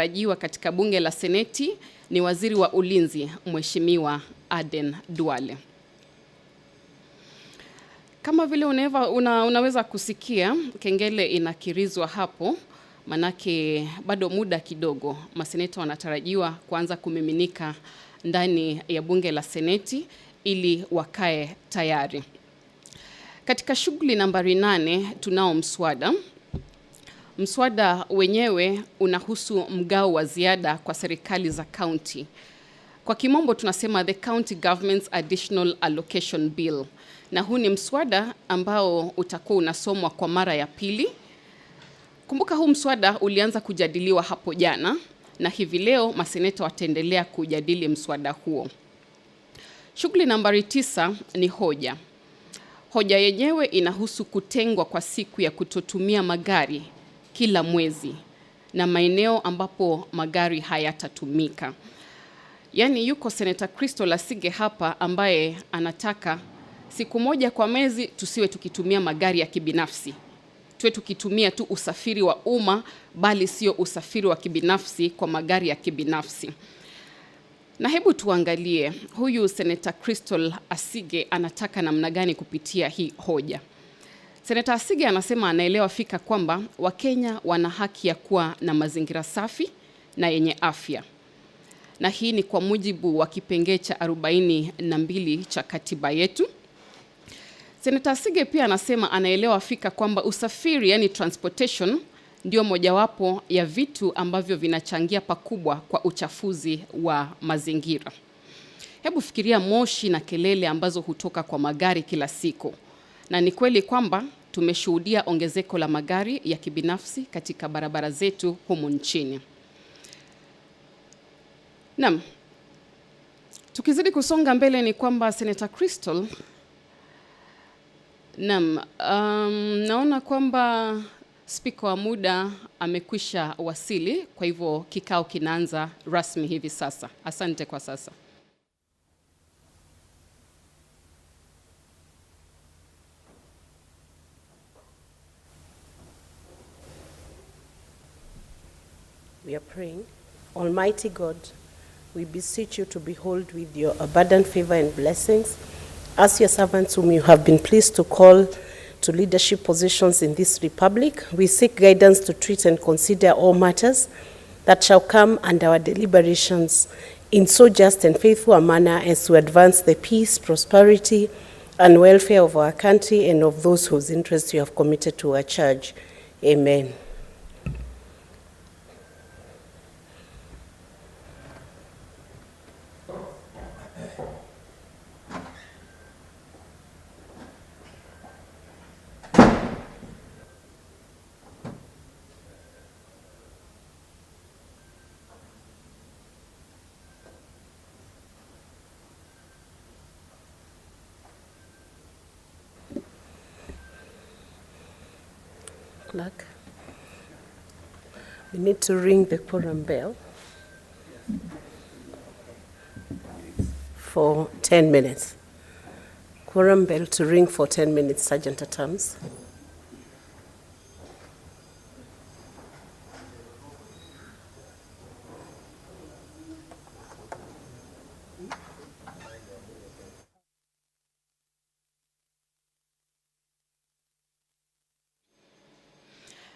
Rajiwa katika bunge la Seneti ni waziri wa ulinzi Mheshimiwa Aden Duale. Kama vile unaweza kusikia kengele inakirizwa hapo, manake bado muda kidogo maseneta wanatarajiwa kuanza kumiminika ndani ya bunge la Seneti ili wakae tayari. Katika shughuli nambari 8 tunao mswada. Mswada wenyewe unahusu mgao wa ziada kwa serikali za county. Kwa kimombo tunasema the County Government's Additional Allocation Bill. Na huu ni mswada ambao utakuwa unasomwa kwa mara ya pili. Kumbuka huu mswada ulianza kujadiliwa hapo jana na hivi leo maseneta wataendelea kujadili mswada huo. Shughuli nambari 9 ni hoja. Hoja yenyewe inahusu kutengwa kwa siku ya kutotumia magari kila mwezi na maeneo ambapo magari hayatatumika. Yaani yuko Senator Crystal Asige hapa ambaye anataka siku moja kwa mwezi tusiwe tukitumia magari ya kibinafsi. Tuwe tukitumia tu usafiri wa umma bali sio usafiri wa kibinafsi kwa magari ya kibinafsi. Na hebu tuangalie huyu Senator Crystal Asige anataka namna gani kupitia hii hoja. Senator Asige anasema anaelewa fika kwamba Wakenya wana haki ya kuwa na mazingira safi na yenye afya. Na hii ni kwa mujibu wa kipengee cha 42 cha katiba yetu. Senator Asige pia anasema anaelewa fika kwamba usafiri, yani transportation, ndio mojawapo ya vitu ambavyo vinachangia pakubwa kwa uchafuzi wa mazingira. Hebu fikiria moshi na kelele ambazo hutoka kwa magari kila siku. Na ni kweli kwamba tumeshuhudia ongezeko la magari ya kibinafsi katika barabara zetu humu nchini. Naam. Tukizidi kusonga mbele ni kwamba Senator Crystal naona kwamba spika wa muda amekwisha wasili, kwa hivyo kikao kinaanza rasmi hivi sasa. Asante kwa sasa. We are praying. Almighty God, we beseech you to behold with your abundant favor and blessings as your servants whom you have been pleased to call to leadership positions in this republic. We seek guidance to treat and consider all matters that shall come under our deliberations in so just and faithful a manner as to advance the peace, prosperity, and welfare of our country and of those whose interests you have committed to our charge. Amen. Clerk, we need to ring the quorum bell for 10 minutes. Quorum bell to ring for 10 minutes, Sergeant at Arms.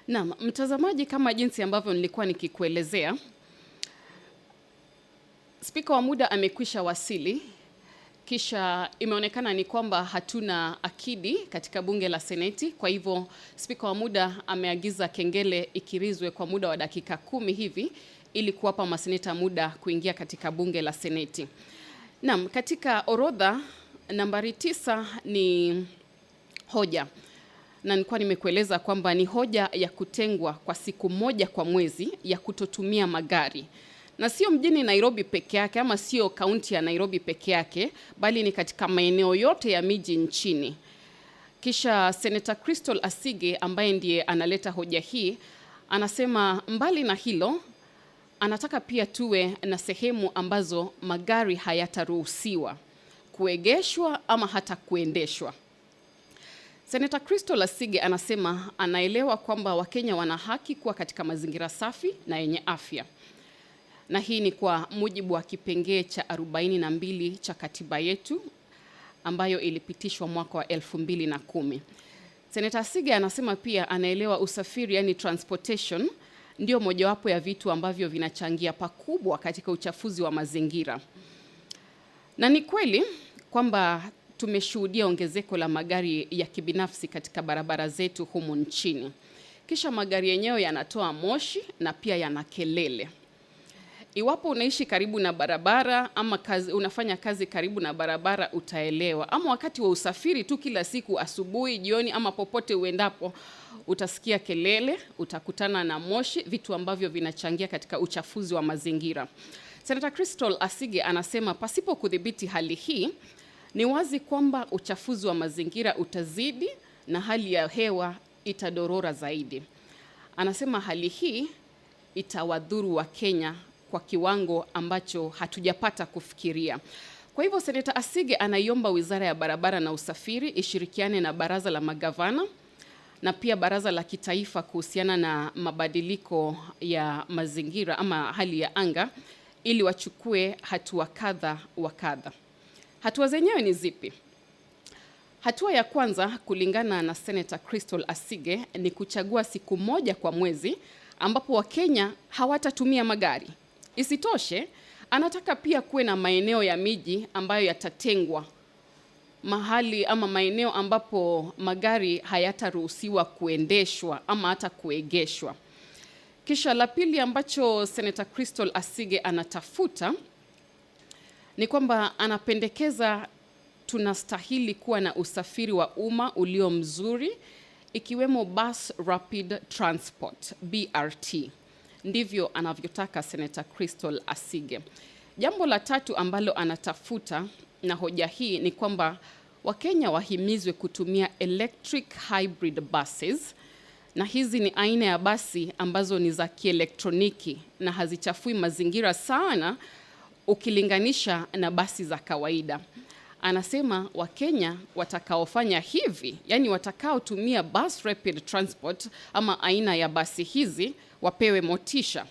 Naam, mtazamaji, kama jinsi ambavyo nilikuwa nikikuelezea, spika wa muda amekwisha wasili, kisha imeonekana ni kwamba hatuna akidi katika bunge la Seneti, kwa hivyo spika wa muda ameagiza kengele ikirizwe kwa muda wa dakika 10 hivi ili kuwapa maseneta muda kuingia katika bunge la Seneti. Naam, katika orodha nambari 9 ni hoja. Na nilikuwa nimekueleza kwamba ni hoja ya kutengwa kwa siku moja kwa mwezi ya kutotumia magari. Na sio mjini Nairobi peke yake ama sio kaunti ya Nairobi peke yake, bali ni katika maeneo yote ya miji nchini. Kisha Senator Crystal Asige ambaye ndiye analeta hoja hii, anasema mbali na hilo, anataka pia tuwe na sehemu ambazo magari hayataruhusiwa kuegeshwa ama hata kuendeshwa. Senator Crystal Asige anasema anaelewa kwamba Wakenya wana haki kuwa katika mazingira safi na yenye afya. Na hii ni kwa mujibu wa kipengee cha 42 cha katiba yetu ambayo ilipitishwa mwaka wa 2010. Senator Asige anasema pia anaelewa usafiri, yani transportation, ndio mojawapo ya vitu ambavyo vinachangia pakubwa katika uchafuzi wa mazingira. Na ni kweli kwamba tumeshuhudia ongezeko la magari ya kibinafsi katika barabara zetu humu nchini. Kisha magari yenyewe yanatoa moshi na pia yana kelele. Iwapo unaishi karibu na barabara ama unafanya kazi karibu na barabara utaelewa. Ama wakati wa usafiri tu kila siku, asubuhi, jioni ama popote uendapo, utasikia kelele, utakutana na moshi, vitu ambavyo vinachangia katika uchafuzi wa mazingira. Senator Crystal Asige anasema pasipo kudhibiti hali hii, ni wazi kwamba uchafuzi wa mazingira utazidi na hali ya hewa itadorora zaidi. Anasema hali hii itawadhuru wa Kenya kwa kiwango ambacho hatujapata kufikiria. Kwa hivyo Senator Asige anaiomba Wizara ya Barabara na Usafiri ishirikiane na Baraza la Magavana na pia Baraza la Kitaifa kuhusiana na mabadiliko ya mazingira ama hali ya anga ili wachukue hatua kadha wa kadha. Hatua zenyewe ni zipi? Hatua ya kwanza kulingana na Senator Crystal Asige ni kuchagua siku moja kwa mwezi ambapo Wakenya hawatatumia magari. Isitoshe, anataka pia kuwe na maeneo ya miji ambayo yatatengwa, mahali ama maeneo ambapo magari hayataruhusiwa kuendeshwa ama hata kuegeshwa. Kisha la pili ambacho Senator Crystal Asige anatafuta ni kwamba anapendekeza tunastahili kuwa na usafiri wa umma ulio mzuri, ikiwemo bus rapid transport, BRT. Ndivyo anavyotaka Senator Crystal Asige. Jambo la tatu ambalo anatafuta na hoja hii ni kwamba Wakenya wahimizwe kutumia electric hybrid buses, na hizi ni aina ya basi ambazo ni za kielektroniki na hazichafui mazingira sana ukilinganisha na basi za kawaida. Anasema Wakenya watakaofanya hivi, yani watakaotumia bus rapid transport ama aina ya basi hizi, wapewe motisha.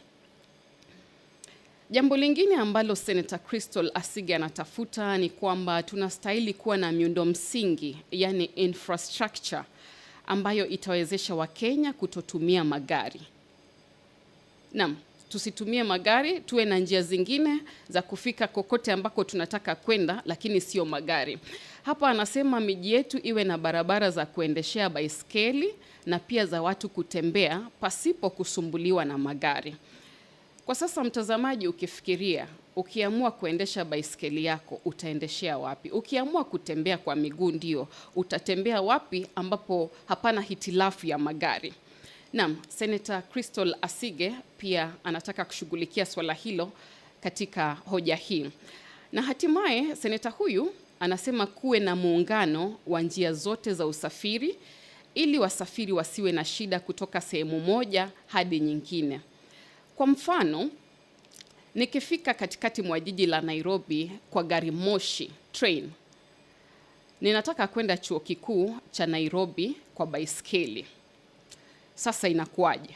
Jambo lingine ambalo Senator Crystal Asige anatafuta ni kwamba tunastahili kuwa na miundo msingi, yani infrastructure, ambayo itawezesha Wakenya kutotumia magari. Naam, tusitumie magari, tuwe na njia zingine za kufika kokote ambako tunataka kwenda, lakini sio magari. Hapa anasema miji yetu iwe na barabara za kuendeshea baiskeli na pia za watu kutembea pasipo kusumbuliwa na magari. Kwa sasa mtazamaji, ukifikiria, ukiamua kuendesha baiskeli yako, utaendeshea wapi? Ukiamua kutembea kwa miguu, ndio utatembea wapi ambapo hapana hitilafu ya magari? Naam, Senator Crystal Asige pia anataka kushughulikia swala hilo katika hoja hii. Na hatimaye seneta huyu anasema kuwe na muungano wa njia zote za usafiri ili wasafiri wasiwe na shida kutoka sehemu moja hadi nyingine. Kwa mfano, nikifika katikati mwa jiji la Nairobi kwa gari moshi, train, ninataka kwenda chuo kikuu cha Nairobi kwa baiskeli. Sasa inakuwaje?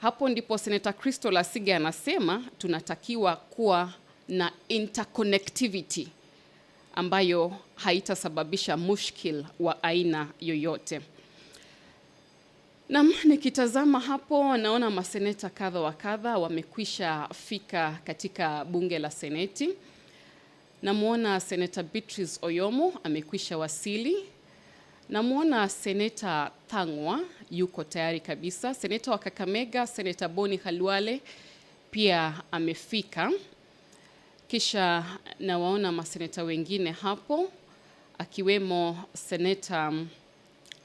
Hapo ndipo Senator Crystal Asige anasema tunatakiwa kuwa na interconnectivity ambayo haitasababisha mushkil wa aina yoyote. Na nikitazama hapo naona maseneta kadha wa kadha wamekwisha fika katika bunge la Seneti. Namuona Senator Beatrice Oyomo amekwisha wasili. Namuona Senator Thangwa yuko tayari kabisa. Senator wa Kakamega, Senator Boni Khalwale pia amefika. Kisha nawaona maseneta wengine hapo akiwemo Senator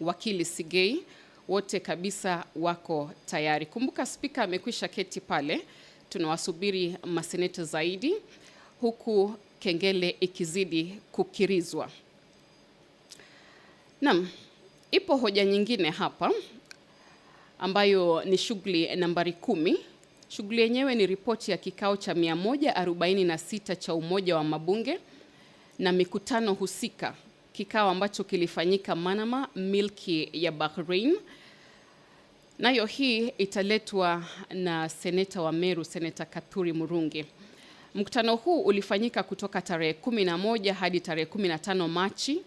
Wakili Sigei, wote kabisa wako tayari. Kumbuka spika amekwisha keti pale. Tunawasubiri maseneta zaidi huku kengele ikizidi kukirizwa. Naam, ipo hoja nyingine hapa ambayo ni shughuli nambari 10. Shughuli yenyewe ni ripoti ya kikao cha 146 cha Umoja wa Mabunge na mikutano husika kikao ambacho kilifanyika Manama, milki ya Bahrain. Nayo hii italetwa na seneta wa Meru, Seneta Kathuri Murungi. Mkutano huu ulifanyika kutoka tarehe 11 hadi tarehe 15 Machi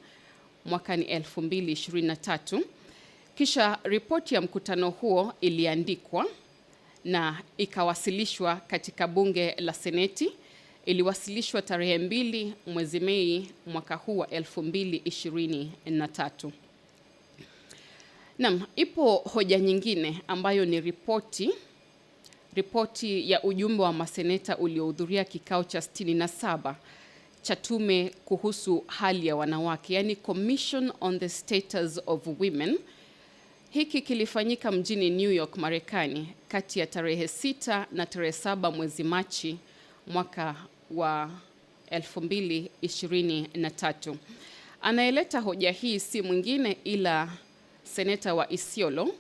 mwaka 2023. Kisha ripoti ya mkutano huo iliandikwa na ikawasilishwa katika bunge la Seneti. Iliwasilishwa tarehe 2 mwezi Mei mwaka huu wa 2023. Naam, ipo hoja nyingine ambayo ni ripoti ya ujumbe wa maseneta uliohudhuria kikao cha 67 cha tume kuhusu hali ya wanawake, yani Commission on the Status of Women. Hiki kilifanyika mjini New York, Marekani, kati ya tarehe 6 na tarehe 7 mwezi Machi mwaka wa 2023. Anaeleta hoja hii si mwingine ila seneta wa Isiolo,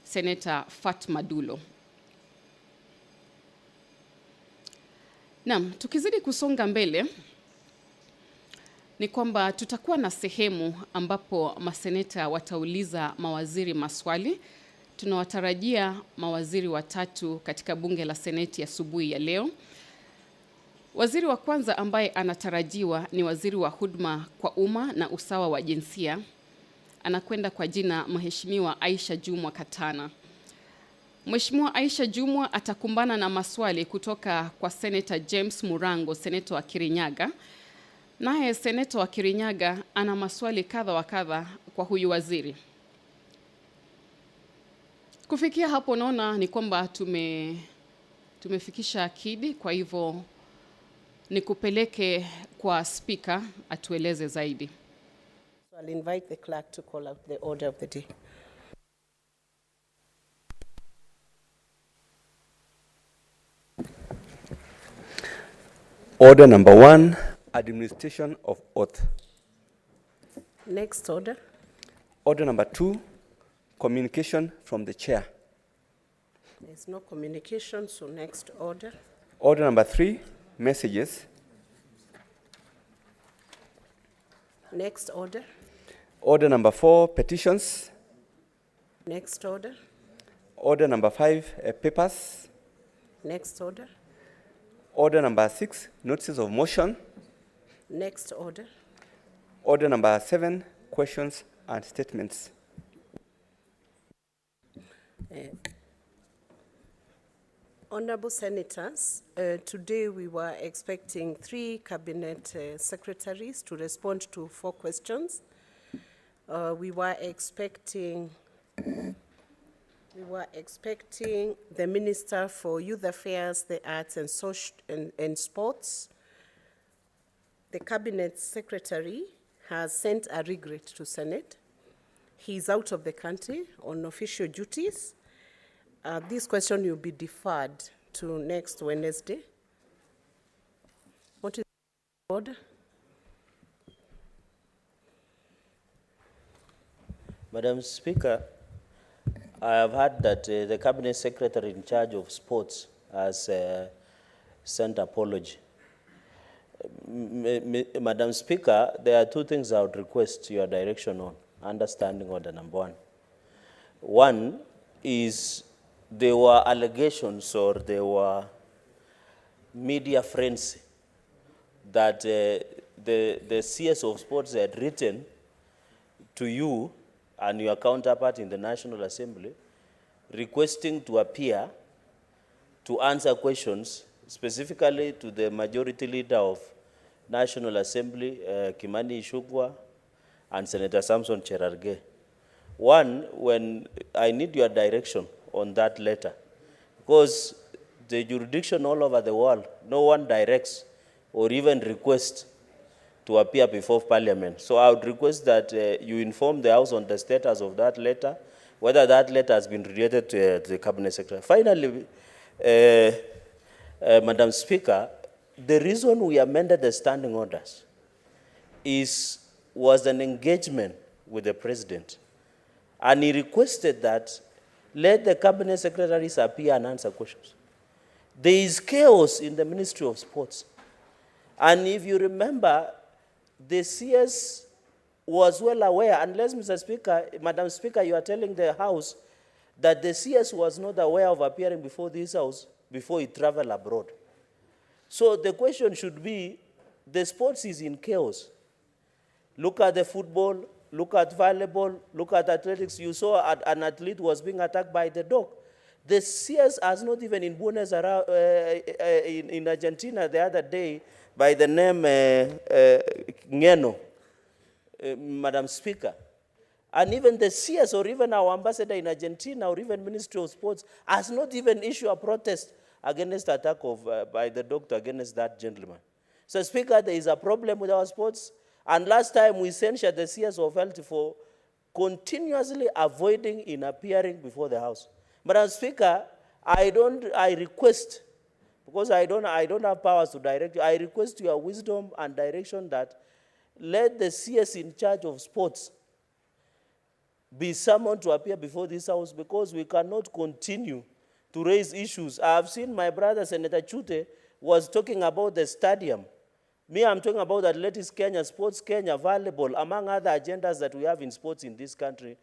Seneta Fatma Dulo. Naam, tukizidi kusonga mbele ni kwamba tutakuwa na sehemu ambapo maseneta watauliza mawaziri maswali. Tunawatarajia mawaziri watatu katika bunge la Seneti asubuhi ya leo. Waziri wa kwanza ambaye anatarajiwa ni waziri wa huduma kwa umma na usawa wa jinsia. Anakwenda kwa jina Mheshimiwa Aisha Jumwa Katana. Mheshimiwa Aisha Jumwa atakumbana na maswali kutoka kwa Senator James Murango, seneta wa Kirinyaga. Naye seneta wa Kirinyaga ana maswali kadha wa kadha kwa huyu waziri. Kufikia hapo naona ni kwamba tumefikisha akidi, kwa hivyo nikupeleke kwa speaker atueleze zaidi. So I'll invite the clerk to call out the order of the day. Order number 1, administration of oath. Next order. Order number 2, communication from the chair. There's no communication, so next order. Order number 3, messages. Next order. Order number 4, petitions. Next order. Order number 5, papers. Next order. Order number 6, notices of motion. Next order. Order number 7, questions and statements. Honorable Senators, today we were expecting 3 cabinet secretaries to respond to 4 questions. We were expecting the Minister for Youth Affairs, the Arts and Social and Sports. The Cabinet Secretary has sent a regret to Senate. He's out of the country on official duties. This question will be deferred to next Wednesday. What is the order? Madam Speaker, I have heard that the Cabinet Secretary in charge of sports has sent apology. Madam Speaker, there are 2 things I would request your direction on, understanding order number 1. One is there were allegations or there were media frenzy that the CS of sports had written to you and your counterpart in the National Assembly requesting to appear to answer questions specifically to the majority leader of National Assembly, Kimani Ichung'wah, and Senator Samson Cherargei. One, when I need your direction on that letter, because the jurisdiction all over the world, no one directs or even requests to appear before Parliament. So I would request that you inform the House on the status of that letter, whether that letter has been related to the Cabinet Secretary. Finally, Madam Speaker, the reason we amended the standing orders was an engagement with the President. And he requested that let the Cabinet Secretaries appear and answer questions. There is chaos in the Ministry of Sports. And if you remember, the CS was well aware, unless, Mr. Speaker, Madam Speaker, you are telling the House that the CS was not aware of appearing before this House before he traveled abroad. So the question should be, the sports is in chaos. Look at the football, look at volleyball, look at athletics. You saw an athlete was being attacked by the dog. The CS has not even in Buenos Aires, in Argentina the other day, by the name Ngeno, Madam Speaker. And even the CS or even our ambassador in Argentina or even Ministry of Sports has not even issued a protest against the attack by the doctor against that gentleman. So, Speaker, there is a problem with our sports. And last time we censured the CS of Health for continuously avoiding in appearing before the House. Madam Speaker, I request, because I don't have powers to direct you, I request your wisdom and direction that let the CS in charge of sports be summoned to appear before this House, because we cannot continue to raise issues. I have seen my brother, Senator Chute, was talking about the stadium. Me, I'm talking about Athletics Kenya, Sports Kenya, volleyball, among other agendas that we have in sports in this country,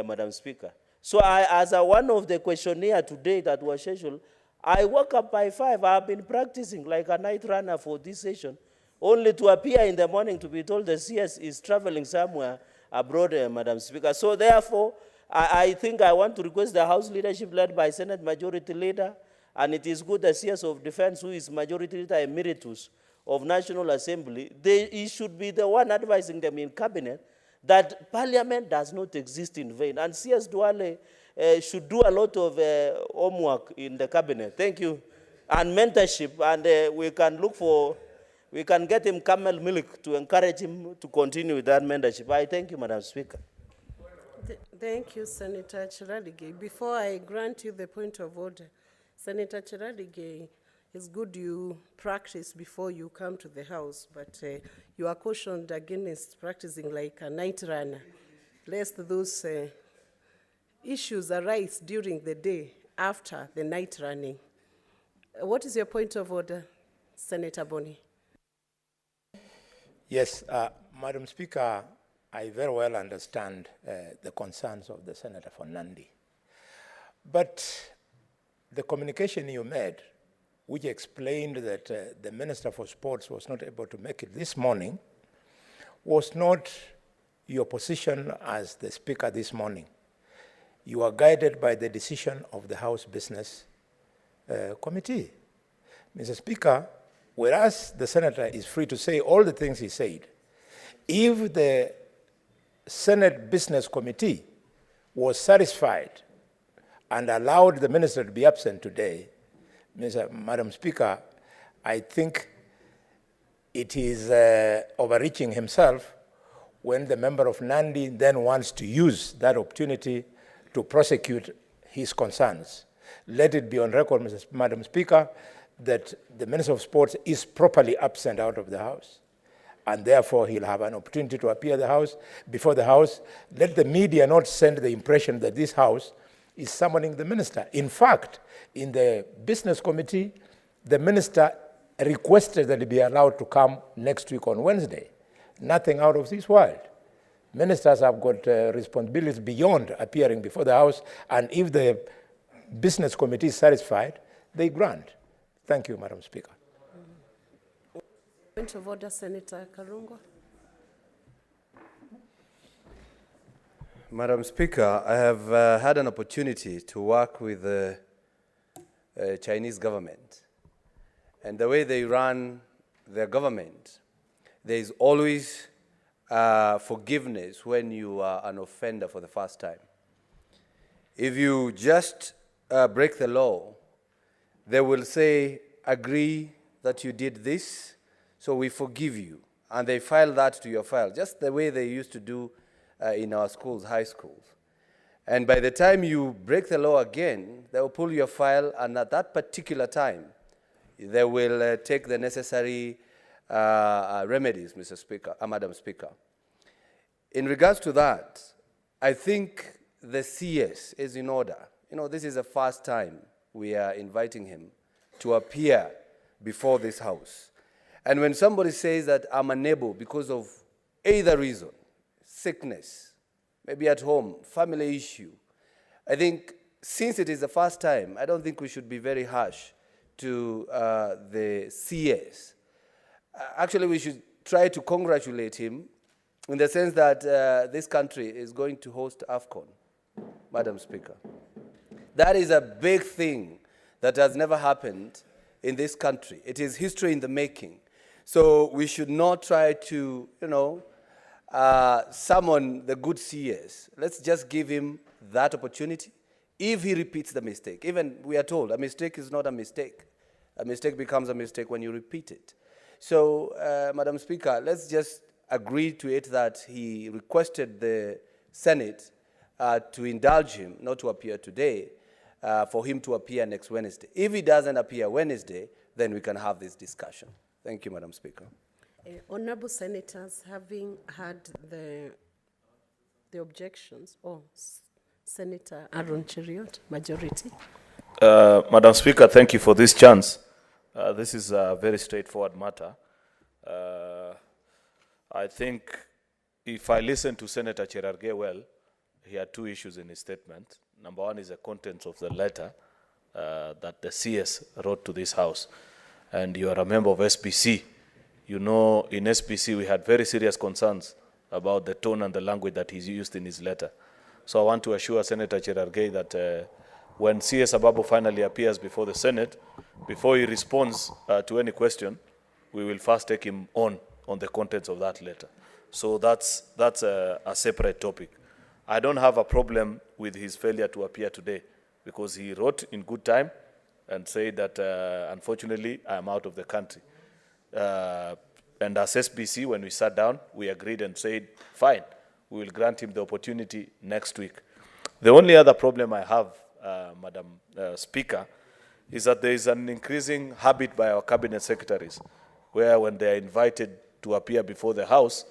Madam Speaker. So as one of the questionnaire today that was scheduled, I woke up by 5. I've been practicing like a night runner for this session, only to appear in the morning to be told the CS is traveling somewhere abroad, Madam Speaker. So therefore, I think I want to request the House leadership led by Senate Majority Leader, and it is good the CS of Defense, who is Majority Leader Emeritus of National Assembly, he should be the one advising them in Cabinet that Parliament does not exist in vain. And CS Duale should do a lot of homework in the Cabinet. Thank you. And mentorship, and we can get him camel milk to encourage him to continue with that mentorship. I thank you, Madam Speaker. Thank you, Senator Chiradige. Before I grant you the point of order, Senator Chiradige, it's good you practice before you come to the House, but you are cautioned against practicing like a night runner, lest those issues arise during the day after the night running. What is your point of order, Senator Boni? Yes, Madam Speaker, I very well understand the concerns of the Senator for Nandi. But the communication you made, which explained that the Minister for Sports was not able to make it this morning, was not your position as the Speaker this morning. You are guided by the decision of the House Business Committee. Mr. Speaker, whereas the Senator is free to say all the things he said, if the Senate Business Committee was satisfied and allowed the Minister to be absent today, Madam Speaker, I think it is overreaching himself when the member of Nandi then wants to use that opportunity to prosecute his concerns. Let it be on record, Madam Speaker, that the Minister of Sports is properly absent out of the House, and therefore he'll have an opportunity to appear before the House. Let the media not send the impression that this House is summoning the Minister. In fact, in the Business Committee, the Minister requested that he be allowed to come next week on Wednesday. Nothing out of this world. Ministers have got responsibilities beyond appearing before the House, and if the Business Committee is satisfied, they grant. Thank you, Madam Speaker. Point of order, Senator Karungo. Madam Speaker, I have had an opportunity to work with the Chinese government. And the way they run their government, there is always forgiveness when you are an offender for the first time. If you just break the law, they will say, agree that you did this, so we forgive you. And they file that to your file, just the way they used to do in our schools, high schools. And by the time you break the law again, they will pull your file, and at that particular time, they will take the necessary remedies, Madam Speaker. In regards to that, I think the CS is in order. You know, this is the first time we are inviting him to appear before this House. And when somebody says that I'm unable because of either reason, sickness, maybe at home, family issue. I think since it is the first time, I don't think we should be very harsh to the CS. Actually, we should try to congratulate him in the sense that this country is going to host AFCON, Madam Speaker. That is a big thing that has never happened in this country. It is history in the making. So we should not try to, summon the good CS. Let's just give him that opportunity. If he repeats the mistake, even we are told a mistake is not a mistake. A mistake becomes a mistake when you repeat it. So, Madam Speaker, let's just agree to it that he requested the Senate to indulge him, not to appear today, for him to appear next Wednesday. If he doesn't appear Wednesday, then we can have this discussion. Thank you, Madam Speaker. Honorable Senators, having had the objections, Senator Aaron Cheriot, majority. Madam Speaker, thank you for this chance. This is a very straightforward matter. I think if I listen to Senator Cherargei well, he had two issues in his statement. Number one is the contents of the letter that the CS wrote to this House. And you are a member of SPC. You know, in SPC we had very serious concerns about the tone and the language that he's used in his letter. So I want to assure Senator Cherargei that when CS Ababu finally appears before the Senate, before he responds to any question, we will first take him on the contents of that letter. So that's a separate topic. I don't have a problem with his failure to appear today because he wrote in good time and said that, unfortunately, I am out of the country. And as SBC, when we sat down, we agreed and said, fine, we will grant him the opportunity next week. The only other problem I have, Madam Speaker, is that there is an increasing habit by our cabinet secretaries, where when they are invited to appear before the House,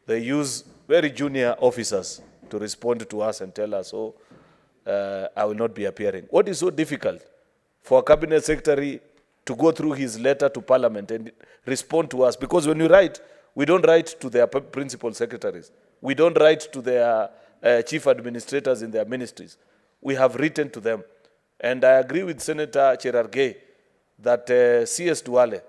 they use very junior officers to respond to us and tell us, I will not be appearing. What is so difficult for a cabinet secretary to go through his letter to Parliament and respond to us? Because when we write, we don't write to their principal secretaries. We don't write to their chief administrators in their ministries. We have written to them. And I agree with Senator Cherargei that CS Duale,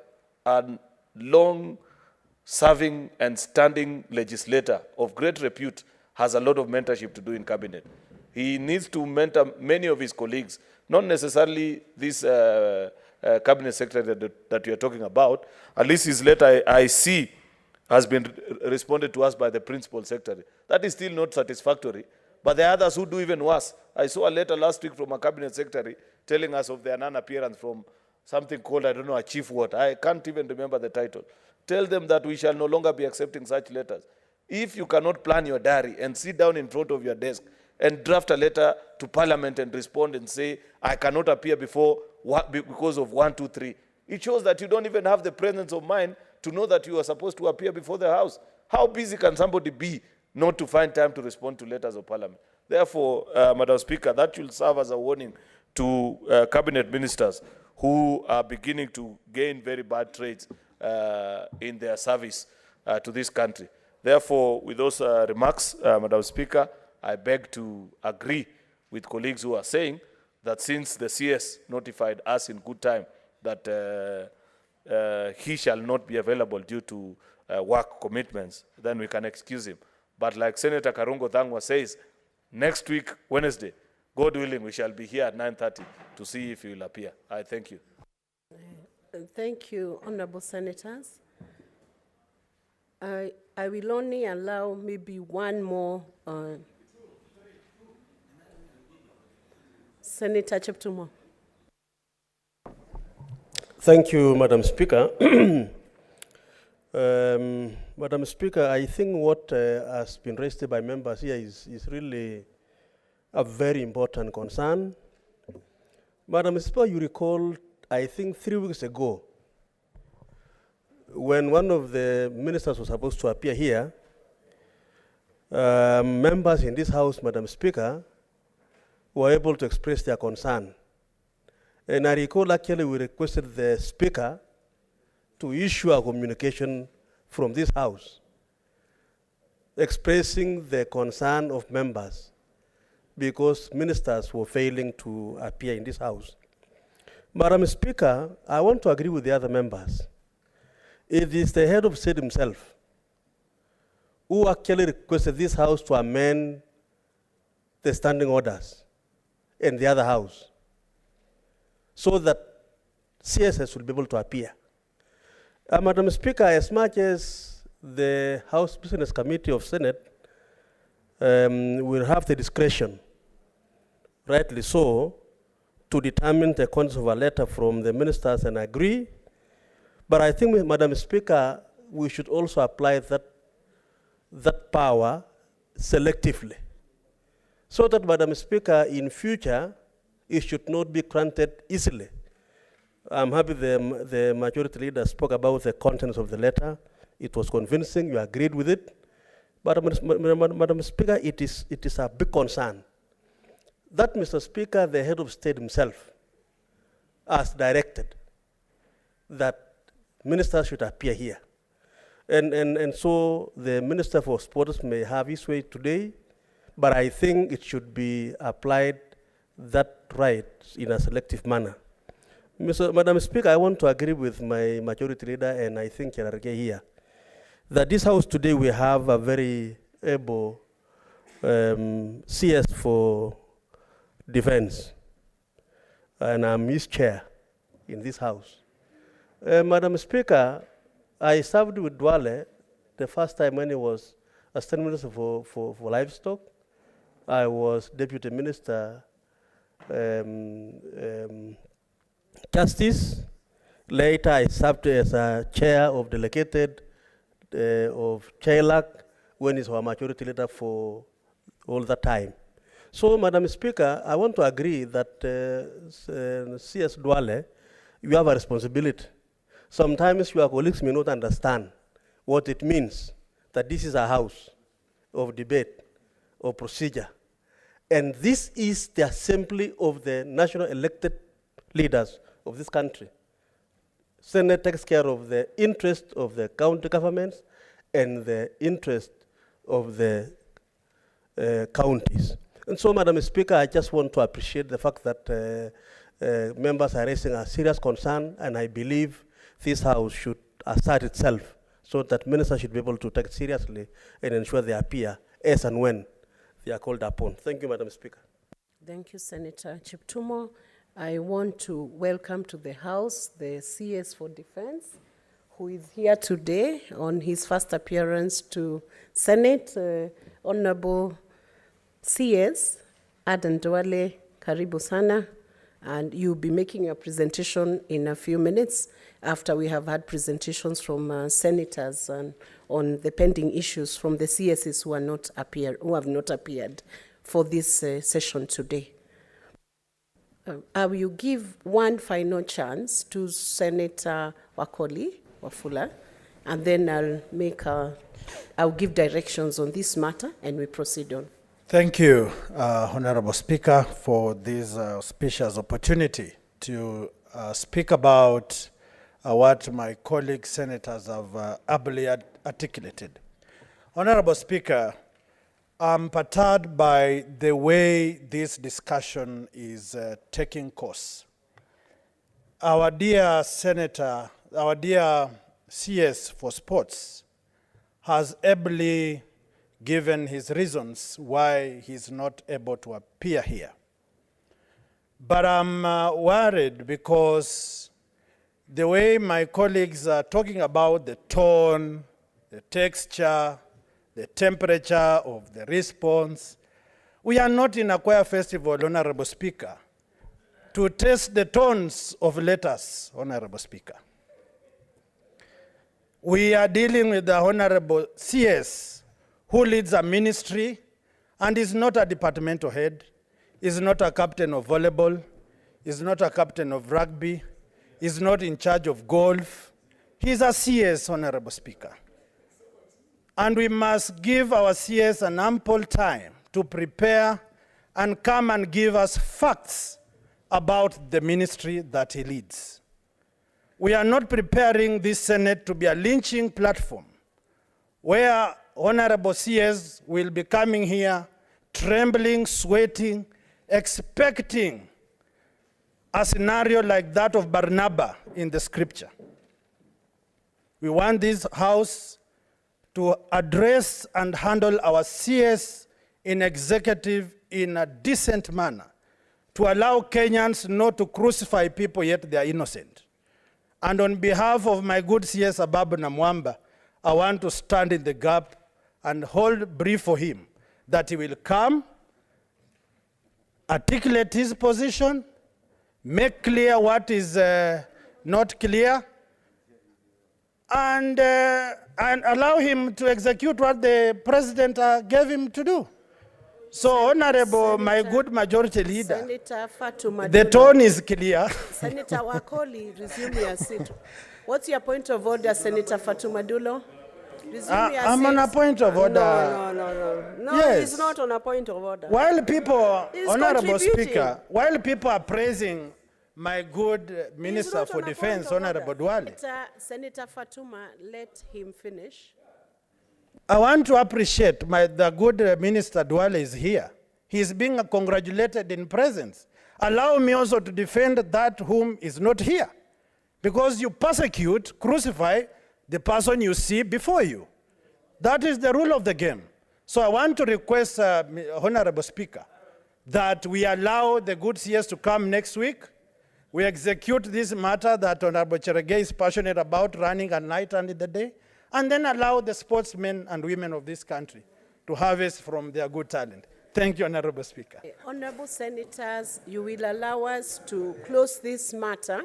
a long-serving and standing legislator of great repute, has a lot of mentorship to do in cabinet. He needs to mentor many of his colleagues, not necessarily this cabinet secretary that you are talking about. At least his letter I see has been responded to us by the principal secretary. That is still not satisfactory. But there are others who do even worse. I saw a letter last week from a cabinet secretary telling us of their non-appearance from something called, I don't know, a chief what. I can't even remember the title. Tell them that we shall no longer be accepting such letters. If you cannot plan your diary and sit down in front of your desk and draft a letter to Parliament and respond and say, I cannot appear before because of 1, 2, 3, it shows that you don't even have the presence of mind to know that you are supposed to appear before the House. How busy can somebody be not to find time to respond to letters of Parliament? Therefore, Madam Speaker, that should serve as a warning to cabinet ministers who are beginning to gain very bad traits in their service to this country. Therefore, with those remarks, Madam Speaker, I beg to agree with colleagues who are saying that since the CS notified us in good time that he shall not be available due to work commitments, then we can excuse him. But like Senator Karungo Thangwa says, next week, Wednesday, God willing, we shall be here at 9:30 to see if he will appear. I thank you. Thank you, Honorable Senators. I will only allow maybe one more. Senator Cheptumo. Thank you, Madam Speaker. Madam Speaker, I think what has been raised by members here is really a very important concern. Madam Speaker, you recall, I think 3 weeks ago, when one of the ministers was supposed to appear here, members in this House, Madam Speaker, were able to express their concern. And I recall actually we requested the Speaker to issue a communication from this House expressing the concern of members because ministers were failing to appear in this house. Madam Speaker, I want to agree with the other members. It is the head of state himself who actually requested this house to amend the standing orders in the other house so that CSS will be able to appear. Madam Speaker, as much as the House Business Committee of Senate will have the discretion, rightly so, to determine the contents of a letter from the ministers and agree, but I think, Madam Speaker, we should also apply that power selectively, so that, Madam Speaker, in future, it should not be granted easily. I'm happy the majority leader spoke about the contents of the letter. It was convincing, you agreed with it. But Madam Speaker, it is a big concern that, Mr. Speaker, the head of state himself has directed that ministers should appear here. And so the Minister for Sports may have his way today, but I think it should be applied that right in a selective manner. Madam Speaker, I want to agree with my majority leader, and I think Cherargei here, that this house today we have a very able CS for defense, and I'm his chair in this house. Madam Speaker, I served with Dwale the first time when he was Assistant Minister for Livestock. I was Deputy Minister Justice. Later, I served as a chair of delegated of CHAILAC when he's our majority leader for all that time. So, Madam Speaker, I want to agree that CS Dwale, you have a responsibility. Sometimes your colleagues may not understand what it means that this is a house of debate or procedure. And this is the assembly of the national elected leaders of this country. Senate takes care of the interest of the county governments and the interest of the counties. And so, Madam Speaker, I just want to appreciate the fact that members are raising a serious concern, and I believe this House should assert itself so that ministers should be able to take it seriously and ensure they appear as and when they are called upon. Thank you, Madam Speaker. Thank you, Senator Chiptumo. I want to welcome to the House the CS for Defense, who is here today on his first appearance to Senate. Honorable CS Adan Dwale, karibu sana, and you'll be making your presentation in a few minutes after we have had presentations from senators on the pending issues from the CSs who have not appeared for this session today. I will give one final chance to Senator Wakoli Wafula, and then I'll give directions on this matter, and we proceed on. Thank you, Honorable Speaker, for this auspicious opportunity to speak about what my colleague senators have ably articulated. Honorable Speaker, I'm perturbed by the way this discussion is taking course. Our dear Senator, our dear CS for Sports has ably given his reasons why he's not able to appear here. But I'm worried because the way my colleagues are talking about the tone, the texture, the temperature of the response, we are not in a choir festival, Honorable Speaker, to test the tones of letters, Honorable Speaker. We are dealing with the Honorable CS, who leads a ministry and is not a departmental head, is not a captain of volleyball, is not a captain of rugby, is not in charge of golf. He's a CS, Honorable Speaker. And we must give our CS an ample time to prepare and come and give us facts about the ministry that he leads. We are not preparing this Senate to be a lynching platform where honorable CS will be coming here, trembling, sweating, expecting a scenario like that of Barnabas in the scripture. We want this House to address and handle our CS in executive in a decent manner, to allow Kenyans not to crucify people yet they are innocent. And on behalf of my good CS Ababu Namwamba, I want to stand in the gap and hold brief for him that he will come, articulate his position, make clear what is not clear, and allow him to execute what the president gave him to do. So, Honorable, my good majority leader, Senator Fatuma the Dulo. tone is clear. Senator Wakoli, resume your seat. What's your point of order, Senator Fatuma Dulo? Resume your I'm seat. on a point of order. No, Yes. he's not on a point of order. While people, He's Honorable contributing. Speaker, while people are praising my good Minister not for on a Defense, point of Honorable Duale, Senator Fatuma, let him finish. I want to appreciate the good Minister Duale is here. He's being congratulated in presence. Allow me also to defend that whom is not here. Because you persecute, crucify the person you see before you. That is the rule of the game. So I want to request, Honorable Speaker, that we allow the good CS to come next week. We execute this matter that Honorable Cherargei is passionate about, running at night and in the day, and then allow the sportsmen and women of this country to harvest from their good talent. Thank you, Honorable Speaker. Honorable Senators, you will allow us to close this matter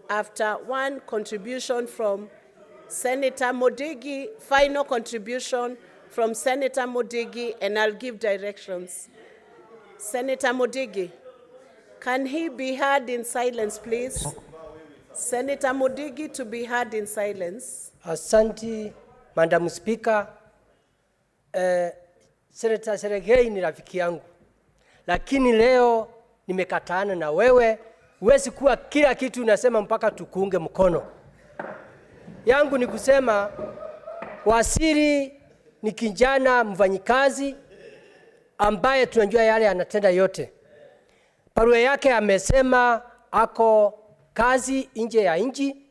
after one contribution from Senator Modigi, final contribution from Senator Modigi, and I'll give directions. Senator Modigi, can he be heard in silence, please? Senator Modigi to be heard in silence. Asante, Madam Speaker. Senator Cherargei ni rafiki yangu, lakini leo nimekataana na wewe. Huwezi kuwa kila kitu unasema mpaka tukuunge mkono. Yangu ni kusema waziri ni kijana mfanyikazi ambaye tunajua yale anatenda yote. Barua yake amesema ako kazi nje ya nchi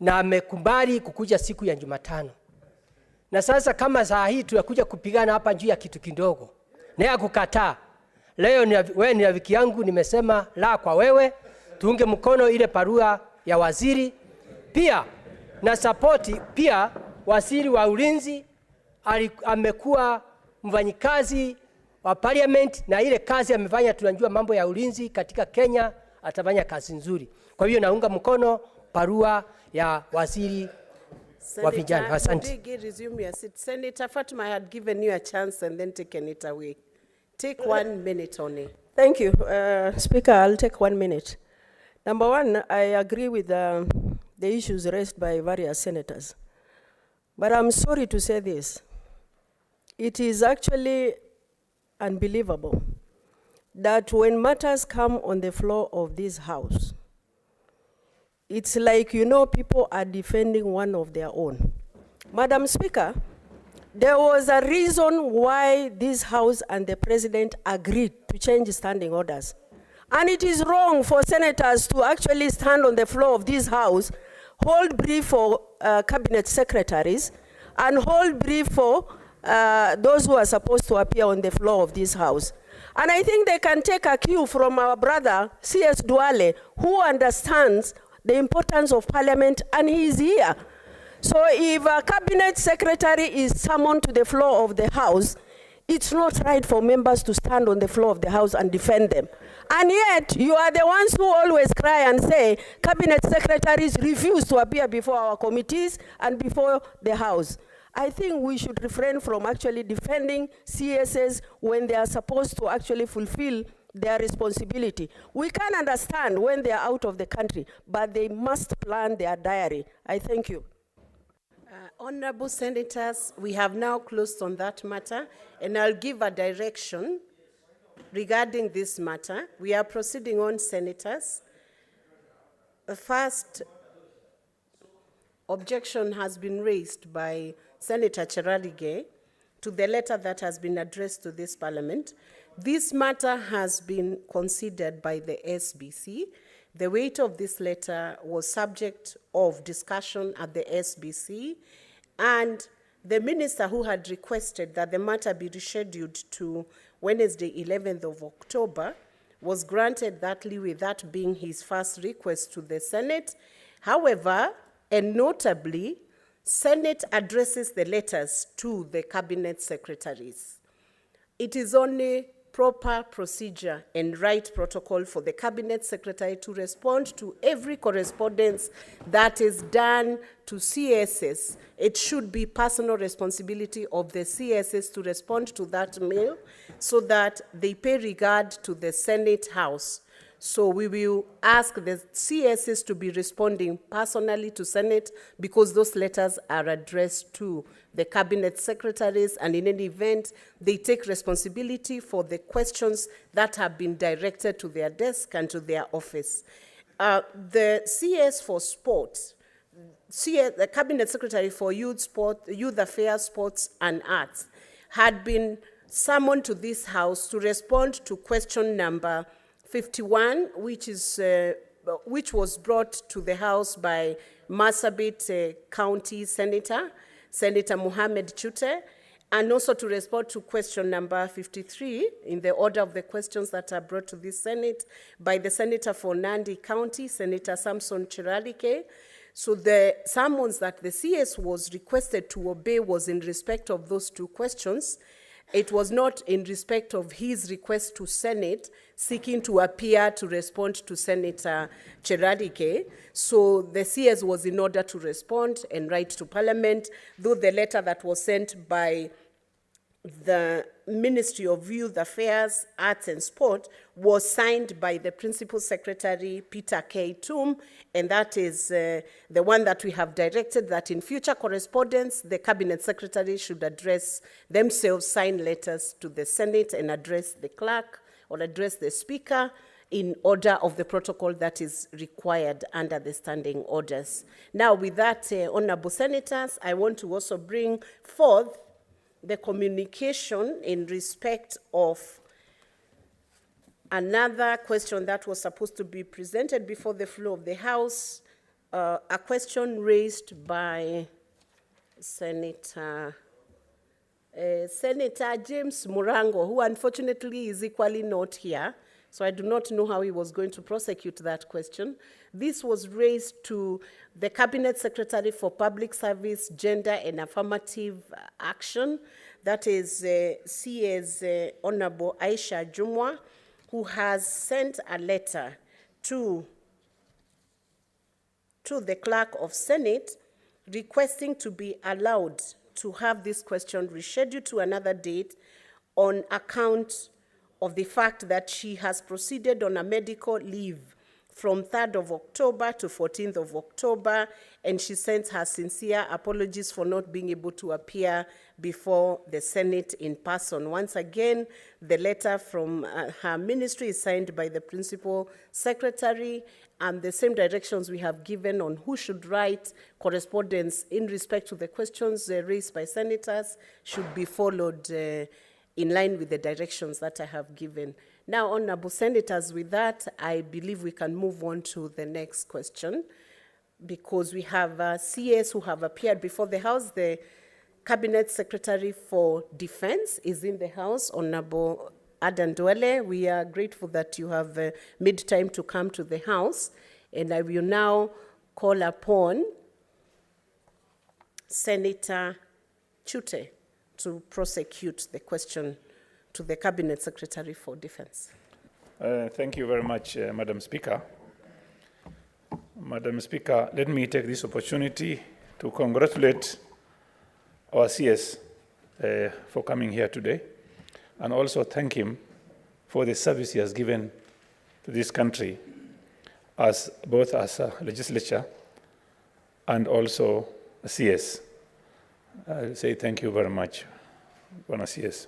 na amekubali kukuja siku ya Jumatano. Na sasa kama saa hii tunakuja kupigana hapa juu ya kitu kidogo, na kukataa. Leo wewe ni rafiki yangu, nimesema la kwa wewe, tuunge mkono ile barua ya waziri. Pia na support pia waziri wa ulinzi amekuwa mfanyikazi wa parliament, na ile kazi amefanya, tunajua mambo ya ulinzi katika Kenya, atafanya kazi nzuri. Kwa hiyo naunga mkono barua ya waziri wa vijana. Asante. Resume your seat. Senator Fatuma, I had given you a chance and then taken it away. Take 1 minute only. Thank you. Speaker, I'll take 1 minute. Number one, I agree with the issues raised by various senators. But I'm sorry to say this. It is actually unbelievable that when matters come on the floor of this House, it's like, people are defending one of their own. Madam Speaker, there was a reason why this House and the President agreed to change standing orders. And it is wrong for senators to actually stand on the floor of this House, hold brief for cabinet secretaries, and hold brief for those who are supposed to appear on the floor of this House. And I think they can take a cue from our brother, C.S. Duale, who understands the importance of Parliament, and he is here. So if a cabinet secretary is summoned to the floor of the House, it's not right for members to stand on the floor of the House and defend them. And yet, you are the ones who always cry and say, cabinet secretaries refuse to appear before our committees and before the House. I think we should refrain from actually defending CSs when they are supposed to actually fulfill their responsibility. We can understand when they are out of the country, but they must plan their diary. I thank you. Honorable Senators, we have now closed on that matter, and I'll give a direction regarding this matter. We are proceeding on, Senators. The first objection has been raised by Senator Cherargei to the letter that has been addressed to this Parliament. This matter has been considered by the SBC. The weight of this letter was subject of discussion at the SBC, and the minister who had requested that the matter be rescheduled to Wednesday, 11th of October, was granted that leeway, that being his first request to the Senate. However, and notably, Senate addresses the letters to the cabinet secretaries. It is only proper procedure and right protocol for the cabinet secretary to respond to every correspondence that is done to CSS. It should be personal responsibility of the CSS to respond to that mail so that they pay regard to the Senate House. So we will ask the CSS to be responding personally to Senate because those letters are addressed to the cabinet secretaries, and in any event, they take responsibility for the questions that have been directed to their desk and to their office. The CS for Sport, the Cabinet Secretary for Youth Affairs, Sports and Arts, had been summoned to this House to respond to question number 51, which was brought to the House by Marsabit County Senator Mohammed Chute, and also to respond to question number 53 in the order of the questions that are brought to this Senate by the Senator for Nandi County, Senator Samson Cherargei. So the summons that the CS was requested to obey was in respect of those two questions. It was not in respect of his request to Senate seeking to appear to respond to Senator Cherargei. So the CS was in order to respond and write to Parliament, though the letter that was sent by the Ministry of Youth Affairs, Arts and Sport was signed by the Principal Secretary, Peter K. Toom, and that is the one that we have directed that in future correspondence, the Cabinet Secretary should address themselves, sign letters to the Senate and address the clerk or address the Speaker in order of the protocol that is required under the standing orders. Now, with that, Honorable Senators, I want to also bring forth the communication in respect of another question that was supposed to be presented before the floor of the House, a question raised by Senator James Murango, who unfortunately is equally not here. So I do not know how he was going to prosecute that question. This was raised to the Cabinet Secretary for Public Service, Gender and Affirmative Action, that is CS Honorable Aisha Jumwa, who has sent a letter to the Clerk of Senate requesting to be allowed to have this question rescheduled to another date on account of the fact that she has proceeded on a medical leave from 3rd of October to 14th of October, and she sends her sincere apologies for not being able to appear before the Senate in person. Once again, the letter from her ministry is signed by the Principal Secretary, and the same directions we have given on who should write correspondence in respect to the questions raised by senators should be followed in line with the directions that I have given. Now, Honorable Senators, with that, I believe we can move on to the next question because we have CS who have appeared before the House. The Cabinet Secretary for Defense is in the House, Honorable Adan Duale. We are grateful that you have made time to come to the House, and I will now call upon Senator Chute to prosecute the question to the Cabinet Secretary for Defense. Thank you very much, Madam Speaker. Madam Speaker, let me take this opportunity to congratulate our CS for coming here today, and also thank him for the service he has given to this country, as both as a legislature and also a CS. I'll say thank you very much, Bwana CS.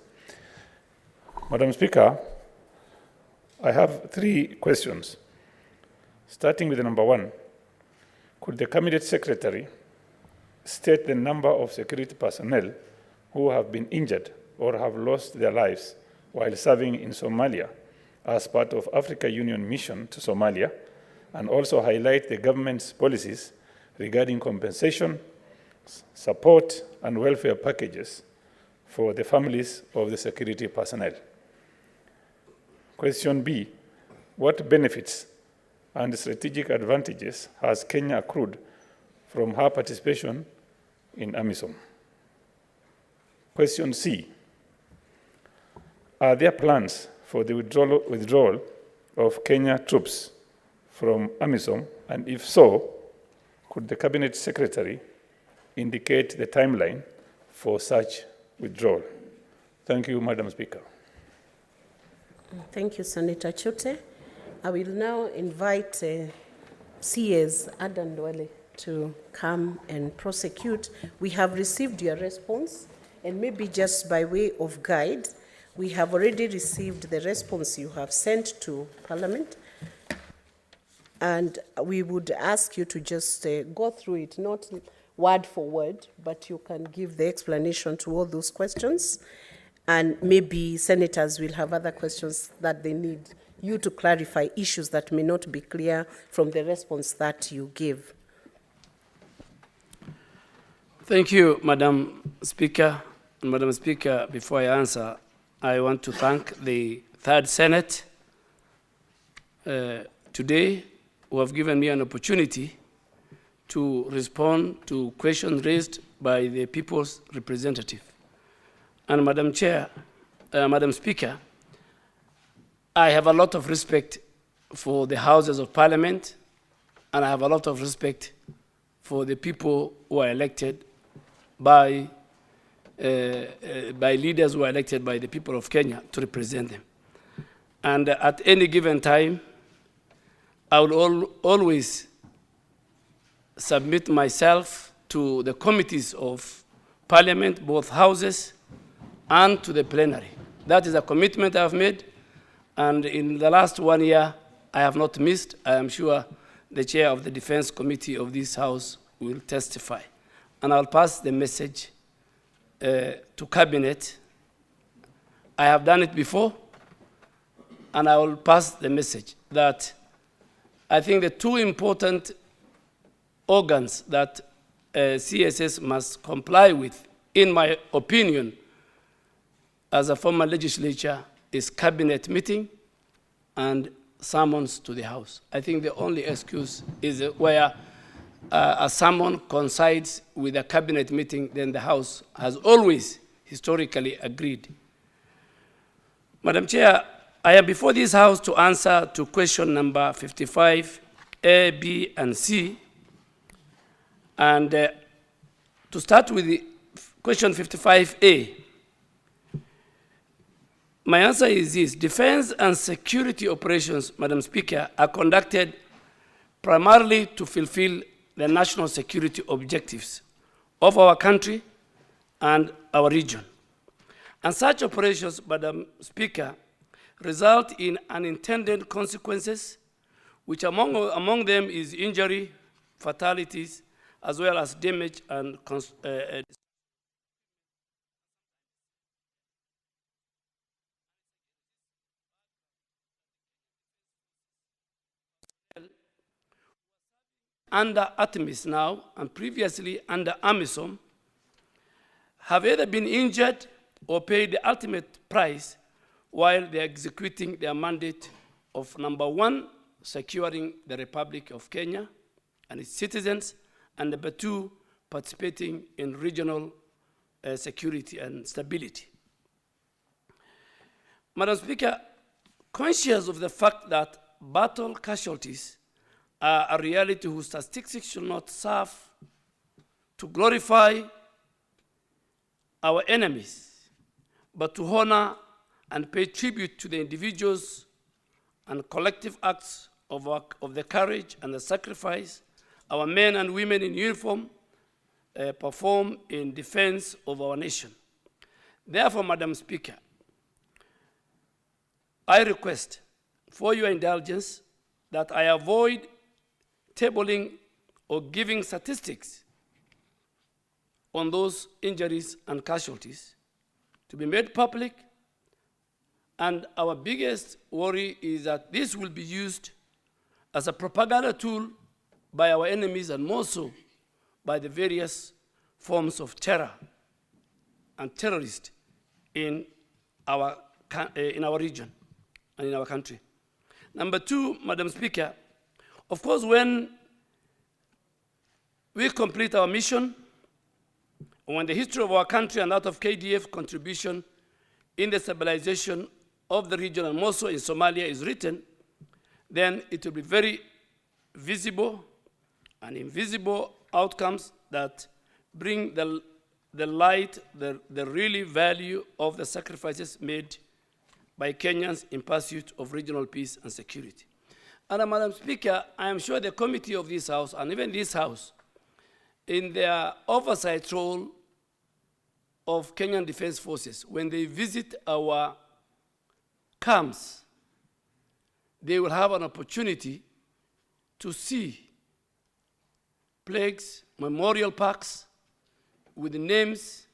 Madam Speaker, I have 3 questions. Starting with number 1, could the Cabinet Secretary state the number of security personnel who have been injured or have lost their lives while serving in Somalia as part of Africa Union mission to Somalia, and also highlight the government's policies regarding compensation, support, and welfare packages for the families of the security personnel. Question B, what benefits and strategic advantages has Kenya accrued from her participation in AMISOM? Question C, are there plans for the withdrawal of Kenya troops from AMISOM, and if so, could the Cabinet Secretary indicate the timeline for such withdrawal? Thank you, Madam Speaker. Thank you, Senator Chote. I will now invite CS Adan Dwale to come and prosecute. We have received your response, and maybe just by way of guide, we have already received the response you have sent to Parliament, and we would ask you to just go through it, not word for word, but you can give the explanation to all those questions, and maybe senators will have other questions that they need you to clarify issues that may not be clear from the response that you give. Thank you, Madam Speaker. Madam Speaker, before I answer, I want to thank the Third Senate today, who have given me an opportunity to respond to questions raised by the people's representative. And Madam Chair, Madam Speaker, I have a lot of respect for the Houses of Parliament, and I have a lot of respect for the people who are elected by leaders who are elected by the people of Kenya to represent them. And at any given time, I will always submit myself to the committees of Parliament, both houses, and to the plenary. That is a commitment I have made, and in the last 1 year, I have not missed. I am sure the chair of the Defense Committee of this House will testify. And I'll pass the message to Cabinet. I have done it before, and I will pass the message that I think the two important organs that CSS must comply with, in my opinion, as a former legislature, is Cabinet meeting and summons to the House. I think the only excuse is where a summon coincides with a Cabinet meeting, then the House has always historically agreed. Madam Chair, I am before this House to answer to question number 55, A, B, and C. And to start with the question 55A, my answer is this: defense and security operations, Madam Speaker, are conducted primarily to fulfill the national security objectives of our country and our region. And such operations, Madam Speaker, result in unintended consequences, which among them is injury, fatalities, as well as damage and under ATMIS now and previously under AMISOM have either been injured or paid the ultimate price while they are executing their mandate of, number one, securing the Republic of Kenya and its citizens, and number two, participating in regional security and stability. Madam Speaker, conscious of the fact that battle casualties are a reality whose statistics should not serve to glorify our enemies, but to honor and pay tribute to the individuals and collective acts of the courage and the sacrifice our men and women in uniform perform in defense of our nation. Therefore, Madam Speaker, I request for your indulgence that I avoid tabling or giving statistics on those injuries and casualties to be made public. And our biggest worry is that this will be used as a propaganda tool by our enemies and more so by the various forms of terror and terrorists in our region and in our country. Number two, Madam Speaker, of course, when we complete our mission, when the history of our country and that of KDF contribution in the stabilization of the region and more so in Somalia is written, then it will be very visible and invisible outcomes that bring the light, the really value of the sacrifices made by Kenyans in pursuit of regional peace and security. And Madam Speaker, I am sure the committee of this House and even this House, in their oversight role of Kenyan Defense Forces, when they visit our camps, they will have an opportunity to see plaques, memorial parks with the names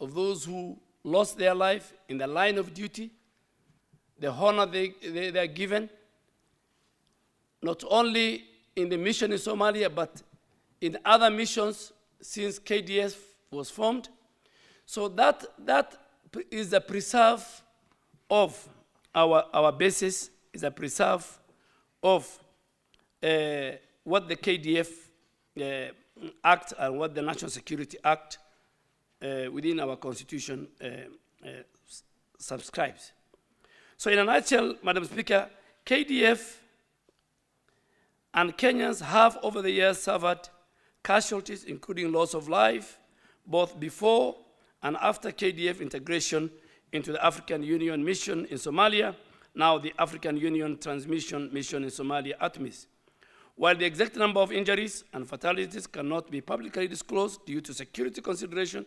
of those who lost their life in the line of duty, the honor they are given, not only in the mission in Somalia, but in other missions since KDF was formed. So that is a preserve of our basis, is a preserve of what the KDF Act and what the National Security Act within our Constitution subscribes. So in a nutshell, Madam Speaker, KDF and Kenyans have over the years suffered casualties, including loss of life, both before and after KDF integration into the African Union mission in Somalia, now the African Union Transmission Mission in Somalia, ATMIS. While the exact number of injuries and fatalities cannot be publicly disclosed due to security consideration,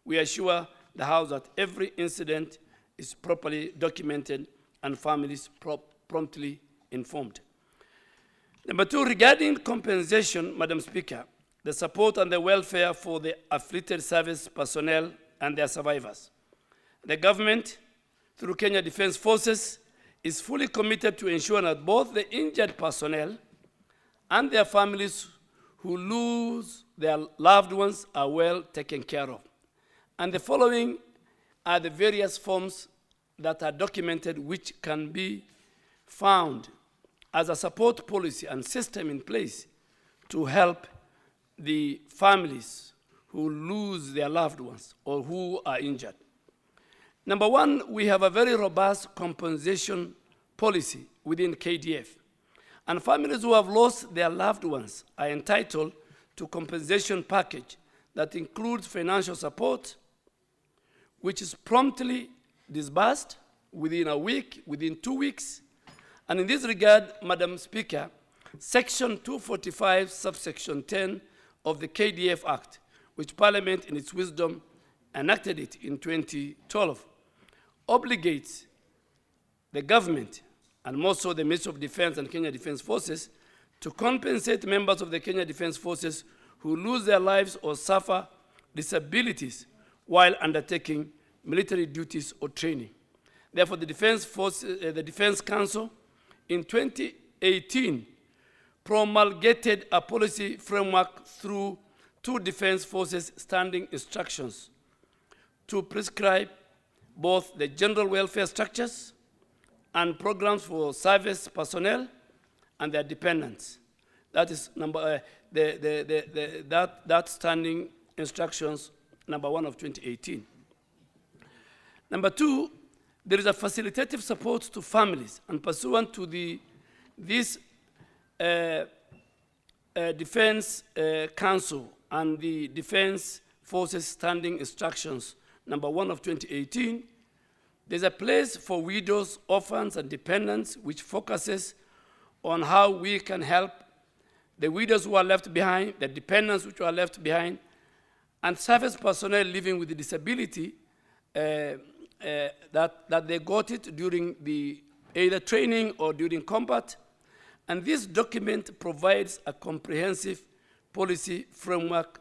we assure the House that every incident is properly documented and families promptly informed. Number two, regarding compensation, Madam Speaker, the support and the welfare for the afflicted service personnel and their survivors. The government, through Kenya Defense Forces, is fully committed to ensure that both the injured personnel and their families who lose their loved ones are well taken care of. And the following are the various forms that are documented which can be found as a support policy and system in place to help the families who lose their loved ones or who are injured. Number one, we have a very robust compensation policy within KDF. And families who have lost their loved ones are entitled to compensation package that includes financial support, which is promptly disbursed within a week, within 2 weeks. And in this regard, Madam Speaker, Section 245, subsection 10 of the KDF Act, which Parliament in its wisdom enacted it in 2012, obligates the government and more so the Ministry of Defense and Kenya Defense Forces to compensate members of the Kenya Defense Forces who lose their lives or suffer disabilities while undertaking military duties or training. Therefore, the Defense Council in 2018 promulgated a policy framework through 2 Defense Forces standing instructions to prescribe both the general welfare structures and programs for service personnel and their dependents. That is that standing instructions number 1 of 2018. Number 2, there is a facilitative support to families, and pursuant to this Defense Council and the Defense Forces Standing Instructions, number 1 of 2018, there's a place for widows, orphans, and dependents, which focuses on how we can help the widows who are left behind, the dependents which are left behind, and service personnel living with a disability that they got it during either training or during combat. And this document provides a comprehensive policy framework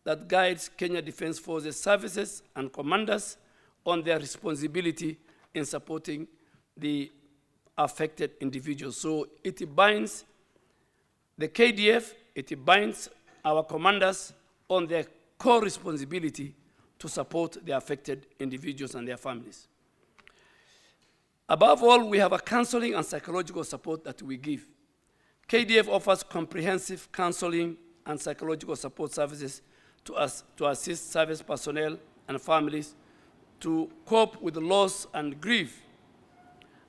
that guides Kenya Defence Forces services and commanders on their responsibility in supporting the affected individuals. So it binds the KDF, it binds our commanders on their core responsibility to support the affected individuals and their families. Above all, we have a counseling and psychological support that we give. KDF offers comprehensive counseling and psychological support services to assist service personnel and families to cope with loss and grief.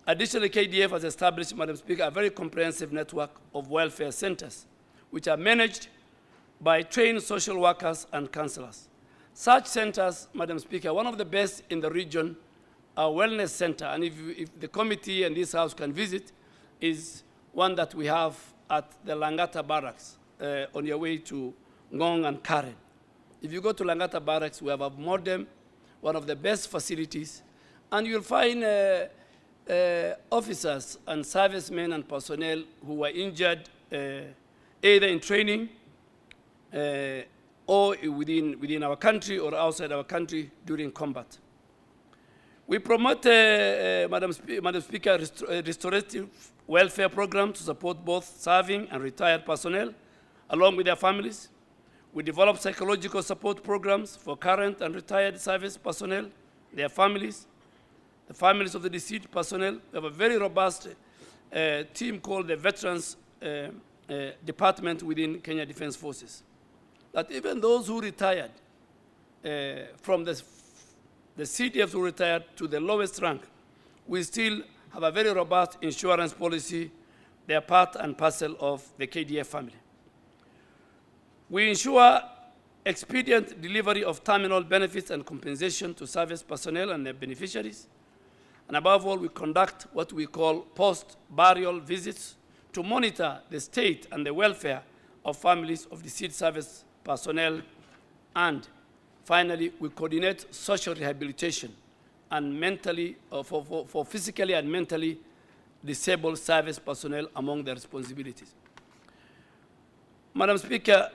Additionally, KDF has established, Madam Speaker, a very comprehensive network of welfare centers, which are managed by trained social workers and counselors. Such centers, Madam Speaker, one of the best in the region, a wellness center, and if the committee and this house can visit, is one that we have at the Langata Barracks on your way to Ngong and Karen. If you go to Langata Barracks, we have a modern, one of the best facilities, and you'll find officers and servicemen and personnel who were injured either in training or within our country or outside our country during combat. We promote, Madam Speaker, restorative welfare programs to support both serving and retired personnel, along with their families. We develop psychological support programs for current and retired service personnel, their families, the families of the deceased personnel. We have a very robust team called the Veterans Department within Kenya Defence Forces. That even those who retired from the CDFs who retired to the lowest rank, we still have a very robust insurance policy. They are part and parcel of the KDF family. We ensure expedient delivery of terminal benefits and compensation to service personnel and their beneficiaries. And above all, we conduct what we call post-burial visits to monitor the state and the welfare of families of deceased service personnel. And finally, we coordinate social rehabilitation and mentally, for physically and mentally disabled service personnel among their responsibilities. Madam Speaker,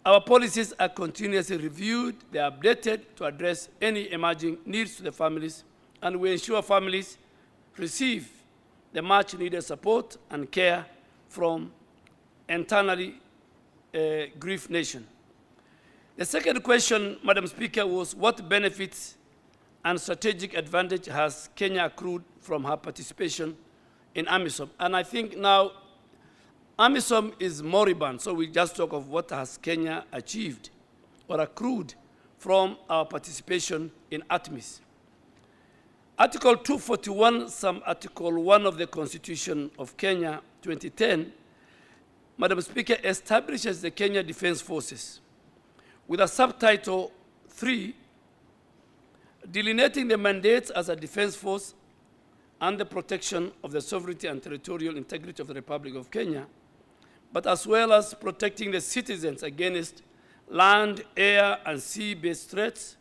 our policies are continuously reviewed, they are updated to address any emerging needs to the families, and we ensure families receive the much needed support and care from internally grieved nation. The second question, Madam Speaker, was what benefits and strategic advantage has Kenya accrued from her participation in AMISOM? And I think now AMISOM is moribund, so we just talk of what has Kenya achieved or accrued from our participation in ATMIS. Article 241, some Article 1 of the Constitution of Kenya 2010, Madam Speaker, establishes the Kenya Defence Forces with a subtitle 3, delineating the mandates as a defense force and the protection of the sovereignty and territorial integrity of the Republic of Kenya, but as well as protecting the citizens against land, air, and sea-based threats.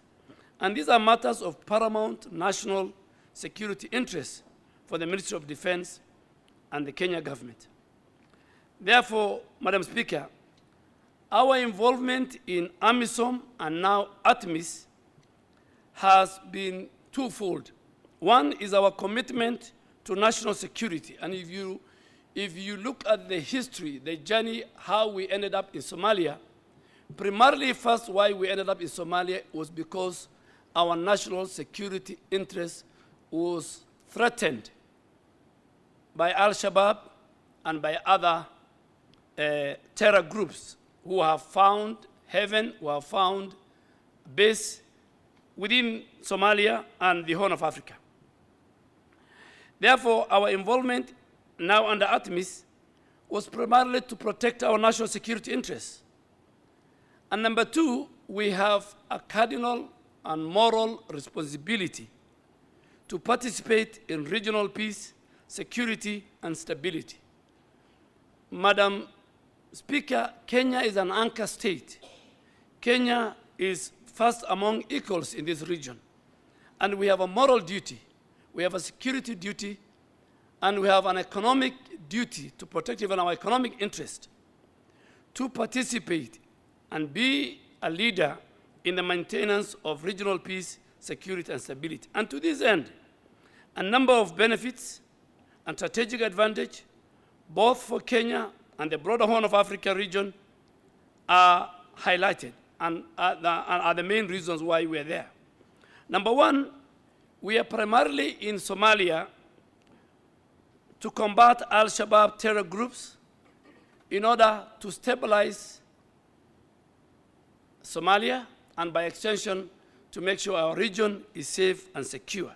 And these are matters of paramount national security interests for the Ministry of Defense and the Kenya government. Therefore, Madam Speaker, our involvement in AMISOM and now ATMIS has been twofold. One is our commitment to national security. And if you look at the history, the journey, how we ended up in Somalia, primarily first why we ended up in Somalia was because our national security interest was threatened by Al-Shabaab and by other terror groups who have found heaven, who have found base within Somalia and the Horn of Africa. Therefore, our involvement now under ATMIS was primarily to protect our national security interests. And number two, we have a cardinal and moral responsibility to participate in regional peace, security, and stability. Madam Speaker, Kenya is an anchor state. Kenya is first among equals in this region. And we have a moral duty, we have a security duty, and we have an economic duty to protect even our economic interest, to participate and be a leader in the maintenance of regional peace, security, and stability. And to this end, a number of benefits and strategic advantage, both for Kenya and the broader Horn of Africa region, are highlighted and are the main reasons why we are there. Number one, we are primarily in Somalia to combat al-Shabaab terror groups in order to stabilize Somalia and by extension to make sure our region is safe and secure.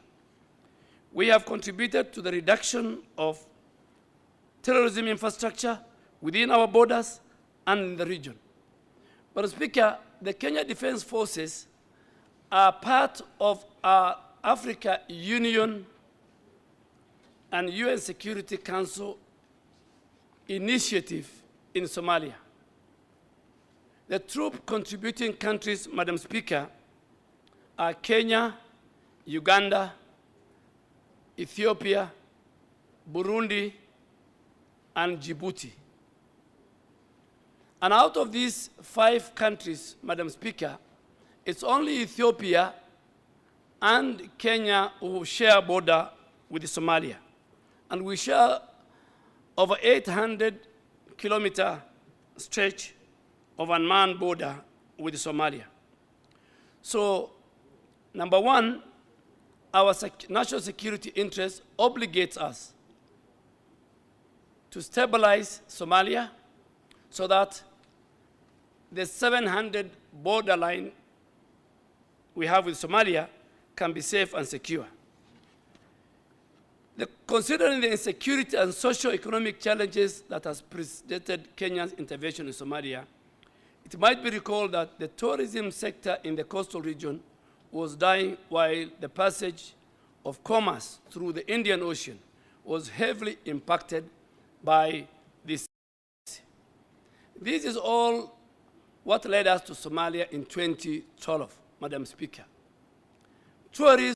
We have contributed to the reduction of terrorism infrastructure within our borders and in the region. But Speaker, the Kenya Defense Forces are part of our Africa Union and UN Security Council initiative in Somalia. The troop contributing countries, Madam Speaker, are Kenya, Uganda, Ethiopia, Burundi, and Djibouti. And out of these 5 countries, Madam Speaker, it's only Ethiopia and Kenya who share a border with Somalia. And we share over 800-kilometer stretch of unmanned border with Somalia. So, number one, our national security interest obligates us to stabilize Somalia so that the 700 borderline we have with Somalia can be safe and secure. Considering the insecurity and socio-economic challenges that has preceded Kenya's intervention in Somalia, it might be recalled that the tourism sector in the coastal region was dying while the passage of commerce through the Indian Ocean was heavily impacted by this. This is all what led us to Somalia in 2012, Madam Speaker. Tourism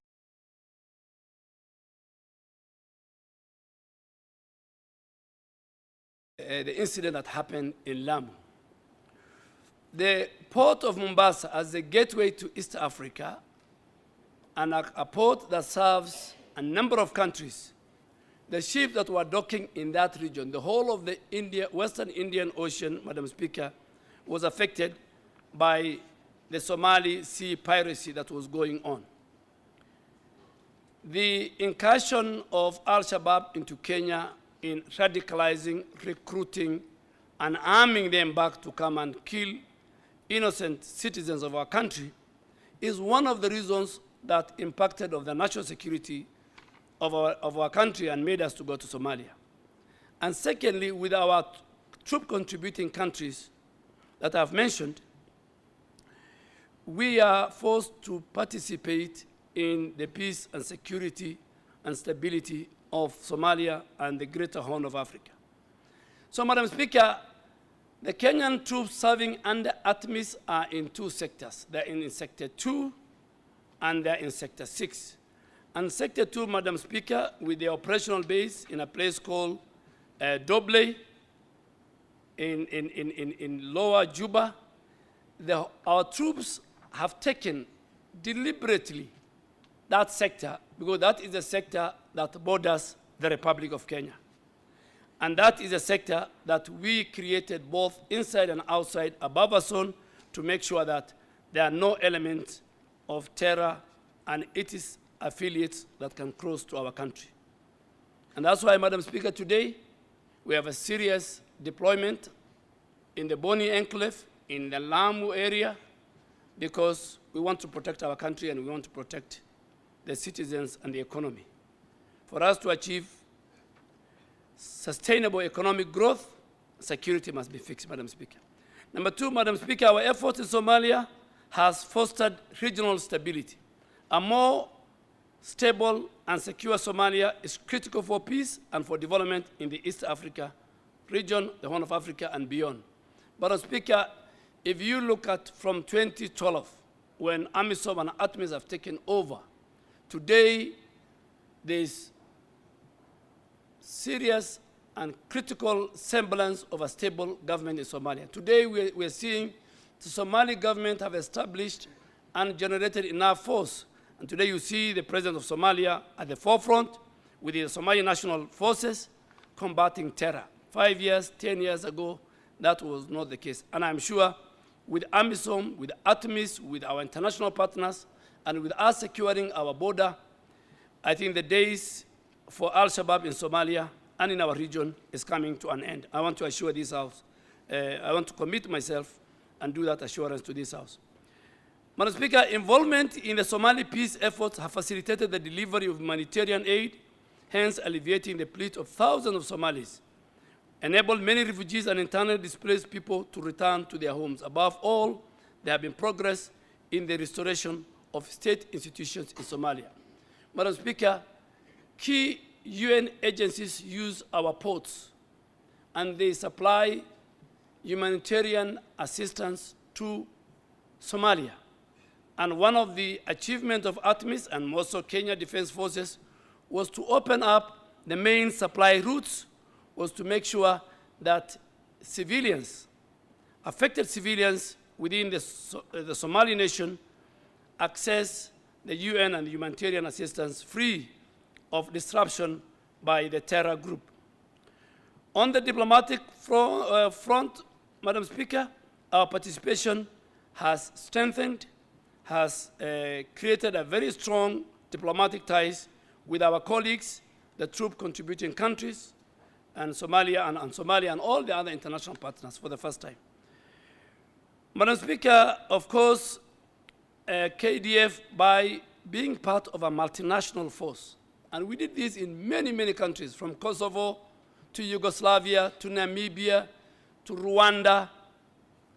the incident that happened in Lamu. The port of Mombasa as a gateway to East Africa and a port that serves a number of countries. The ships that were docking in that region, the whole of the Western Indian Ocean, Madam Speaker, was affected by the Somali sea piracy that was going on. The incursion of al-Shabaab into Kenya in radicalizing, recruiting, and arming them back to come and kill innocent citizens of our country is one of the reasons that impacted on the national security of our country and made us to go to Somalia. And secondly, with our troop contributing countries that I've mentioned, we are forced to participate in the peace and security and stability of Somalia and the greater Horn of Africa. So, Madam Speaker, the Kenyan troops serving under ATMIS are in 2 sectors. They're in Sector 2 and they're in Sector 6. And Sector 2, Madam Speaker, with the operational base in a place called Doble in Lower Juba, our troops have taken deliberately that sector because that is a sector that borders the Republic of Kenya. And that is a sector that we created both inside and outside a buffer zone to make sure that there are no elements of terror and its affiliates that can cross to our country. And that's why, Madam Speaker, today we have a serious deployment in the Boni Enclave, in the Lamu area, because we want to protect our country and we want to protect the citizens and the economy. For us to achieve sustainable economic growth, security must be fixed, Madam Speaker. Number 2, Madam Speaker, our efforts in Somalia has fostered regional stability. A more stable and secure Somalia is critical for peace and for development in the East Africa region, the Horn of Africa, and beyond. Madam Speaker, if you look at from 2012, when AMISOM and ATMIS have taken over, today there's serious and critical semblance of a stable government in Somalia. Today we're seeing the Somali government have established and generated enough force. And today you see the president of Somalia at the forefront with the Somali National Forces combating terror. 5 years, 10 years ago, that was not the case. And I'm sure with AMISOM, with ATMIS, with our international partners, and with us securing our border, I think the days for Al-Shabaab in Somalia and in our region is coming to an end. I want to assure this House. I want to commit myself and do that assurance to this House. Madam Speaker, involvement in the Somali peace efforts have facilitated the delivery of humanitarian aid, hence alleviating the plight of thousands of Somalis, enabled many refugees and internally displaced people to return to their homes. Above all, there have been progress in the restoration of state institutions in Somalia. Madam Speaker, key UN agencies use our ports and they supply humanitarian assistance to Somalia. And one of the achievements of ATMIS and also Kenya Defense Forces was to open up the main supply routes, was to make sure that civilians, affected civilians within the Somali nation access the UN and humanitarian assistance free of disruption by the terror group. On the diplomatic front, Madam Speaker, our participation has strengthened, has created a very strong diplomatic ties with our colleagues, the troop contributing countries, and Somalia and all the other international partners for the first time. Madam Speaker, of course, KDF, by being part of a multinational force, and we did this in many, many countries, from Kosovo to Yugoslavia to Namibia to Rwanda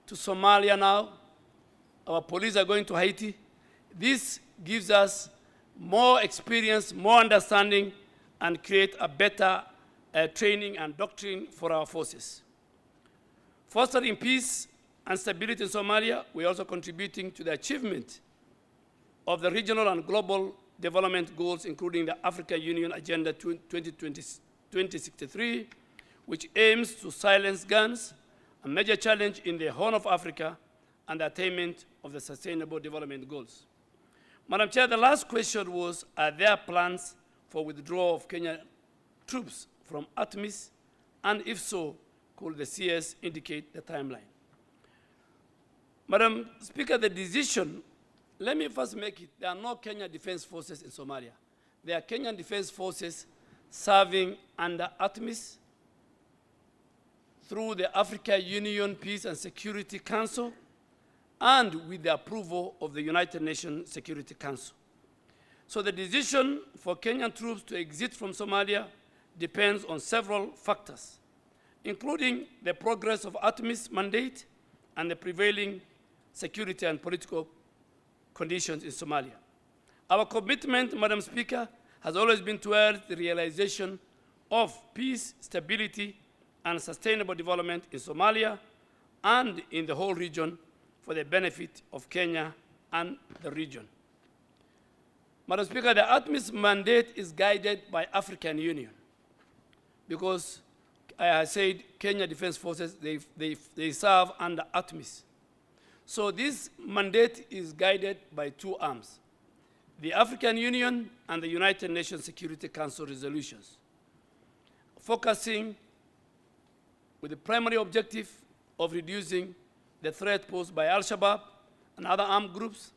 to Somalia now. Our police are going to Haiti. This gives us more experience, more understanding, and create a better training and doctrine for our forces. Fostering peace and stability in Somalia, we are also contributing to the achievement of the regional and global development goals, including the African Union Agenda 2063, which aims to silence guns, a major challenge in the Horn of Africa, and the attainment of the Sustainable Development Goals. Madam Chair, the last question was, are there plans for withdrawal of Kenyan troops from ATMIS? And if so, could the CS indicate the timeline? Madam Speaker, the decision, let me first make it, there are no Kenyan Defense Forces in Somalia. There are Kenyan Defense Forces serving under ATMIS through the African Union Peace and Security Council and with the approval of the United Nations Security Council. So the decision for Kenyan troops to exit from Somalia depends on several factors, including the progress of ATMIS mandate and the prevailing security and political conditions in Somalia. Our commitment, Madam Speaker, has always been towards the realization of peace, stability, and sustainable development in Somalia and in the whole region for the benefit of Kenya and the region. Madam Speaker, the ATMIS mandate is guided by African Union because I said Kenya Defense Forces, they serve under ATMIS. So this mandate is guided by two arms, the African Union and the United Nations Security Council resolutions, focusing with the primary objective of reducing the threat posed by Al-Shabaab and other armed groups,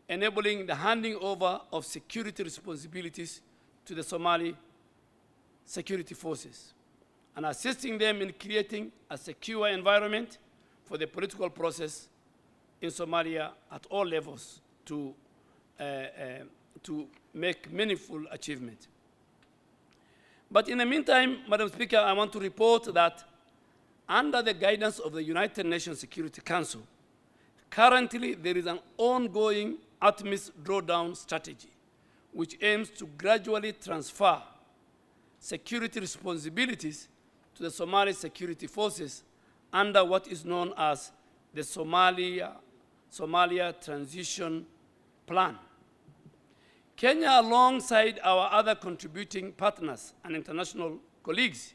enabling the handing over of security responsibilities to the Somali security forces, and assisting them in creating a secure environment for the political process in Somalia at all levels to make meaningful achievement. But in the meantime, Madam Speaker, I want to report that under the guidance of the United Nations Security Council, currently there is an ongoing ATMIS drawdown strategy, which aims to gradually transfer security responsibilities to the Somali security forces under what is known as the Somalia Transition Plan. Kenya, alongside our other contributing partners and international colleagues,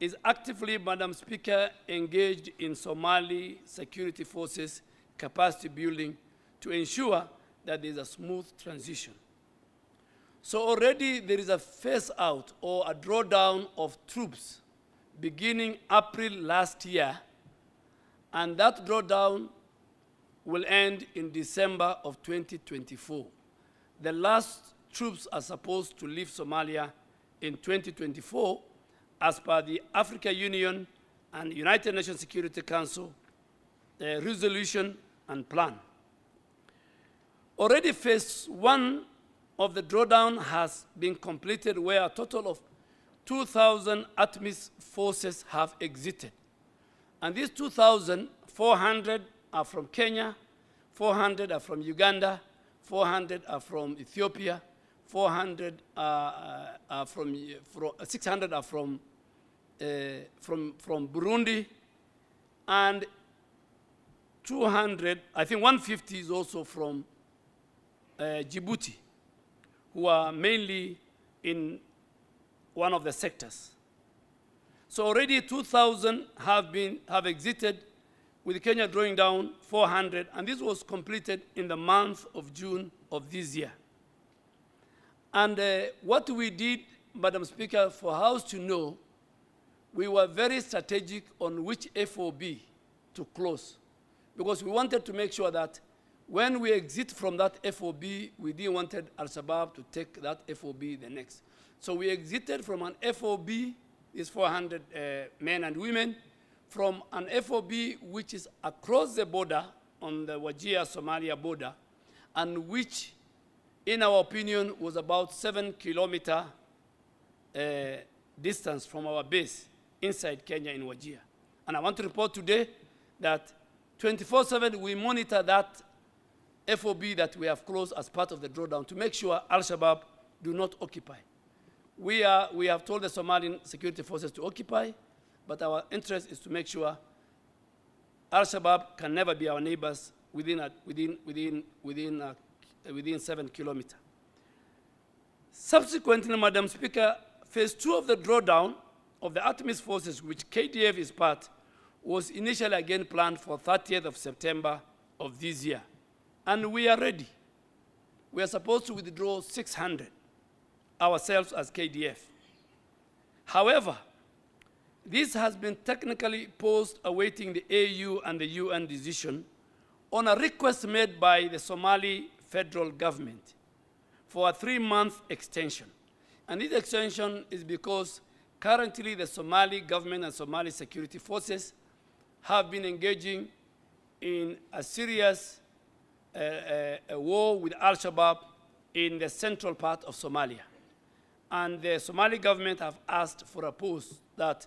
is actively, Madam Speaker, engaged in Somali security forces capacity building to ensure that there is a smooth transition. So already there is a phase out or a drawdown of troops beginning April last year, and that drawdown will end in December of 2024. The last troops are supposed to leave Somalia in 2024 as per the African Union and United Nations Security Council resolution and plan. Already phase one of the drawdown has been completed, where a total of 2,000 ATMIS forces have exited. And these 2,400 are from Kenya, 400 are from Uganda, 400 are from Ethiopia, 400 are from 600 are from Burundi, and 200, I think 150 is also from Djibouti, who are mainly in one of the sectors. So already 2,000 have exited, with Kenya drawing down 400, and this was completed in the month of June of this year. And what we did, Madam Speaker, for House to know, we were very strategic on which FOB to close, because we wanted to make sure that when we exit from that FOB, we didn't want Al-Shabaab to take that FOB the next. So we exited from an FOB, is 400 men and women, from an FOB which is across the border on the Wajir-Somalia border, and which, in our opinion, was about 7-kilometer distance from our base inside Kenya in Wajir. And I want to report today that 24/7 we monitor that FOB that we have closed as part of the drawdown to make sure Al-Shabaab do not occupy. We have told the Somalian security forces to occupy, but our interest is to make sure Al-Shabaab can never be our neighbors within 7 kilometers. Subsequently, Madam Speaker, phase 2 of the drawdown of the ATMIS forces, which KDF is part, was initially again planned for 30th of September of this year. And we are ready. We are supposed to withdraw 600 ourselves as KDF. However, this has been technically paused awaiting the AU and the UN decision on a request made by the Somali federal government for a 3-month extension. And this extension is because currently the Somali government and Somali security forces have been engaging in a serious war with Al-Shabaab in the central part of Somalia. And the Somali government have asked for a pause, that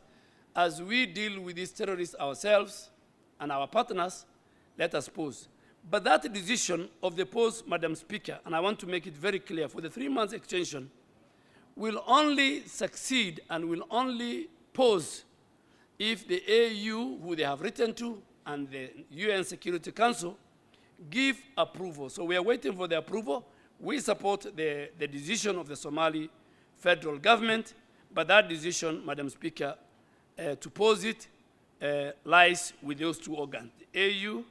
as we deal with these terrorists ourselves and our partners, let us pause. But that decision of the pause, Madam Speaker, and I want to make it very clear, for the 3-month extension, will only succeed and will only pause if the AU, who they have written to, and the UN Security Council give approval. So we are waiting for the approval. We support the decision of the Somali federal government, but that decision, Madam Speaker, to pause it lies with those two organs, the AU,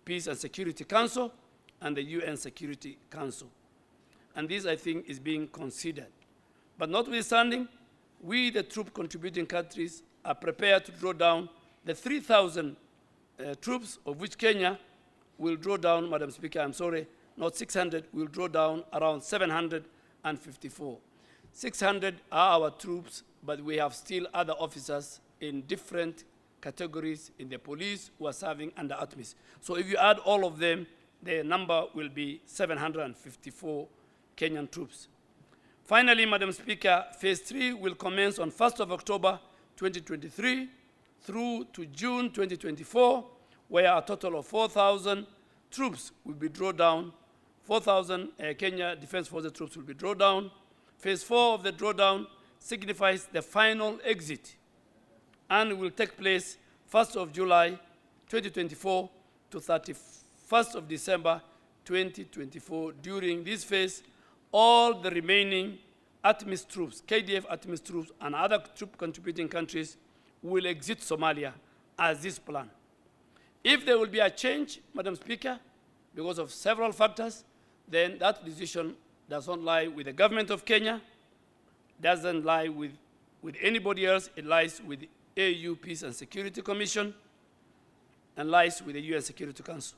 Peace and Security Council, and the UN Security Council. And this, I think, is being considered. But notwithstanding, we, the troop contributing countries, are prepared to draw down the 3,000 troops, of which Kenya will draw down, Madam Speaker, I'm sorry, not 600, will draw down around 754. 600 are our troops, but we have still other officers in different categories in the police who are serving under ATMIS. So if you add all of them, the number will be 754 Kenyan troops. Finally, Madam Speaker, phase 3 will commence on 1st of October 2023 through to June 2024, where a total of 4,000 troops will be drawn down. 4,000 Kenya Defense Forces troops will be drawn down. Phase 4 of the drawdown signifies the final exit and will take place 1st of July 2024 to 31st of December 2024. During this phase, all the remaining ATMIS troops, KDF ATMIS troops, and other troop contributing countries will exit Somalia as this plan. If there will be a change, Madam Speaker, because of several factors, then that decision does not lie with the government of Kenya, doesn't lie with anybody else. It lies with the AU Peace and Security Commission and lies with the UN Security Council.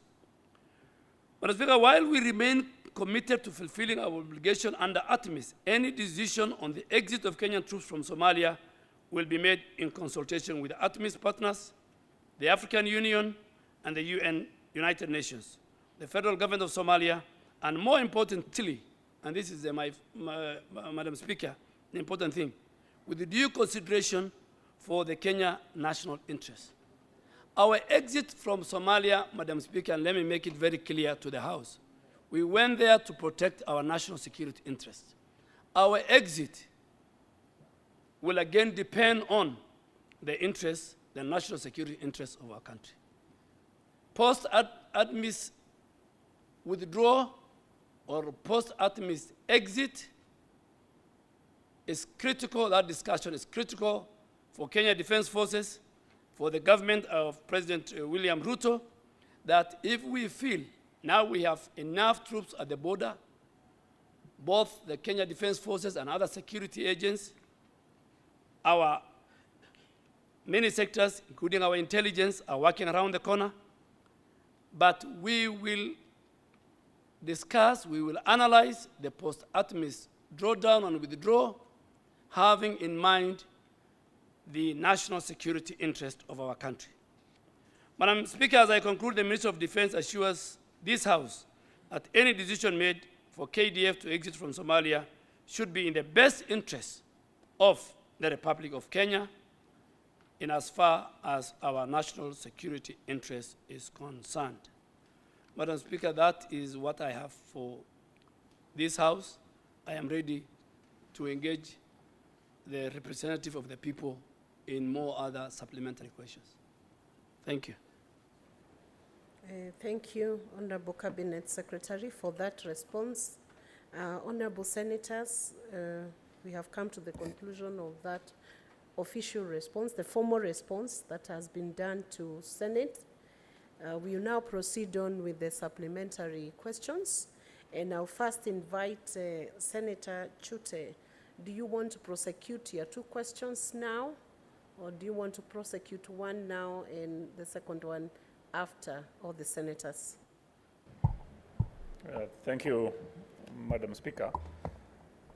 Madam Speaker, while we remain committed to fulfilling our obligation under ATMIS, any decision on the exit of Kenyan troops from Somalia will be made in consultation with the ATMIS partners, the African Union, and the United Nations, the federal government of Somalia, and more importantly, and this is Madam Speaker, the important thing, with the due consideration for the Kenya national interest. Our exit from Somalia, Madam Speaker, and let me make it very clear to the House, we went there to protect our national security interests. Our exit will again depend on the interests, the national security interests of our country. Post-ATMIS withdrawal or post-ATMIS exit is critical, that discussion is critical for Kenya Defense Forces, for the government of President William Ruto, that if we feel now we have enough troops at the border, both the Kenya Defense Forces and other security agents, our many sectors, including our intelligence, are working around the corner, but we will discuss, we will analyze the post-ATMIS drawdown and withdrawal, having in mind the national security interest of our country. Madam Speaker, as I conclude, the Minister of Defense assures this House that any decision made for KDF to exit from Somalia should be in the best interest of the Republic of Kenya in as far as our national security interest is concerned. Madam Speaker, that is what I have for this House. I am ready to engage the representative of the people in more other supplementary questions. Thank you. Thank you, Honorable Cabinet Secretary, for that response. Honorable Senators, we have come to the conclusion of that official response, the formal response that has been done to Senate. We will now proceed on with the supplementary questions. And I'll first invite Senator Chute. Do you want to prosecute your two questions now? Or do you want to prosecute one now and the second one after all the senators? Thank you, Madam Speaker.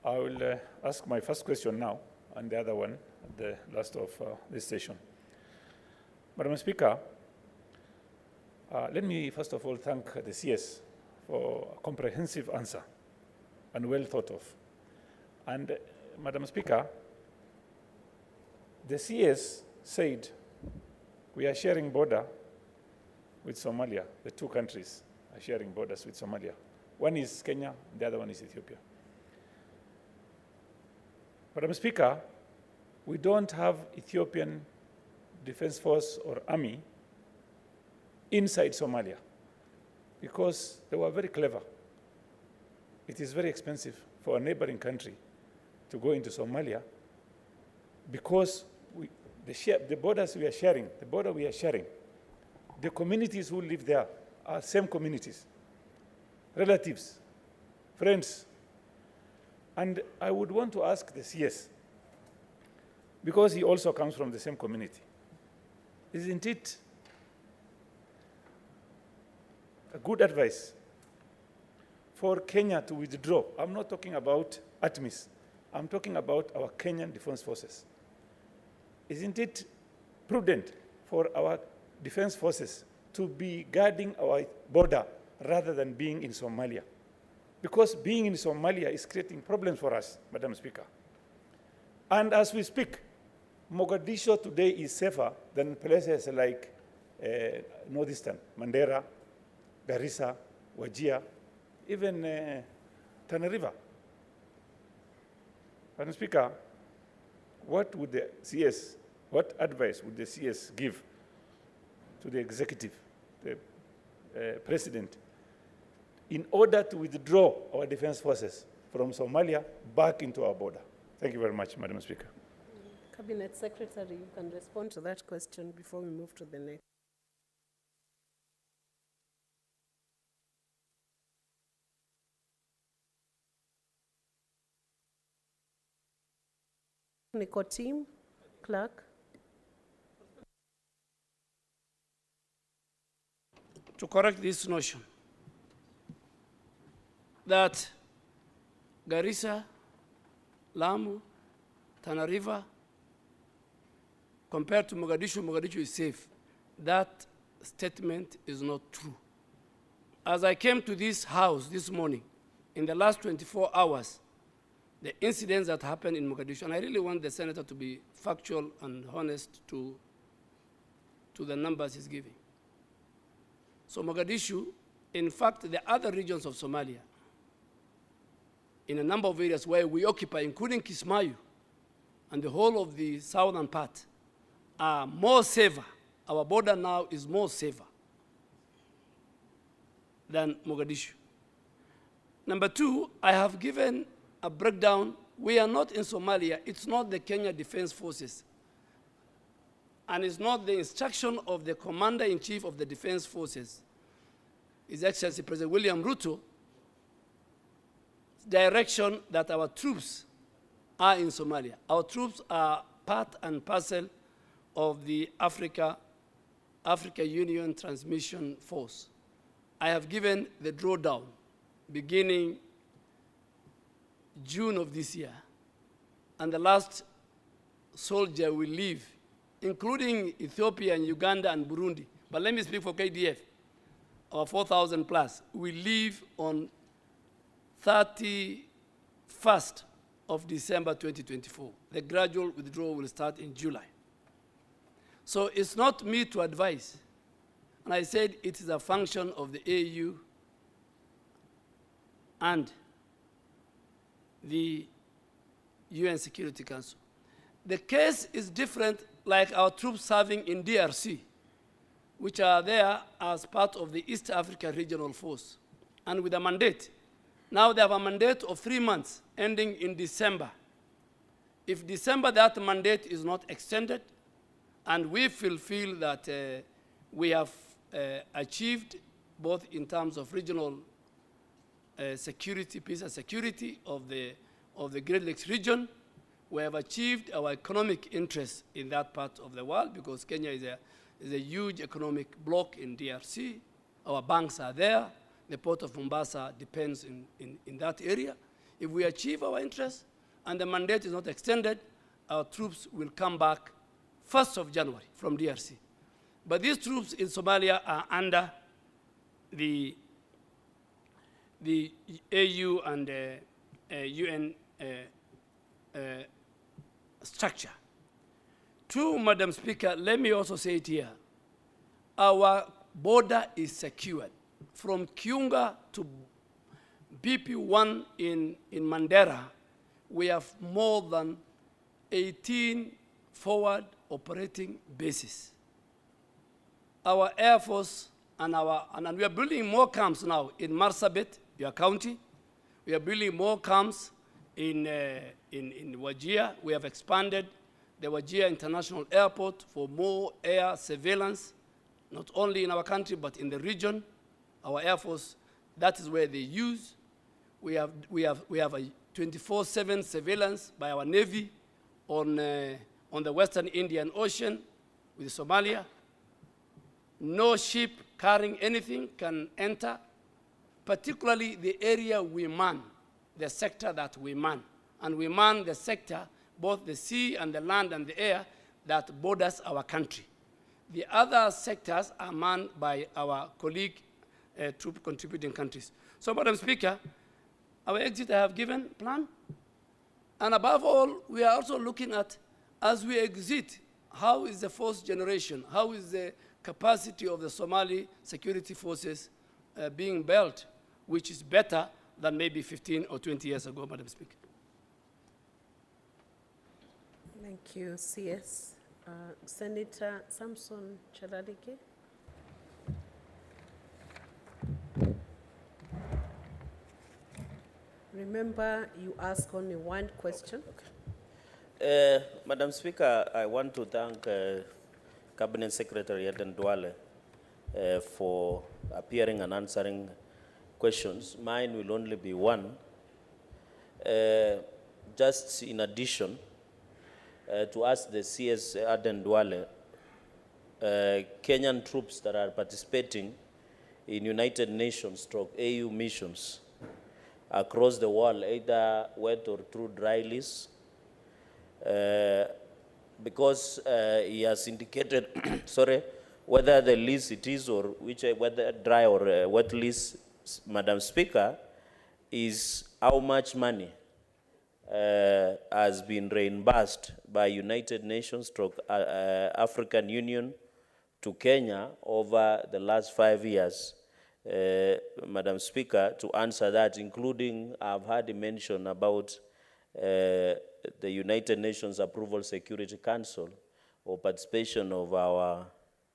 I will ask my first question now and the other one at the last of this session. Madam Speaker, let me first of all thank the CS for a comprehensive answer and well thought of. And Madam Speaker, the CS said we are sharing border with Somalia. The two countries are sharing borders with Somalia. One is Kenya, the other one is Ethiopia. Madam Speaker, we don't have Ethiopian Defense Force or army inside Somalia because they were very clever. It is very expensive for a neighboring country to go into Somalia because the borders we are sharing, the border we are sharing, the communities who live there are same communities, relatives, friends. And I would want to ask the CS, because he also comes from the same community, isn't it a good advice for Kenya to withdraw? I'm not talking about ATMIS. I'm talking about our Kenyan Defense Forces. Isn't it prudent for our defense forces to be guarding our border rather than being in Somalia? Because being in Somalia is creating problems for us, Madam Speaker. And as we speak, Mogadishu today is safer than places like Northeastern, Mandera, Garissa, Wajir, even Tana River. Madam Speaker, what would the CS, what advice would the CS give to the executive, the president, in order to withdraw our defense forces from Somalia back into our border? Thank you very much, Madam Speaker. Cabinet Secretary, you can respond to that question before we move to the next. Nico team, clerk. To correct this notion that Garissa, Lamu, Tana River, compared to Mogadishu, Mogadishu is safe. That statement is not true. As I came to this house this morning, in the last 24 hours, the incidents that happened in Mogadishu, and I really want the senator to be factual and honest to the numbers he's giving. So Mogadishu, in fact, the other regions of Somalia, in a number of areas where we occupy, including Kismayu and the whole of the southern part, are more safer. Our border now is more safer than Mogadishu. Number two, I have given a breakdown. We are not in Somalia. It's not the Kenya Defense Forces. And it's not the instruction of the Commander-in-Chief of the Defense Forces, His Excellency President William Ruto, direction that our troops are in Somalia. Our troops are part and parcel of the Africa Union Transmission Force. I have given the drawdown beginning June of this year, and the last soldier will leave, including Ethiopia and Uganda and Burundi. But let me speak for KDF. Our 4,000 plus will leave on 31st of December 2024. The gradual withdrawal will start in July. So it's not me to advise. And I said it is a function of the AU and the UN Security Council. The case is different, like our troops serving in DRC, which are there as part of the East Africa Regional Force, and with a mandate. Now they have a mandate of 3 months, ending in December. If December that mandate is not extended, and we fulfill that we have achieved both in terms of regional security, peace and security of the Great Lakes region, we have achieved our economic interest in that part of the world, because Kenya is a huge economic bloc in DRC. Our banks are there. The port of Mombasa depends in that area. If we achieve our interest and the mandate is not extended, our troops will come back 1st of January from DRC. But these troops in Somalia are under the AU and UN structure. Two, Madam Speaker, let me also say it here. Our border is secured. From Kiunga to BP1 in Mandera, we have more than 18 forward operating bases. Our Air Force and we are building more camps now in Marsabit, your county. We are building more camps in Wajir. We have expanded the Wajir International Airport for more air surveillance, not only in our country, but in the region. Our Air Force, that is where they use. We have a 24/7 surveillance by our Navy on the Western Indian Ocean with Somalia. No ship carrying anything can enter, particularly the area we man, the sector that we man. And we man the sector, both the sea and the land and the air, that borders our country. The other sectors are manned by our colleague troop contributing countries. So, Madam Speaker, our exit I have given plan. And above all, we are also looking at, as we exit, how is the fourth generation, how is the capacity of the Somali security forces being built, which is better than maybe 15 or 20 years ago, Madam Speaker. Thank you, CS. Senator Samson Chalalike. Remember, you ask only one question. Madam Speaker, I want to thank Cabinet Secretary Eden Duale for appearing and answering questions. Mine will only be one. Just in addition, to ask the CS Eden Duale, Kenyan troops that are participating in United Nations /AU missions across the world, either wet or through dry lease, because he has indicated, sorry, whether the lease it is or whether dry or wet lease, Madam Speaker, is how much money has been reimbursed by United Nations African Union to Kenya over the last 5 years. Madam Speaker, to answer that, including I've heard him mention about the United Nations Approval Security Council or participation of our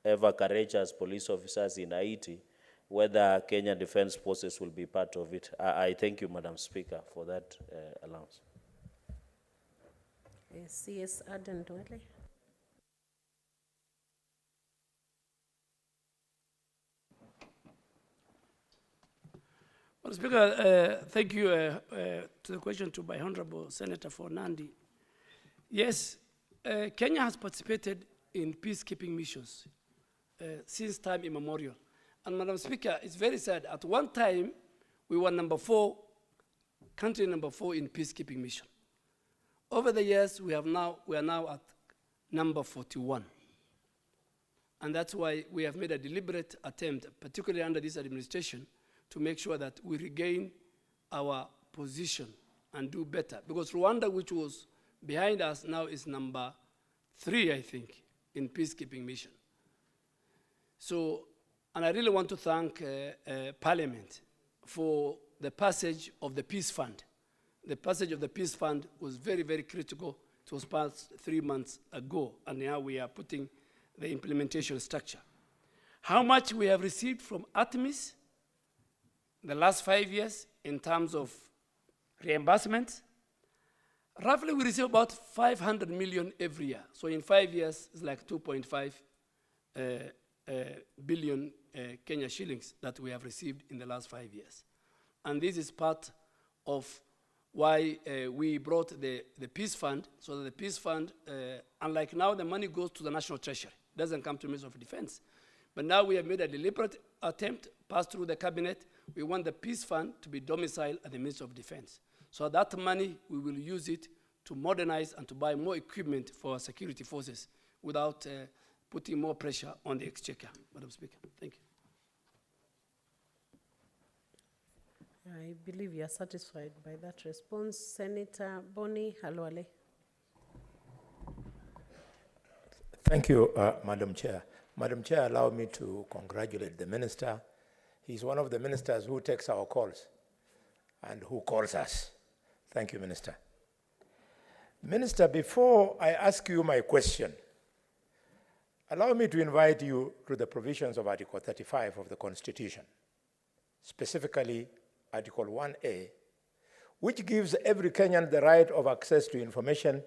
ever courageous police officers in Haiti, whether Kenya Defense Forces will be part of it. I thank you, Madam Speaker, for that allowance. CS Aden Duale. Madam Speaker, thank you to the question to my Honorable Senator for Nandi. Yes, Kenya has participated in peacekeeping missions since time immemorial. And Madam Speaker, it's very sad. At one time, we were country number 4 in peacekeeping mission. Over the years, we are now at number 41. And that's why we have made a deliberate attempt, particularly under this administration, to make sure that we regain our position and do better. Because Rwanda, which was behind us, now is number 3, I think, in peacekeeping mission. So, and I really want to thank Parliament for the passage of the Peace Fund. The passage of the Peace Fund was very, very critical. It was passed 3 months ago, and now we are putting the implementation structure. How much we have received from ATMIS the last 5 years in terms of reimbursement? Roughly, we receive about 500 million every year. So in 5 years, it's like 2.5 billion Kenya shillings that we have received in the last 5 years. And this is part of why we brought the Peace Fund, so that the Peace Fund, unlike now, the money goes to the National Treasury. It doesn't come to the Ministry of Defense. But now we have made a deliberate attempt, passed through the cabinet. We want the Peace Fund to be domiciled at the Ministry of Defense. So that money, we will use it to modernize and to buy more equipment for our security forces without putting more pressure on the exchequer. Madam Speaker, thank you. I believe you are satisfied by that response. Senator Boni Halwale. Thank you, Madam Chair. Madam Chair, allow me to congratulate the minister. He's one of the ministers who takes our calls and who calls us. Thank you, Minister. Minister, before I ask you my question, allow me to invite you to the provisions of Article 35 of the Constitution, specifically Article 1A, which gives every Kenyan the right of access to information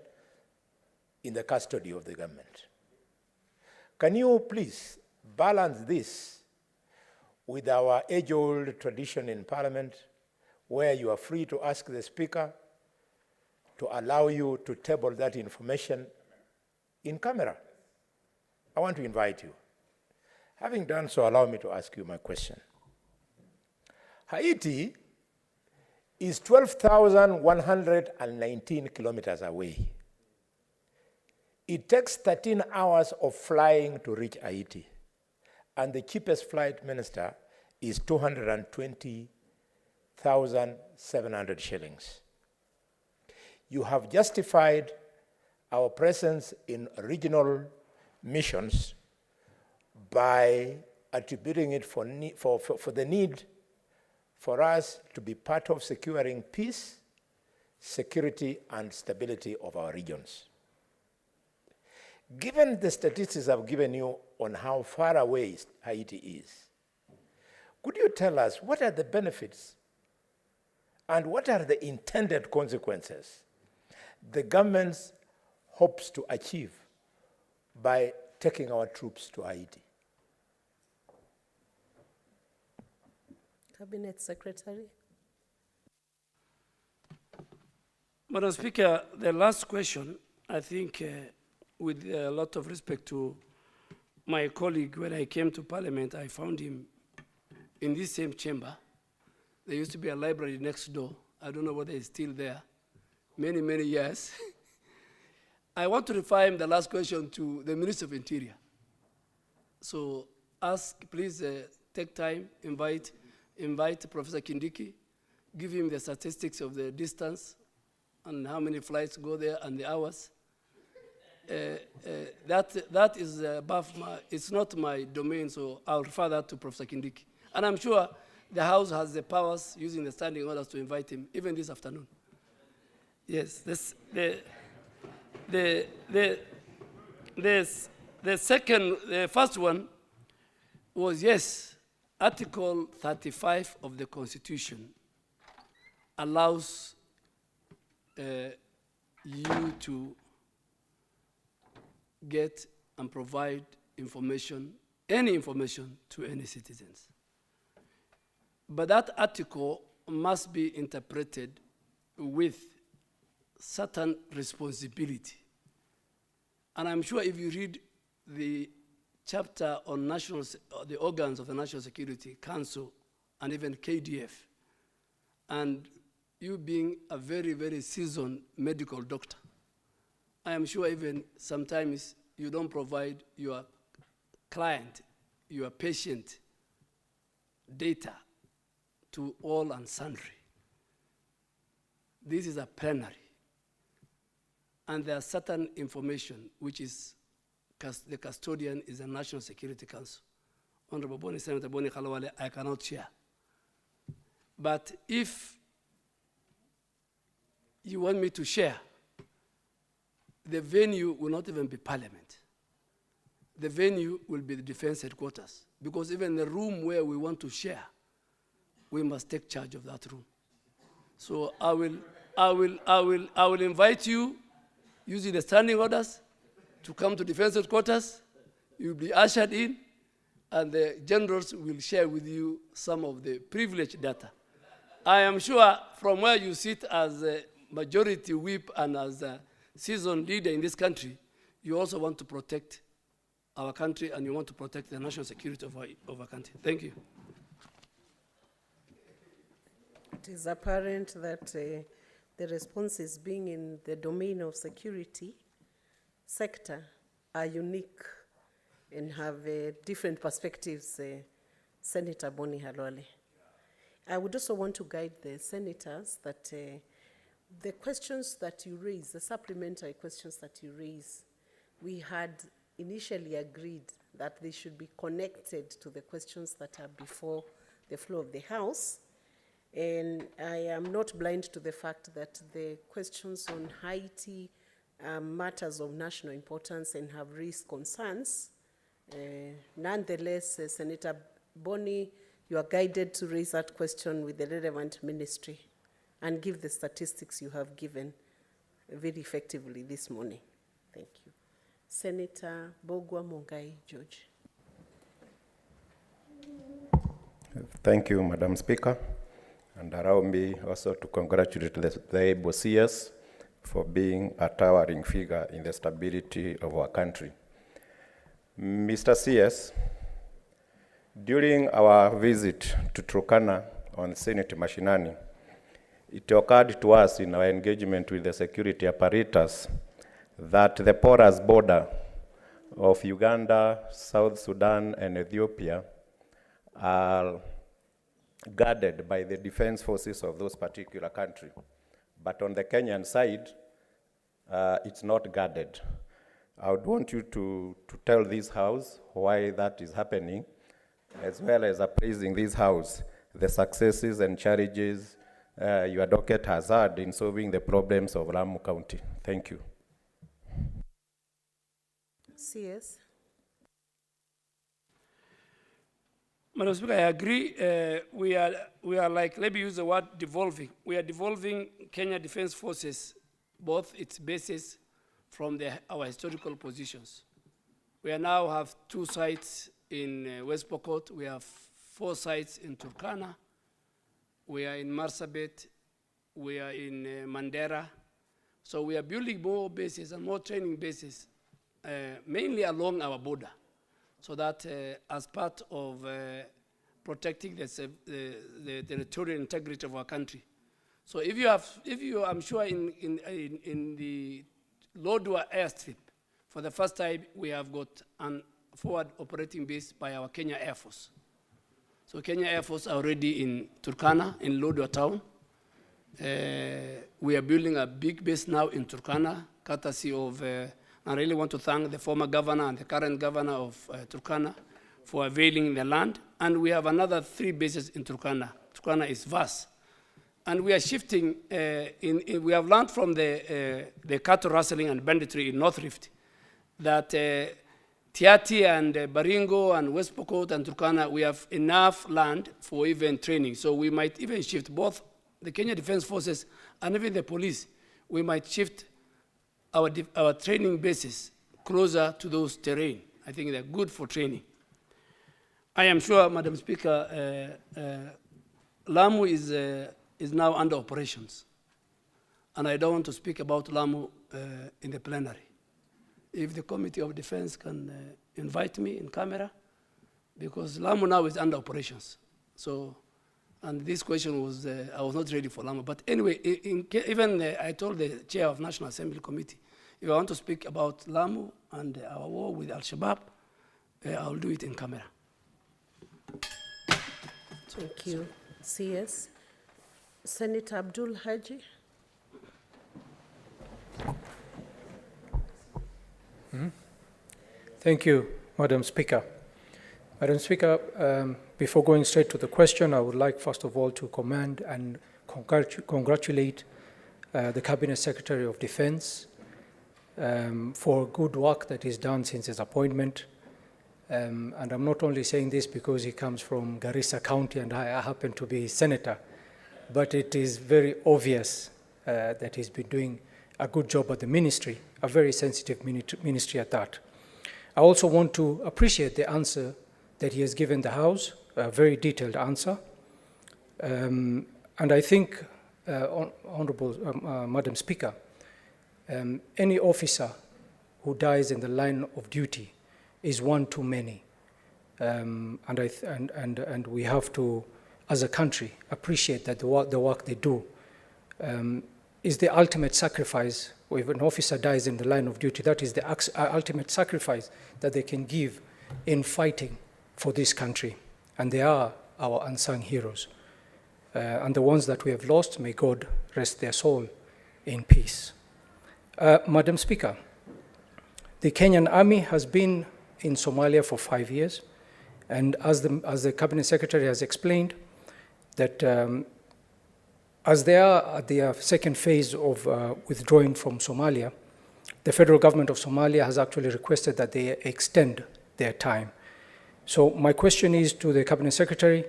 in the custody of the government. Can you please balance this with our age-old tradition in Parliament, where you are free to ask the Speaker to allow you to table that information in camera? I want to invite you. Having done so, allow me to ask you my question. Haiti is 12,119 kilometers away. It takes 13 hours of flying to reach Haiti, and the cheapest flight, Minister, is 220,700 shillings. You have justified our presence in regional missions by attributing it for the need for us to be part of securing peace, security, and stability of our regions. Given the statistics I've given you on how far away Haiti is, could you tell us what are the benefits and what are the intended consequences the governments hopes to achieve by taking our troops to Haiti? Cabinet Secretary. Madam Speaker, the last question, I think, with a lot of respect to my colleague, when I came to Parliament, I found him in this same chamber. There used to be a library next door. I don't know whether it's still there. Many, many years. I want to refer him the last question to the Minister of Interior. So please take time, invite Professor Kindiki, give him the statistics of the distance and how many flights go there and the hours. That is above it's not my domain, so I'll refer that to Professor Kindiki. And I'm sure the House has the powers using the standing orders to invite him, even this afternoon. Yes, the first one was, yes, Article 35 of the Constitution allows you to get and provide information, any information to any citizens. But that article must be interpreted with certain responsibility. And I'm sure if you read the chapter on the organs of the National Security Council and even KDF, and you being a very, very seasoned medical doctor, I am sure even sometimes you don't provide your client, your patient, data to all and sundry. This is a plenary. And there are certain information which is, the custodian is the National Security Council. Honorable Boni, Senator Boni Khalwale, I cannot share. But if you want me to share, the venue will not even be Parliament. The venue will be the defense headquarters, because even the room where we want to share, we must take charge of that room. So I will invite you, using the standing orders, to come to defense headquarters. You'll be ushered in, and the generals will share with you some of the privileged data. I am sure from where you sit as a majority whip and as a seasoned leader in this country, you also want to protect our country and you want to protect the national security of our country. Thank you. It is apparent that the responses being in the domain of security sector are unique and have different perspectives, Senator Boni Khalwale. I would also want to guide the senators that the questions that you raise, the supplementary questions that you raise, we had initially agreed that they should be connected to the questions that are before the floor of the House. And I am not blind to the fact that the questions on Haiti are matters of national importance and have raised concerns. Nonetheless, Senator Boni, you are guided to raise that question with the relevant ministry and give the statistics you have given very effectively this morning. Thank you. Senator Bogwa Mongai George. Thank you, Madam Speaker. And allow me also to congratulate the able CS for being a towering figure in the stability of our country. Mr. CS, during our visit to Turkana on Senate Mashinani, it occurred to us in our engagement with the security apparatus that the porous border of Uganda, South Sudan, and Ethiopia are guarded by the defense forces of those particular countries. But on the Kenyan side, it's not guarded. I would want you to tell this House why that is happening, as well as appraising this House the successes and challenges your docket has had in solving the problems of Lamu County. Thank you. CS. Madam Speaker, I agree. We are like, let me use the word devolving. We are devolving Kenya Defense Forces, both its bases from our historical positions. We now have 2 sites in West Pokot. We have 4 sites in Turkana. We are in Marsabit. We are in Mandera. So we are building more bases and more training bases, mainly along our border, so that as part of protecting the territorial integrity of our country. So I'm sure in the Lodwar airstrip, for the first time, we have got an forward operating base by our Kenya Air Force. So Kenya Air Force are already in Turkana, in Lodwar town. We are building a big base now in Turkana, courtesy of, I really want to thank the former governor and the current governor of Turkana for availing the land. And we have another 3 bases in Turkana. Turkana is vast. And we are shifting, we have learned from the cattle rustling and banditry in North Rift that Tiati and Baringo and West Pokot and Turkana, we have enough land for even training. So we might even shift both the Kenya Defense Forces and even the police. We might shift our training bases closer to those terrain. I think they're good for training. I am sure, Madam Speaker, Lamu is now under operations. And I don't want to speak about Lamu in the plenary. If the Committee of Defense can invite me in camera, because Lamu now is under operations. So, and this question was, I was not ready for Lamu. But anyway, I told the chair of National Assembly Committee, if I want to speak about Lamu and our war with Al-Shabaab, I'll do it in camera. Thank you, CS. Senator Abdul Haji. Thank you, Madam Speaker. Madam Speaker, before going straight to the question, I would like first of all to commend and congratulate the Cabinet Secretary of Defense for good work that he's done since his appointment. And I'm not only saying this because he comes from Garissa County and I happen to be senator, but it is very obvious that he's been doing a good job at the ministry, a very sensitive ministry at that. I also want to appreciate the answer that he has given the House, a very detailed answer. And I think, Honorable Madam Speaker, any officer who dies in the line of duty is one too many. And we have to, as a country, appreciate that the work they do is the ultimate sacrifice. If an officer dies in the line of duty, that is the ultimate sacrifice that they can give in fighting for this country. And they are our unsung heroes. And the ones that we have lost, may God rest their soul in peace. Madam Speaker, the Kenyan Army has been in Somalia for 5 years. And as the Cabinet Secretary has explained, that as they are at their second phase of withdrawing from Somalia, the federal government of Somalia has actually requested that they extend their time. So my question is to the Cabinet Secretary,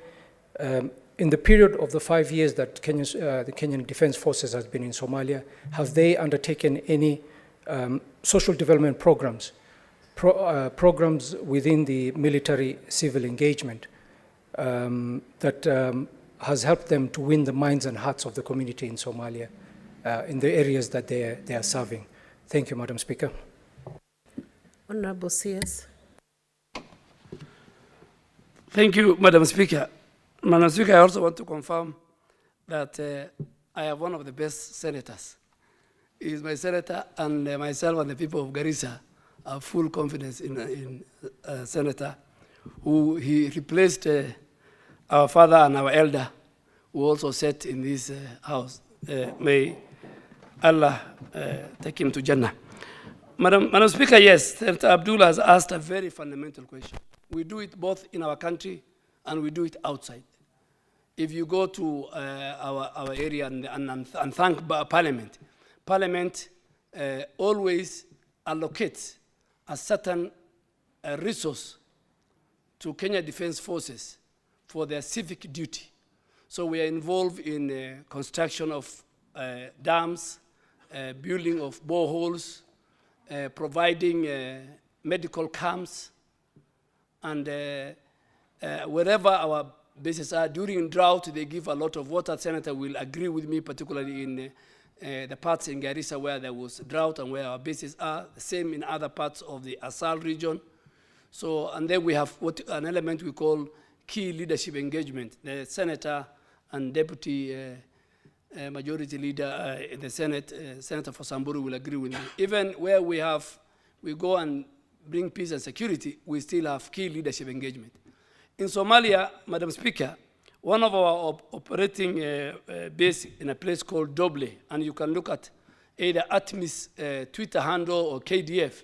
in the period of the 5 years that the Kenyan Defense Forces has been in Somalia, have they undertaken any social development programs, programs within the military-civil engagement that has helped them to win the minds and hearts of the community in Somalia, in the areas that they are serving? Thank you, Madam Speaker. Honorable CS. Thank you, Madam Speaker. Madam Speaker, I also want to confirm that I have one of the best senators. He is my senator, and myself and the people of Garissa have full confidence in Senator, who he replaced our father and our elder, who also sat in this house. May Allah take him to Jannah. Madam Speaker, yes, Senator Abdullah has asked a very fundamental question. We do it both in our country and we do it outside. If you go to our area and thank Parliament, Parliament always allocates a certain resource to Kenya Defense Forces for their civic duty. So we are involved in construction of dams, building of boreholes, providing medical camps, and wherever our bases are, during drought, they give a lot of water. Senator will agree with me, particularly in the parts in Garissa where there was drought and where our bases are, the same in other parts of the Asal region. So, and then we have an element we call key leadership engagement. The senator and deputy majority leader in the Senate, Senator for Samburu, will agree with me. Even where we go and bring peace and security, we still have key leadership engagement. In Somalia, Madam Speaker, one of our operating base in a place called Doble, and you can look at either ATMIS Twitter handle or KDF,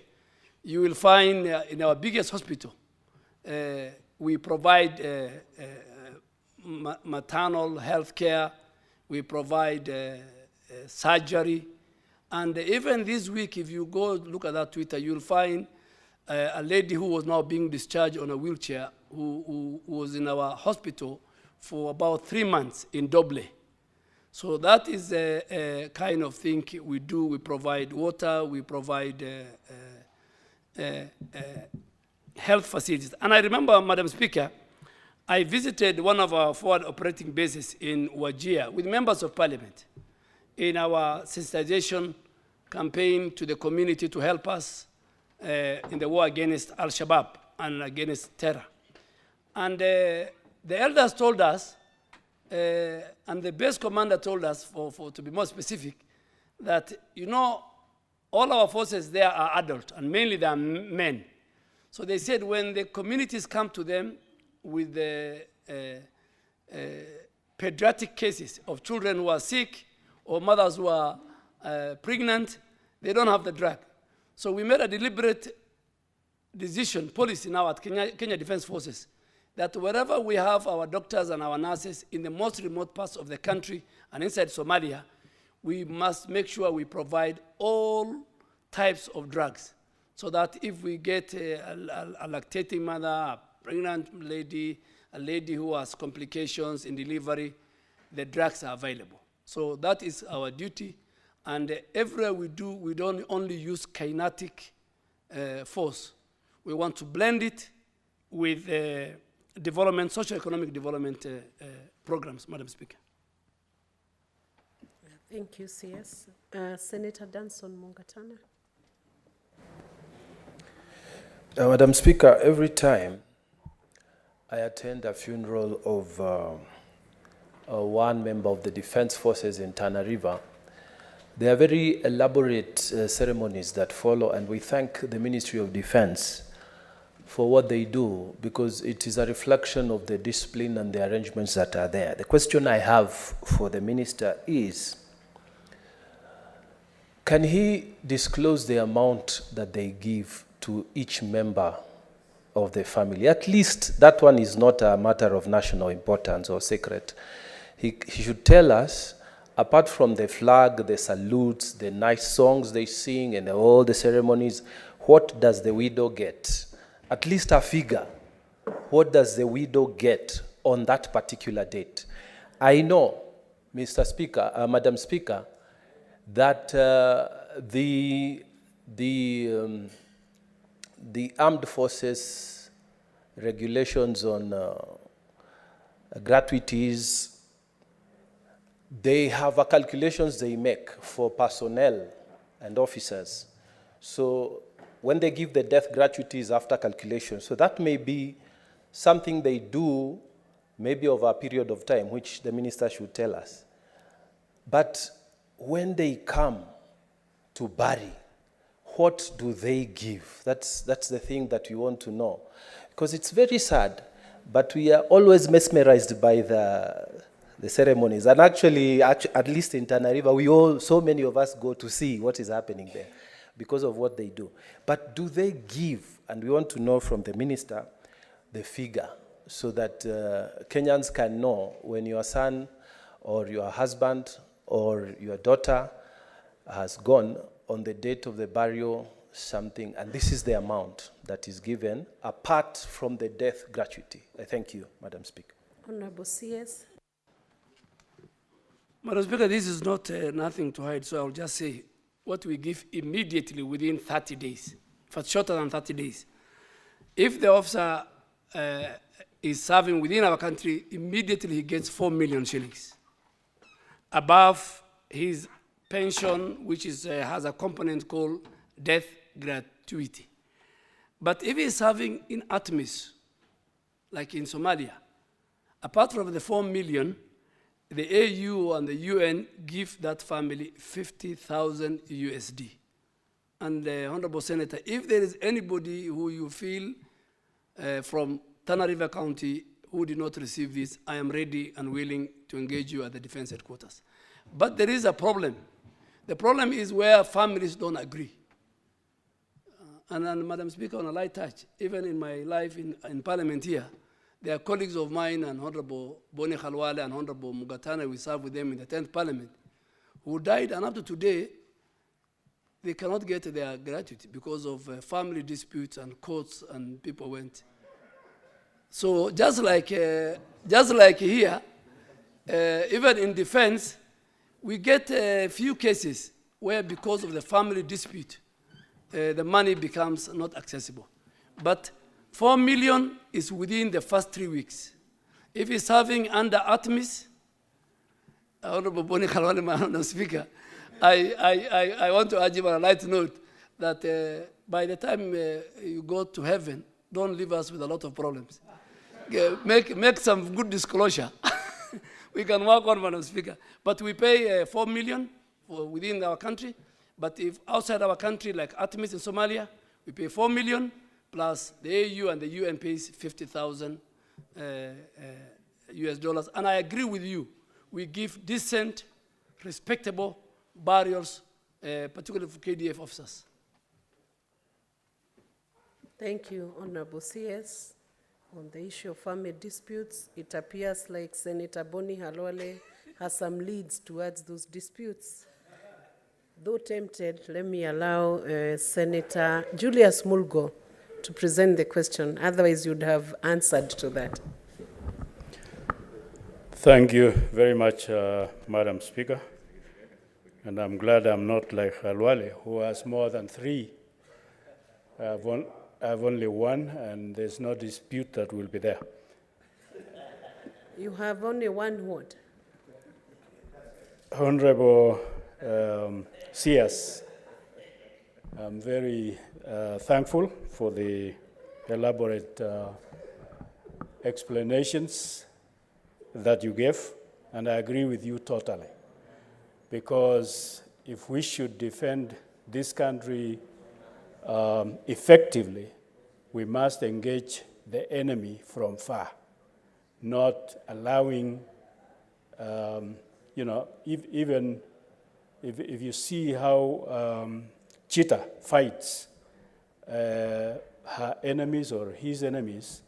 you will find in our biggest hospital, we provide maternal health care, we provide surgery, and even this week, if you go look at that Twitter, you'll find a lady who was now being discharged on a wheelchair who was in our hospital for about 3 months in Doble. So that is a kind of thing we do. We provide water, we provide health facilities. And I remember, Madam Speaker, I visited one of our forward operating bases in Wajir with members of parliament in our sensitization campaign to the community to help us in the war against Al-Shabaab and against terror. And the elders told us, and the base commander told us, to be more specific, that, you know, all our forces there are adult, and mainly they are men. So they said when the communities come to them with the pediatric cases of children who are sick or mothers who are pregnant, they don't have the drug. So we made a deliberate decision, policy now at Kenya Defense Forces, that wherever we have our doctors and our nurses in the most remote parts of the country and inside Somalia, we must make sure we provide all types of drugs, so that if we get a lactating mother, a pregnant lady, a lady who has complications in delivery, the drugs are available. So that is our duty. And everywhere we do, we don't only use kinetic force. We want to blend it with development, socio-economic development programs, Madam Speaker. Thank you, CS. Senator Danson Mungatana. Madam Speaker, every time I attend a funeral of one member of the Defense Forces in Tana River, there are very elaborate ceremonies that follow, and we thank the Ministry of Defense for what they do, because it is a reflection of the discipline and the arrangements that are there. The question I have for the Minister is, can he disclose the amount that they give to each member of the family? At least that one is not a matter of national importance or secret. He should tell us, apart from the flag, the salutes, the nice songs they sing, and all the ceremonies, what does the widow get? At least a figure. What does the widow get on that particular date? I know, Mr. Speaker, Madam Speaker, that the armed forces regulations on gratuities, they have a calculations they make for personnel and officers. So when they give the death gratuities after calculation, so that may be something they do maybe over a period of time, which the minister should tell us. But when they come to bury, what do they give? That's the thing that we want to know. Because it's very sad, but we are always mesmerized by the ceremonies. And actually, at least in Tana River, so many of us go to see what is happening there because of what they do. But do they give, and we want to know from the minister, the figure, so that Kenyans can know when your son or your husband or your daughter has gone on the date of the burial, something, and this is the amount that is given apart from the death gratuity. I thank you, Madam Speaker. Honorable CS. Madam Speaker, this is not nothing to hide, so I'll just say, what we give immediately within 30 days, for shorter than 30 days. If the officer is serving within our country, immediately he gets 4 million shillings above his pension, which has a component called death gratuity. But if he's serving in ATMIS, like in Somalia, apart from the 4 million, the AU and the UN give that family 50,000 USD. And Honorable Senator, if there is anybody who you feel from Tana River County who did not receive this, I am ready and willing to engage you at the defense headquarters. But there is a problem. The problem is where families don't agree. And Madam Speaker, on a light touch, even in my life in Parliament here, there are colleagues of mine and Honorable Boni Khalwale and Honorable Mugatana, we served with them in the 10th Parliament, who died, and up to today, they cannot get their gratuity because of family disputes and courts, and people went. So just like here, even in defense, we get a few cases where because of the family dispute, the money becomes not accessible. But 4 million is within the first 3 weeks. If he's serving under ATMIS, Honorable Boni Khalwale, Madam Speaker, I want to urge you on a light note that by the time you go to heaven, don't leave us with a lot of problems. Make some good disclosure. We can work on, Madam Speaker. But we pay 4 million within our country. But if outside our country, like ATMIS in Somalia, we pay 4 million, plus the AU and the UN pays 50,000 US dollars. And I agree with you. We give decent, respectable burials, particularly for KDF officers. Thank you, Honorable CS. On the issue of family disputes, it appears like Senator Boni Khalwale has some leads towards those disputes. Though tempted, let me allow Senator Julius Mulgo to present the question. Otherwise, you'd have answered to that. Thank you very much, Madam Speaker. And I'm glad I'm not like Khalwale, who has more than 3. I have only 1, and there's no dispute that will be there. You have only 1 what? Honorable CS, I'm very thankful for the elaborate explanations that you gave, and I agree with you totally. Because if we should defend this country effectively, we must engage the enemy from far, not allowing, even if you see how cheetah fights her enemies or his enemies,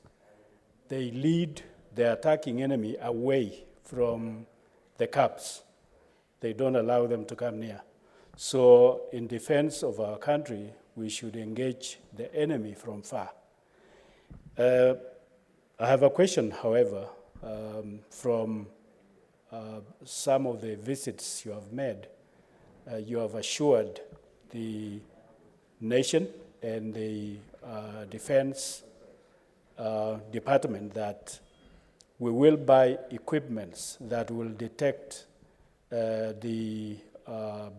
they lead the attacking enemy away from the cubs. They don't allow them to come near. So in defense of our country, we should engage the enemy from far. I have a question, however, from some of the visits you have made. You have assured the nation and the defense department that we will buy equipments that will detect the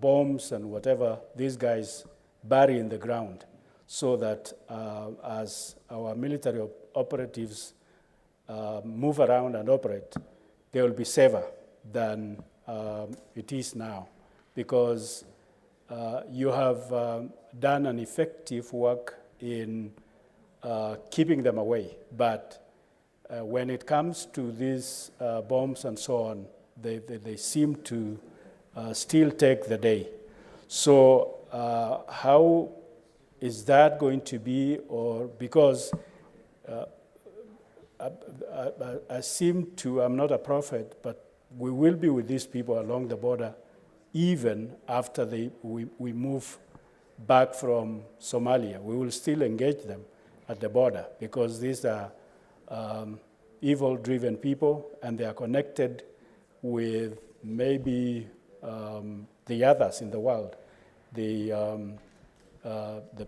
bombs and whatever these guys bury in the ground, so that as our military operatives move around and operate, they will be safer than it is now. Because you have done an effective work in keeping them away. But when it comes to these bombs and so on, they seem to still take the day. So how is that going to be? Or because I seem to, I'm not a prophet, but we will be with these people along the border even after we move back from Somalia. We will still engage them at the border because these are evil-driven people, and they are connected with maybe the others in the world the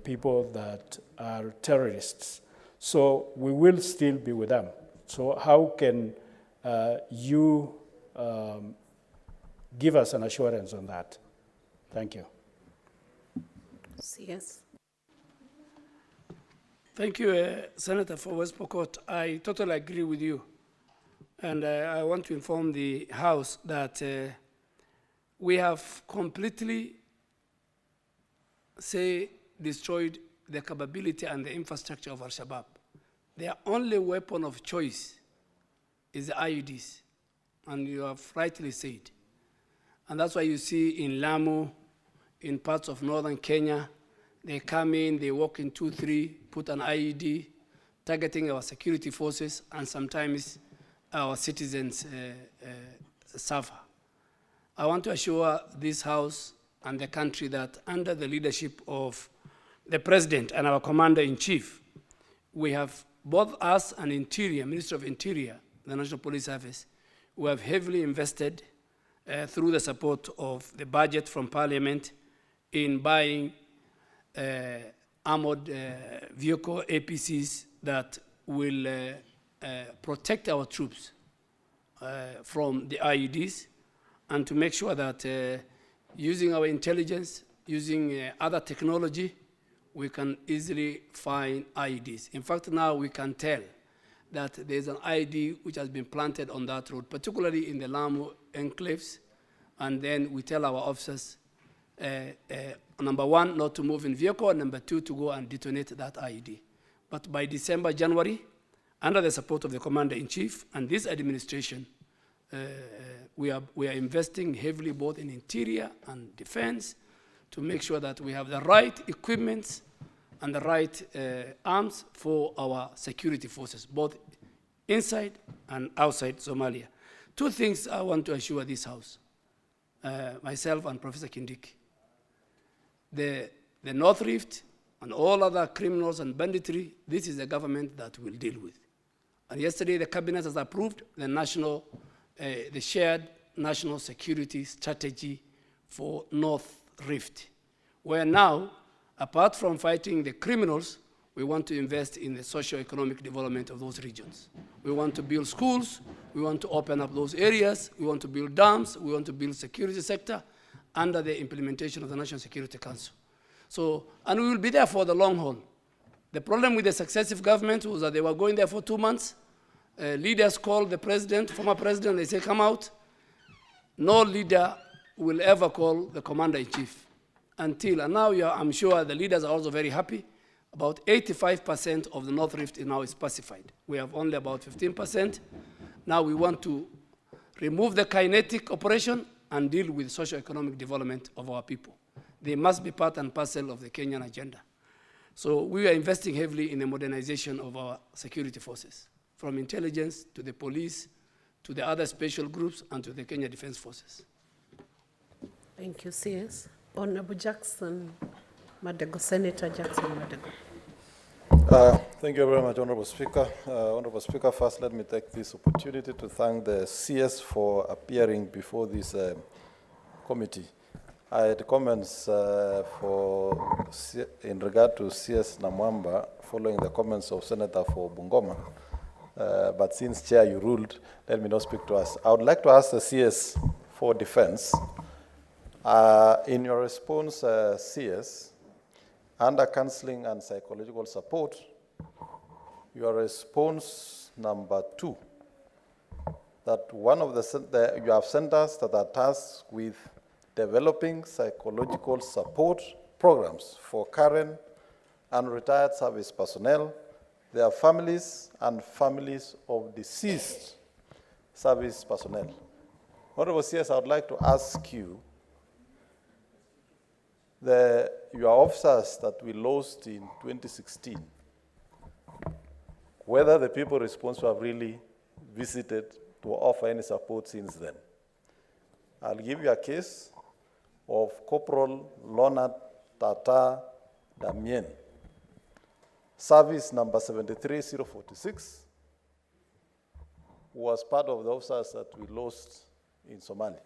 people that are terrorists. So we will still be with them. So how can you give us an assurance on that? Thank you. Yes. Thank you, Senator, for West Pokot. I totally agree with you. And I want to inform the House that we have completely, destroyed the capability and the infrastructure of Al-Shabaab. Their only weapon of choice is the IEDs, and you have rightly said. And that's why you see in Lamu, in parts of northern Kenya, they come in, they walk in 2-3, put an IED, targeting our security forces, and sometimes our citizens suffer. I want to assure this House and the country that under the leadership of the President and our Commander-in-Chief, we have, both us and Interior, Minister of Interior, the National Police Service, we have heavily invested through the support of the budget from Parliament in buying armored vehicle APCs that will protect our troops from the IEDs, and to make sure that using our intelligence, using other technology, we can easily find IEDs. In fact, now we can tell that there's an IED which has been planted on that road, particularly in the Lamu enclaves, and then we tell our officers, number one, not to move in vehicle, and number two, to go and detonate that IED. But by December, January, under the support of the Commander-in-Chief and this administration, we are investing heavily both in interior and defense to make sure that we have the right equipment and the right arms for our security forces, both inside and outside Somalia. Two things I want to assure this House, myself and Professor Kindiki. The North Rift and all other criminals and banditry, this is the government that will deal with. And yesterday the Cabinet has approved the shared national security strategy for North Rift, where now, apart from fighting the criminals, we want to invest in the socio-economic development of those regions. We want to build schools, we want to open up those areas, we want to build dams, we want to build security sector under the implementation of the National Security Council. So, and we will be there for the long haul. The problem with the successive government was that they were going there for 2 months. Leaders called the president, former president, they say, come out. No leader will ever call the Commander-in-Chief until, and now I'm sure the leaders are also very happy, about 85% of the North Rift now is pacified. We have only about 15%. Now we want to remove the kinetic operation and deal with socio-economic development of our people. They must be part and parcel of the Kenyan agenda. So we are investing heavily in the modernization of our security forces, from intelligence to the police, to the other special groups, and to the Kenya Defense Forces. Thank you, CS. Honorable Jackson Madego, Senator Jackson Madego. Thank you very much, Honorable Speaker. Honorable Speaker, first let me take this opportunity to thank the CS for appearing before this committee. I had comments in regard to CS Namwamba following the comments of Senator for Bungoma. But since Chair, you ruled, let me not speak to us. I would like to ask the CS for defense. In your response, CS, under counseling and psychological support, your response number 2, that one of you have centers that are tasked with developing psychological support programs for current and retired service personnel, their families, and families of deceased service personnel. Honorable CS, I would like to ask you, your officers that we lost in 2016, whether the people responsible have really visited to offer any support since then. I'll give you a case of Corporal Leonard Tata Damien, service number 73046, who was part of the officers that we lost in Somalia.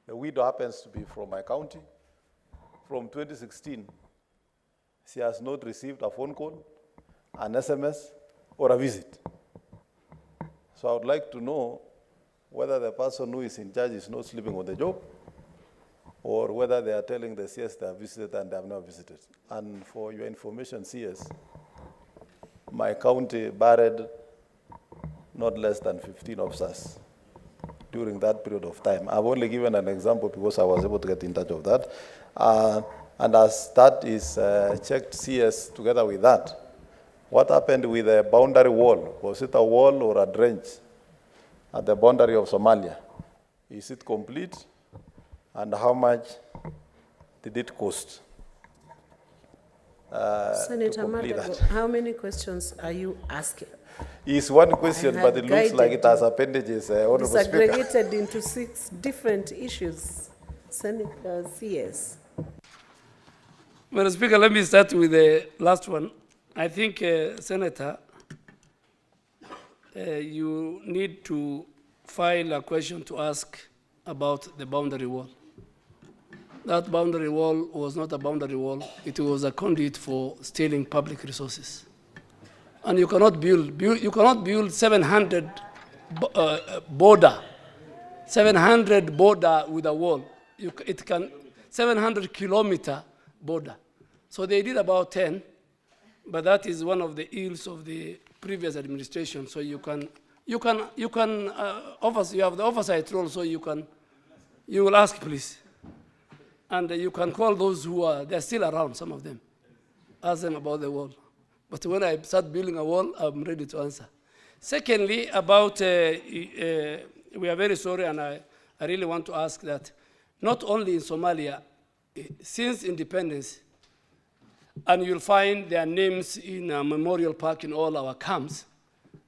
The widow happens to be from my county. From 2016, she has not received a phone call, an SMS, or a visit. So I would like to know whether the person who is in charge is not sleeping on the job, or whether they are telling the CS they have visited and they have not visited. And for your information, CS, my county buried not less than 15 officers during that period of time. I've only given an example because I was able to get in touch with that. And as that is checked CS together with that, what happened with the boundary wall? Was it a wall or a drench at the boundary of Somalia? Is it complete? And how much did it cost? Senator Madago, how many questions are you asking? It's one question, but it looks like it has appendages. Honorable Speaker. Disaggregated into 6 different issues. Senator CS. Madam Speaker, let me start with the last one. I think, Senator, you need to file a question to ask about the boundary wall. That boundary wall was not a boundary wall. It was a conduit for stealing public resources. And you cannot build 700 border 700 with a wall. It can 700-kilometer border. So they did about 10, but that is one of the ills of the previous administration. So you have the oversight role. So you will ask, please. And you can call those they're still around, some of them. Ask them about the wall. But when I start building a wall, I'm ready to answer. Secondly, about, we are very sorry, and I really want to ask that not only in Somalia, since independence, and you'll find their names in a memorial park in all our camps,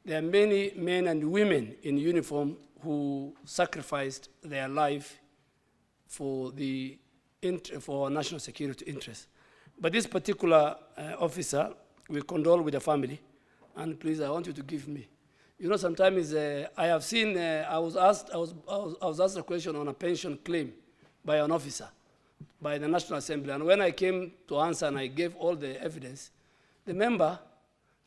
there are many men and women in uniform who sacrificed their life for our national security interests. But this particular officer, we condole with the family, and please, I want you to give me. You know, sometimes I have seen, I was asked a question on a pension claim by an officer, by the National Assembly, and when I came to answer and I gave all the evidence, the member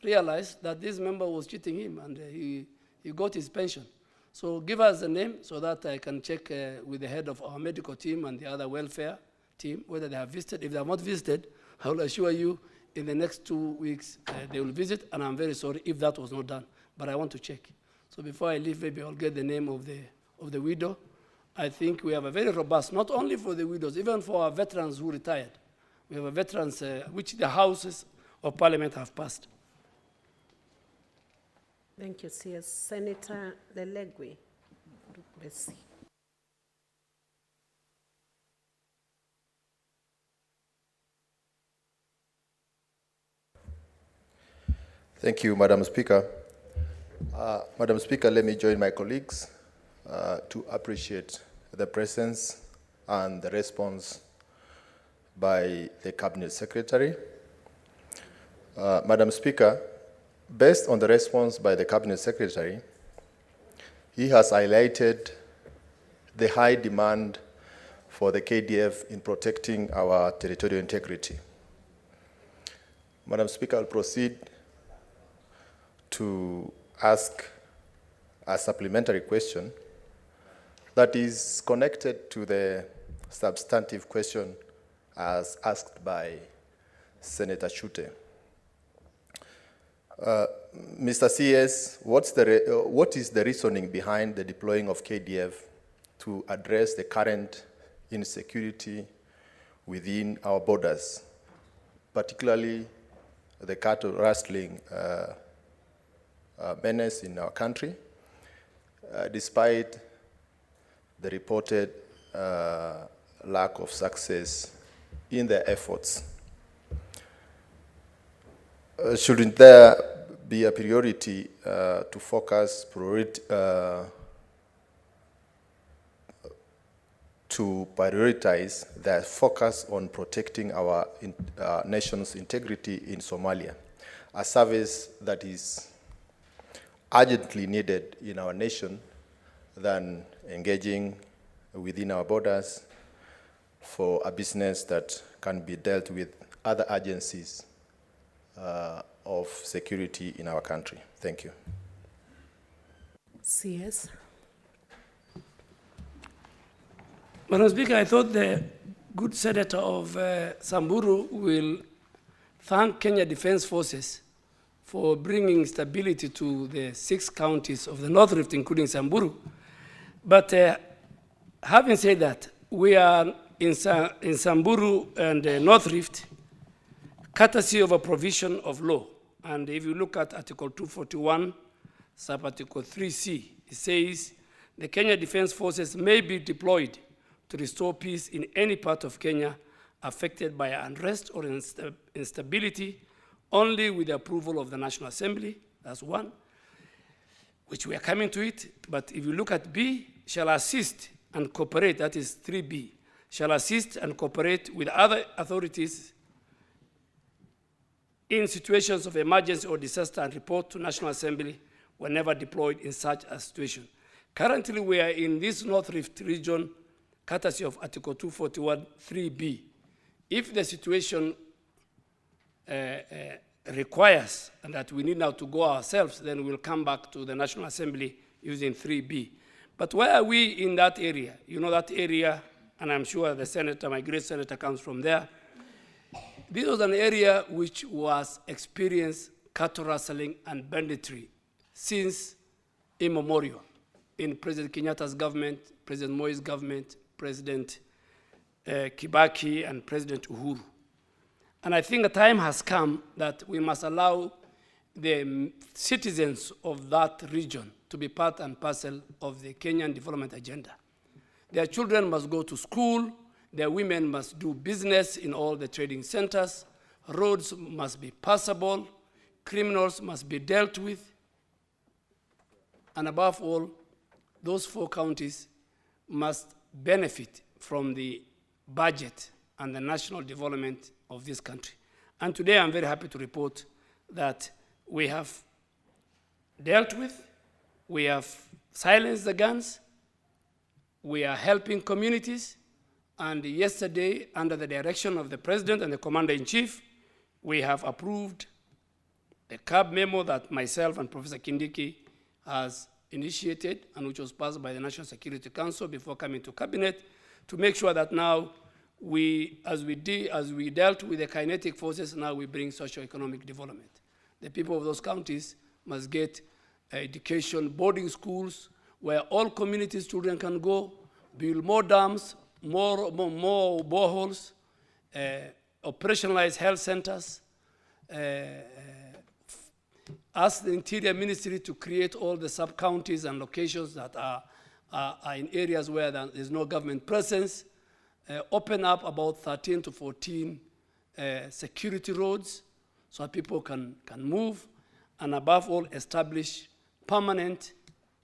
realized that this member was cheating him, and he got his pension. So give us the name so that I can check with the head of our medical team and the other welfare team whether they have visited. If they have not visited, I will assure you in the next 2 weeks they will visit, and I'm very sorry if that was not done, but I want to check. So before I leave, maybe I'll get the name of the widow. I think we have a very robust, not only for the widows, even for our veterans who retired. We have a veterans which the houses of parliament have passed. Thank you, CS. Senator Lelegwe. Merci. Thank you, Madam Speaker. Madam Speaker, let me join my colleagues to appreciate the presence and the response by the Cabinet Secretary. Madam Speaker, based on the response by the Cabinet Secretary, he has highlighted the high demand for the KDF in protecting our territorial integrity. Madam Speaker, I'll proceed to ask a supplementary question that is connected to the substantive question as asked by Senator Chute. Mr. CS, what is the reasoning behind the deploying of KDF to address the current insecurity within our borders, particularly the cattle rustling menace in our country, despite the reported lack of success in their efforts? Shouldn't there be a priority to focus to prioritize the focus on protecting our nation's integrity in Somalia, a service that is urgently needed in our nation than engaging within our borders for a business that can be dealt with other agencies of security in our country. Thank you. CS. Madam Speaker, I thought the good senator of Samburu will thank Kenya Defence Forces for bringing stability to the 6 counties of the North Rift, including Samburu. But having said that, we are in Samburu and North Rift, courtesy of a provision of law. And if you look at Article 241, sub-article 3C, it says the Kenya Defence Forces may be deployed to restore peace in any part of Kenya affected by unrest or instability only with the approval of the National Assembly. That's one, which we are coming to it. But if you look at B, shall assist and cooperate, that is 3B, shall assist and cooperate with other authorities in situations of emergency or disaster and report to National Assembly whenever deployed in such a situation. Currently, we are in this North Rift region, courtesy of Article 241, 3B. If the situation requires and that we need now to go ourselves, then we'll come back to the National Assembly using 3B. But why are we in that area? You know that area, and I'm sure the senator, my great senator, comes from there. This was an area which was experienced cattle rustling and banditry since immemorial in President Kenyatta's government, President Moi's government, President Kibaki, and President Uhuru. And I think the time has come that we must allow the citizens of that region to be part and parcel of the Kenyan development agenda. Their children must go to school, their women must do business in all the trading centers, roads must be passable, criminals must be dealt with, and above all, those 4 counties must benefit from the budget and the national development of this country. And today I'm very happy to report that we have dealt with, we have silenced the guns, we are helping communities, and yesterday, under the direction of the President and the Commander-in-Chief, we have approved the CAB memo that myself and Professor Kindiki has initiated and which was passed by the National Security Council before coming to Cabinet to make sure that now as we dealt with the kinetic forces, now we bring socio-economic development. The people of those counties must get education, boarding schools, where all communities' children can go, build more dams, more boreholes, operationalize health centers, ask the Interior Ministry to create all the sub-counties and locations that are in areas where there is no government presence, open up about 13 to 14 security roads so people can move, and above all, establish permanent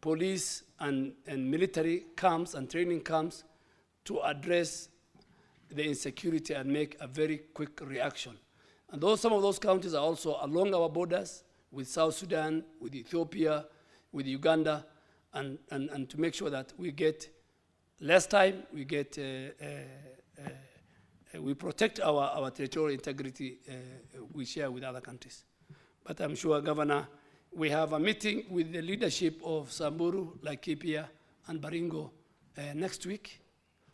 police and military camps and training camps to address the insecurity and make a very quick reaction. And some of those counties are also along our borders with South Sudan, with Ethiopia, with Uganda, and to make sure that we get less time, we protect our territorial integrity we share with other countries. But I'm sure, Governor, we have a meeting with the leadership of Samburu, Laikipia, and Baringo next week,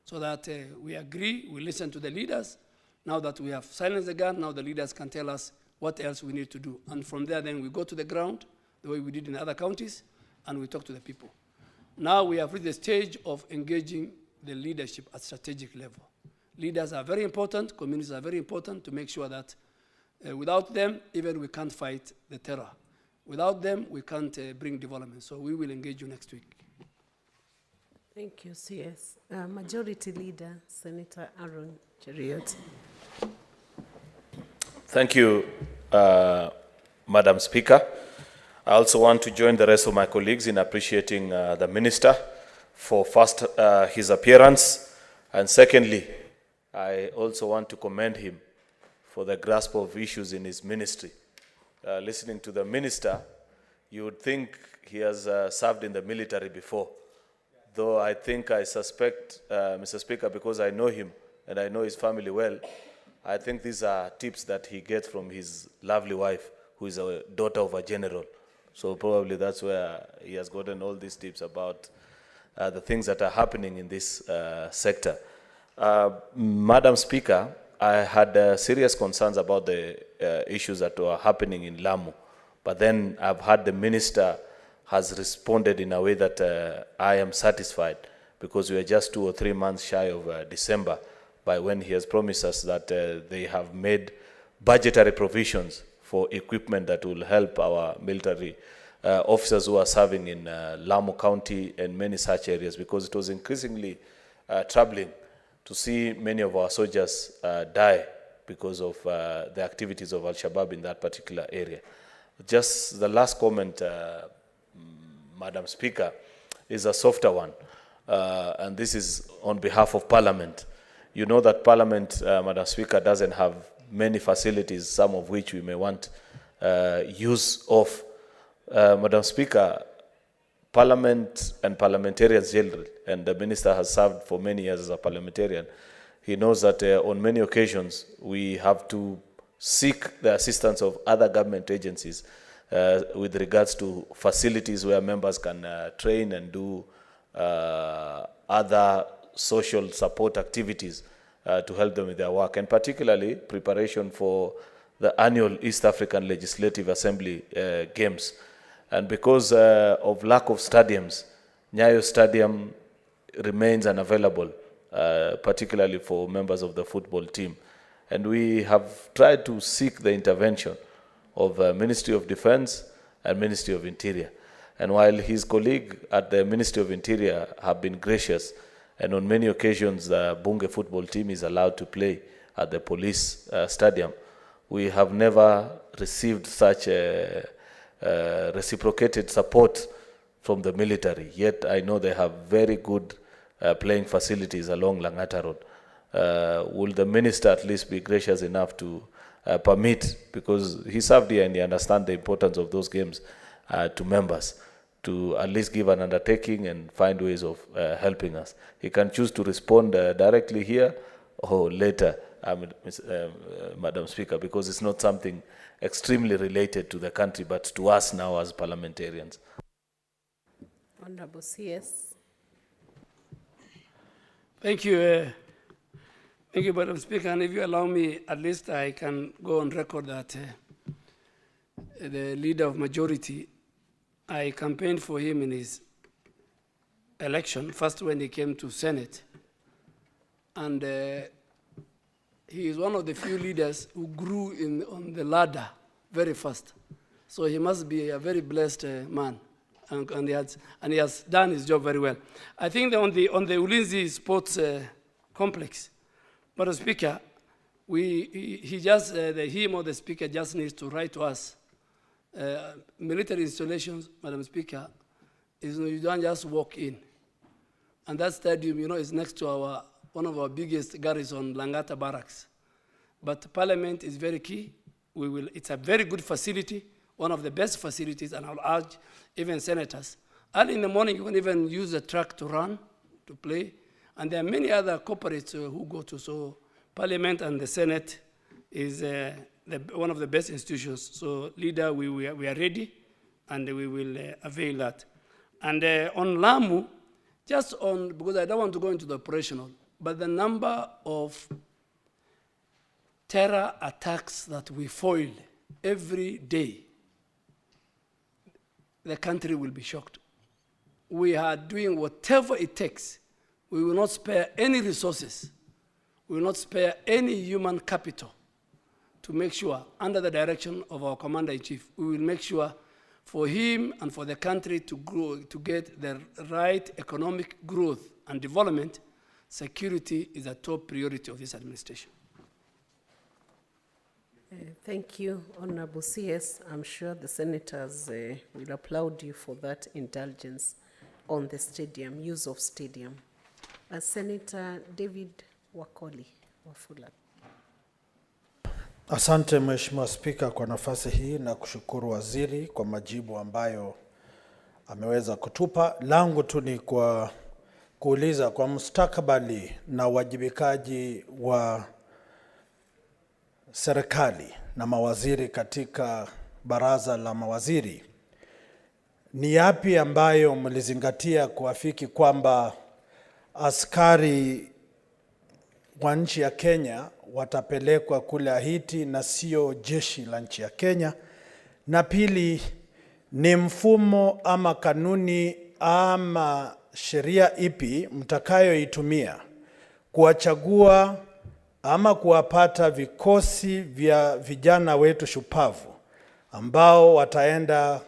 so that we agree, we listen to the leaders. Now that we have silenced the gun, now the leaders can tell us what else we need to do. And from there, then we go to the ground, the way we did in other counties, and we talk to the people. Now we have reached the stage of engaging the leadership at strategic level. Leaders are very important, communities are very important to make sure that without them, even we can't fight the terror. Without them, we can't bring development. So we will engage you next week. Thank you, CS. Majority Leader, Senator Aaron Cheriot. Thank you, Madam Speaker. I also want to join the rest of my colleagues in appreciating the Minister for first his appearance, and secondly, I also want to commend him for the grasp of issues in his ministry. Listening to the Minister, you would think he has served in the military before, though I think I suspect, Mr. Speaker, because I know him and I know his family well, I think these are tips that he gets from his lovely wife, who is a daughter of a general. So probably that's where he has gotten all these tips about the things that are happening in this sector. Madam Speaker, I had serious concerns about the issues that were happening in Lamu, but then I've had the minister has responded in a way that I am satisfied, because we are just 2 or 3 months shy of December, by when he has promised us that they have made budgetary provisions for equipment that will help our military officers who are serving in Lamu County and many such areas, because it was increasingly troubling to see many of our soldiers die because of the activities of Al-Shabaab in that particular area. Just the last comment, Madam Speaker, is a softer one, and this is on behalf of Parliament. You know that Parliament, Madam Speaker, doesn't have many facilities, some of which we may want use of. Madam Speaker, Parliament and parliamentarians generally, and the minister has served for many years as a parliamentarian, he knows that on many occasions we have to seek the assistance of other government agencies with regards to facilities where members can train and do other social support activities to help them with their work, and particularly preparation for the annual East African Legislative Assembly Games. And because of lack of stadiums, Nyayo Stadium remains unavailable, particularly for members of the football team. And we have tried to seek the intervention of Ministry of Defense and Ministry of Interior. And while his colleague at the Ministry of Interior have been gracious, and on many occasions the Bunge football team is allowed to play at the police stadium, we have never received such reciprocated support from the military. Yet I know they have very good playing facilities along Langata Road. Will the minister at least be gracious enough to permit, because he served here and he understands the importance of those games, to members, to at least give an undertaking and find ways of helping us. He can choose to respond directly here or later, Madam Speaker, because it's not something extremely related to the country, but to us now as parliamentarians. Honorable CS. Thank you. Thank you, Madam Speaker. And if you allow me, at least I can go on record that the leader of majority, I campaigned for him in his election, first when he came to Senate. And he is one of the few leaders who grew on the ladder very fast. So he must be a very blessed man. And he has done his job very well. I think that on the Ulinzi Sports Complex, Madam Speaker, him or the Speaker just needs to write to us. Military installations, Madam Speaker, you don't just walk in. And that stadium, is next to one of our biggest garrison, Langata Barracks. But Parliament is very key. It's a very good facility, one of the best facilities, and I'll urge even senators. Early in the morning, you can even use the track to run, to play. And there are many other corporates who go to. So Parliament and the Senate is one of the best institutions. So, leader, we are ready, and we will avail that. And on Lamu, because I don't want to go into the operational, but the number of terror attacks that we foil every day, the country will be shocked. We are doing whatever it takes. We will not spare any resources. We will not spare any human capital to make sure, under the direction of our Commander-in-Chief, we will make sure for him and for the country to grow, to get the right economic growth and development. Security is a top priority of this administration. Thank you, Honorable CS. I'm sure the senators will applaud you for that indulgence on the stadium, use of stadium. Senator David Wakoli Wafula. Asante Mheshimiwa Spika kwa nafasi hii na kushukuru waziri kwa majibu ambayo ameweza kutupa. Langu tu ni kwa kuuliza kwa mustakabali na wajibikaji wa serikali na mawaziri katika baraza la mawaziri, ni yapi ambayo mlizingatia kuafiki kwamba askari wa nchi ya Kenya watapelekwa kule Haiti na sio jeshi la nchi ya Kenya? Na pili, ni mfumo ama kanuni ama sheria ipi mtakayoitumia kuwachagua ama kuwapata vikosi vya vijana wetu shupavu ambao wataenda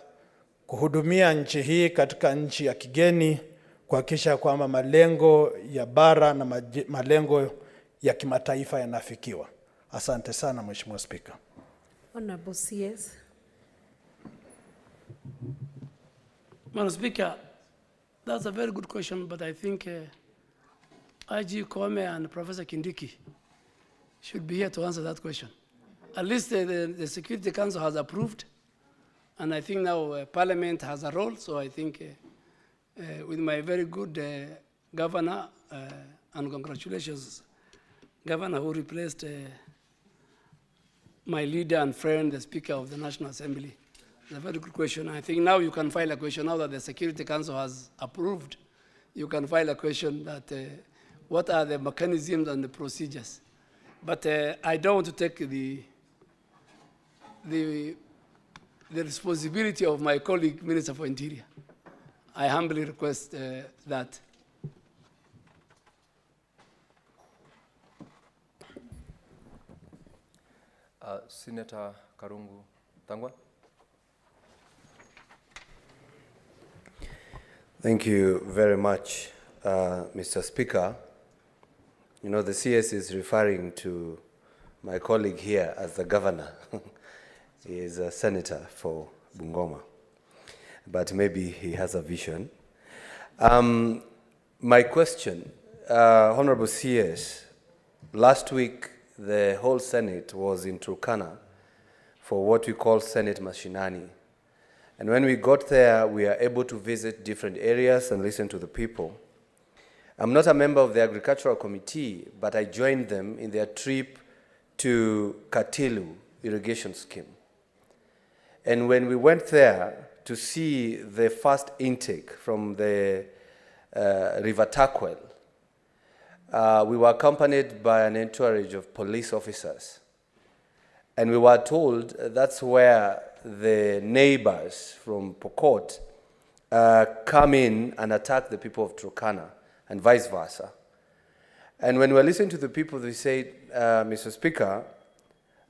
kuhudumia nchi hii katika nchi ya kigeni kuhakikisha kwamba malengo ya bara na malengo ya kimataifa yanafikiwa? Asante sana Mheshimiwa Spika. Honorable CS. Madam Speaker, that's a very good question, but I think IG Kome and Professor Kindiki should be here to answer that question. At least the Security Council has approved, and I think now Parliament has a role, so I think with my very good governor, and congratulations, Governor who replaced my leader and friend, the Speaker of the National Assembly. It's a very good question. I think now you can file a question, now that the Security Council has approved, you can file a question that what are the mechanisms and the procedures. But I don't want to take the responsibility of my colleague, Minister for Interior. I humbly request that. Senator Karungu Tangwa. Thank you very much, Mr. Speaker. You know, the CS is referring to my colleague here as the governor. He is a senator for Bungoma, but maybe he has a vision. My question, Honorable CS, last week the whole Senate was in Turkana for what we call Senate Mashinani. And when we got there, we are able to visit different areas and listen to the people. I'm not a member of the Agricultural Committee, but I joined them in their trip to Katilu irrigation scheme. And when we went there to see the first intake from the River Takwel, we were accompanied by an entourage of police officers. And we were told that's where the neighbors from Pokot come in and attack the people of Turkana, and vice versa. And when we were listening to the people, they said, Mr. Speaker,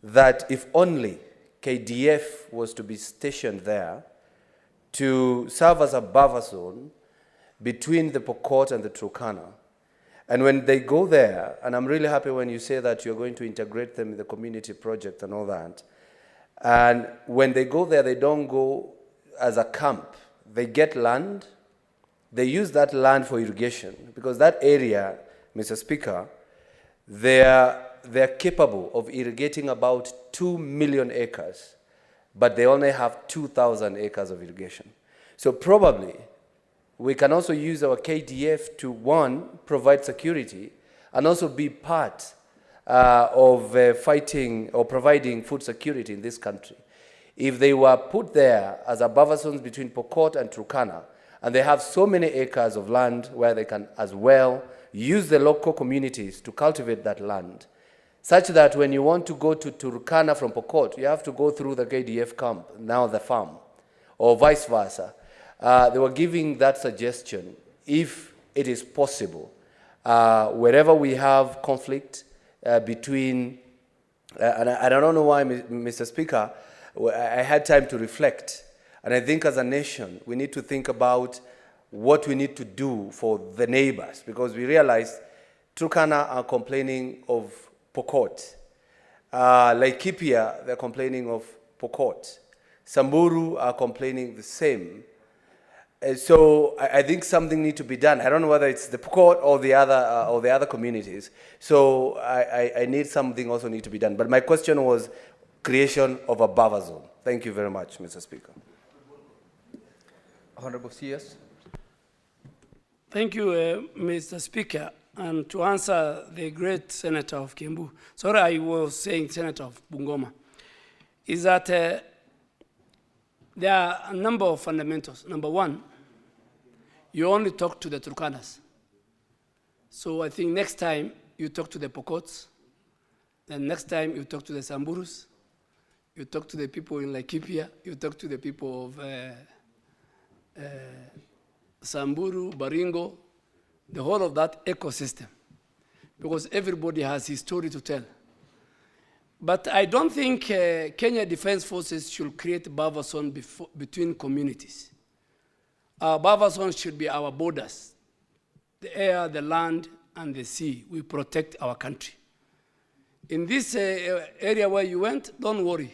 that if only KDF was to be stationed there to serve as a buffer zone between the Pokot and the Turkana. And when they go there, and I'm really happy when you say that you're going to integrate them in the community project and all that, and when they go there, they don't go as a camp. They get land. They use that land for irrigation, because that area, Mr. Speaker, they're capable of irrigating about 2 million acres, but they only have 2,000 acres of irrigation. So probably we can also use our KDF to, one, provide security, and also be part of fighting or providing food security in this country. If they were put there as a buffer zones between Pokot and Turkana, and they have so many acres of land where they can as well use the local communities to cultivate that land, such that when you want to go to Turkana from Pokot, you have to go through the KDF camp, now the farm, or vice versa. They were giving that suggestion, if it is possible, wherever we have conflict between, and I don't know why, Mr. Speaker, I had time to reflect. And I think as a nation, we need to think about what we need to do for the neighbors, because we realize Turkana are complaining of Pokot. Laikipia, they're complaining of Pokot. Samburu are complaining the same. So I think something needs to be done. I don't know whether it's the Pokot or the other communities. So I need something also need to be done. But my question was creation of a buffer zone. Thank you very much, Mr. Speaker. Honorable CS. Thank you, Mr. Speaker. And to answer the great Senator of Kiambu, sorry, I was saying Senator of Bungoma, is that there are a number of fundamentals. Number one, you only talk to the Turkanas. So I think next time you talk to the Pokots, then next time you talk to the Samburus, you talk to the people in Laikipia, you talk to the people of Samburu, Baringo, the whole of that ecosystem, because everybody has his story to tell. But I don't think Kenya Defense Forces should create buffer zone between communities. Our buffer zone should be our borders, the air, the land, and the sea. We protect our country. In this area where you went, don't worry.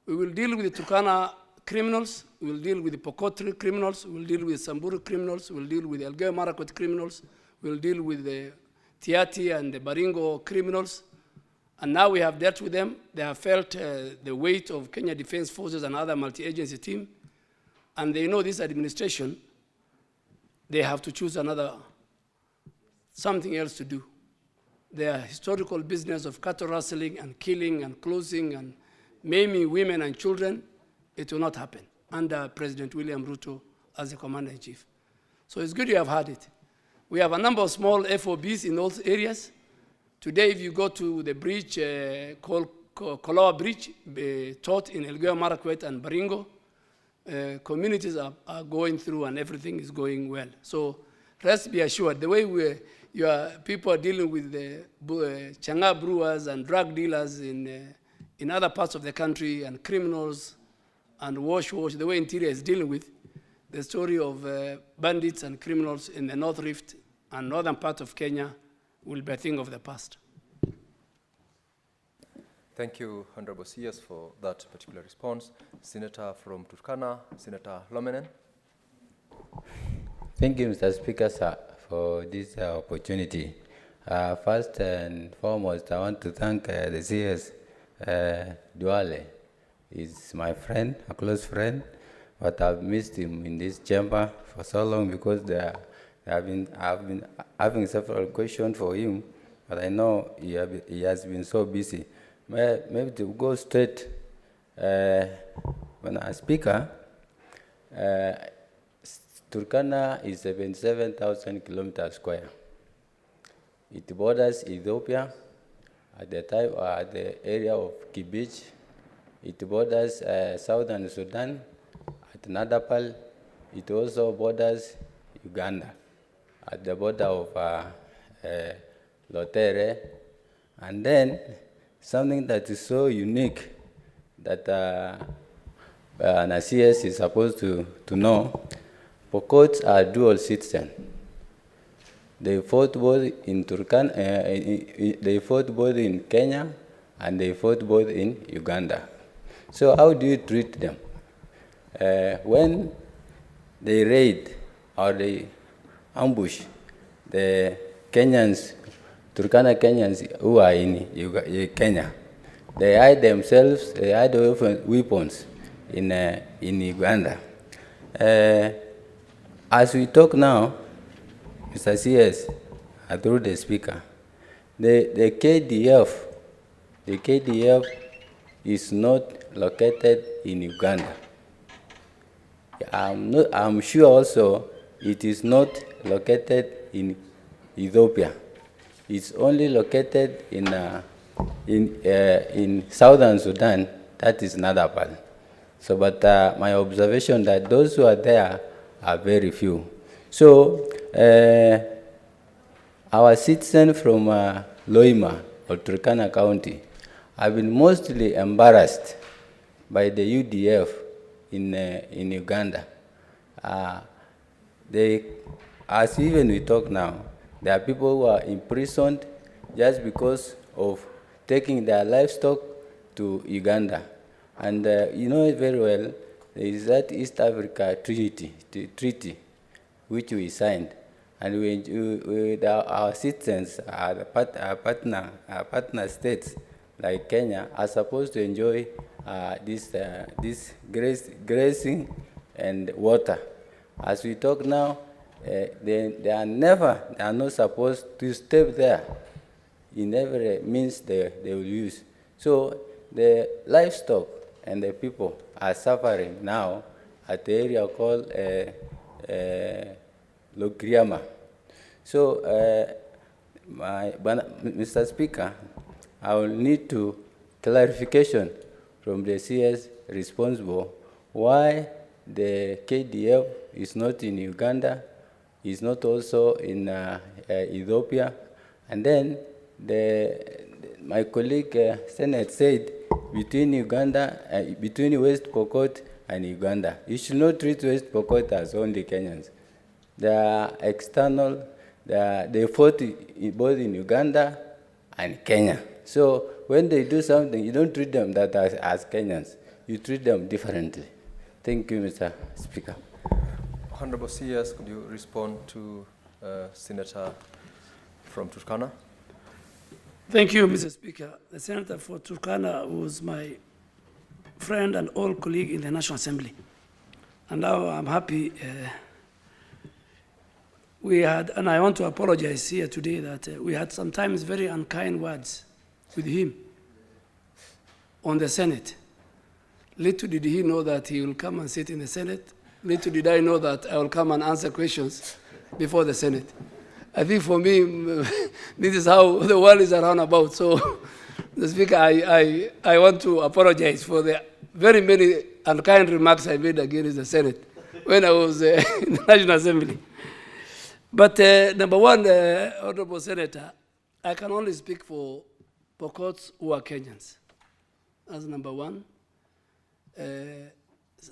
We will deal with the Turkana criminals, we will deal with the Pokot criminals, we will deal with Samburu criminals, we will deal with the Elgeyo Marakwet criminals, we will deal with the Tiati and the Baringo criminals. And now we have dealt with them. They have felt the weight of Kenya Defense Forces and other multi-agency team. And they know this administration, they have to choose something else to do. Their historical business of cattle rustling and killing and closing and maiming women and children, it will not happen under President William Ruto as the Commander-in-Chief. So it's good you have had it. We have a number of small FOBs in those areas. Today, if you go to the bridge called Koloa Bridge, taught in Elgeyo Marakwet and Baringo, communities are going through and everything is going well. So rest be assured, the way people are dealing with the Changa brewers and drug dealers in other parts of the country and criminals and wash, the way Interior is dealing with the story of bandits and criminals in the North Rift and northern part of Kenya will be a thing of the past. Thank you, Honorable CS, for that particular response. Senator from Turkana, Senator Lomenen. Thank you, Mr. Speaker, sir, for this opportunity. First and foremost, I want to thank the CS Duale. He's my friend, a close friend, but I've missed him in this chamber for so long because I've been having several questions for him, but I know he has been so busy. Maybe to go straight, when a speaker, Turkana is 77,000 kilometers square. It borders Ethiopia at the area of Kibich. It borders southern Sudan at Nadapal. It also borders Uganda at the border of Lotere. And then something that is so unique that an CS is supposed to know, Pokots are dual citizen. They fought both in they fought both in Kenya and they fought both in Uganda. So how do you treat them? When they raid or they ambush the Kenyans, Turkana Kenyans who are in Kenya, they hide themselves, they hide weapons in Uganda. As we talk now, Mr. CS, through the speaker, the KDF is not located in Uganda. I'm sure also it is not located in Ethiopia. It's only located in southern Sudan, that is Nadapal. So, but my observation that those who are there are very few. So, our citizens from Loima or Turkana County have been mostly embarrassed by the UDF in Uganda. As even we talk now, there are people who are imprisoned just because of taking their livestock to Uganda. And you know it very well, there is that East Africa treaty which we signed. And our citizens, our partner states like Kenya, are supposed to enjoy this grazing and water. As we talk now, they are not supposed to step there in every means they will use. So the livestock and the people are suffering now at the area called Logriama. So, Mr. Speaker, I will need to clarification from the CS responsible why the KDF is not in Uganda, is not also in Ethiopia, and then my colleague Senate said between Uganda, between West Pokot and Uganda. You should not treat West Pokot as only Kenyans. They are external, they fought both in Uganda and Kenya. So when they do something, you don't treat them that as Kenyans. You treat them differently. Thank you, Mr. Speaker. Honorable CS, could you respond to Senator from Turkana? Thank you, Mr. Speaker. The Senator for Turkana was my friend and old colleague in the National Assembly. And now I'm happy we had, and I want to apologize here today that we had sometimes very unkind words with him on the Senate. Little did he know that he will come and sit in the Senate. Little did I know that I will come and answer questions before the Senate. I think for me, this is how the world is around about. So, the Speaker, I want to apologize for the very many unkind remarks I made against the Senate when I was in the National Assembly. But number one, Honorable Senator, I can only speak for Pokots who are Kenyans. That's number one.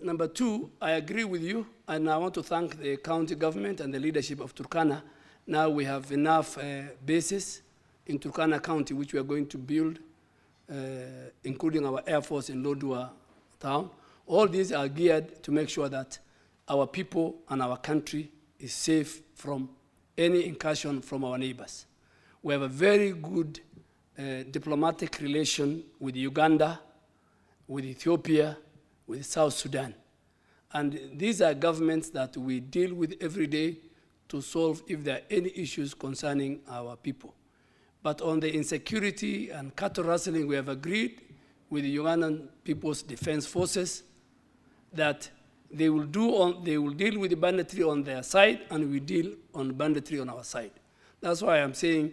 Number two, I agree with you, and I want to thank the county government and the leadership of Turkana. Now we have enough bases in Turkana County, which we are going to build, including our Air Force in Lodwar town. All these are geared to make sure that our people and our country is safe from any incursion from our neighbors. We have a very good diplomatic relation with Uganda, with Ethiopia, with South Sudan. And these are governments that we deal with every day to solve if there are any issues concerning our people. But on the insecurity and cattle rustling, we have agreed with the Ugandan People's Defense Forces that they will deal with the banditry on their side, and we deal on banditry on our side. That's why I'm saying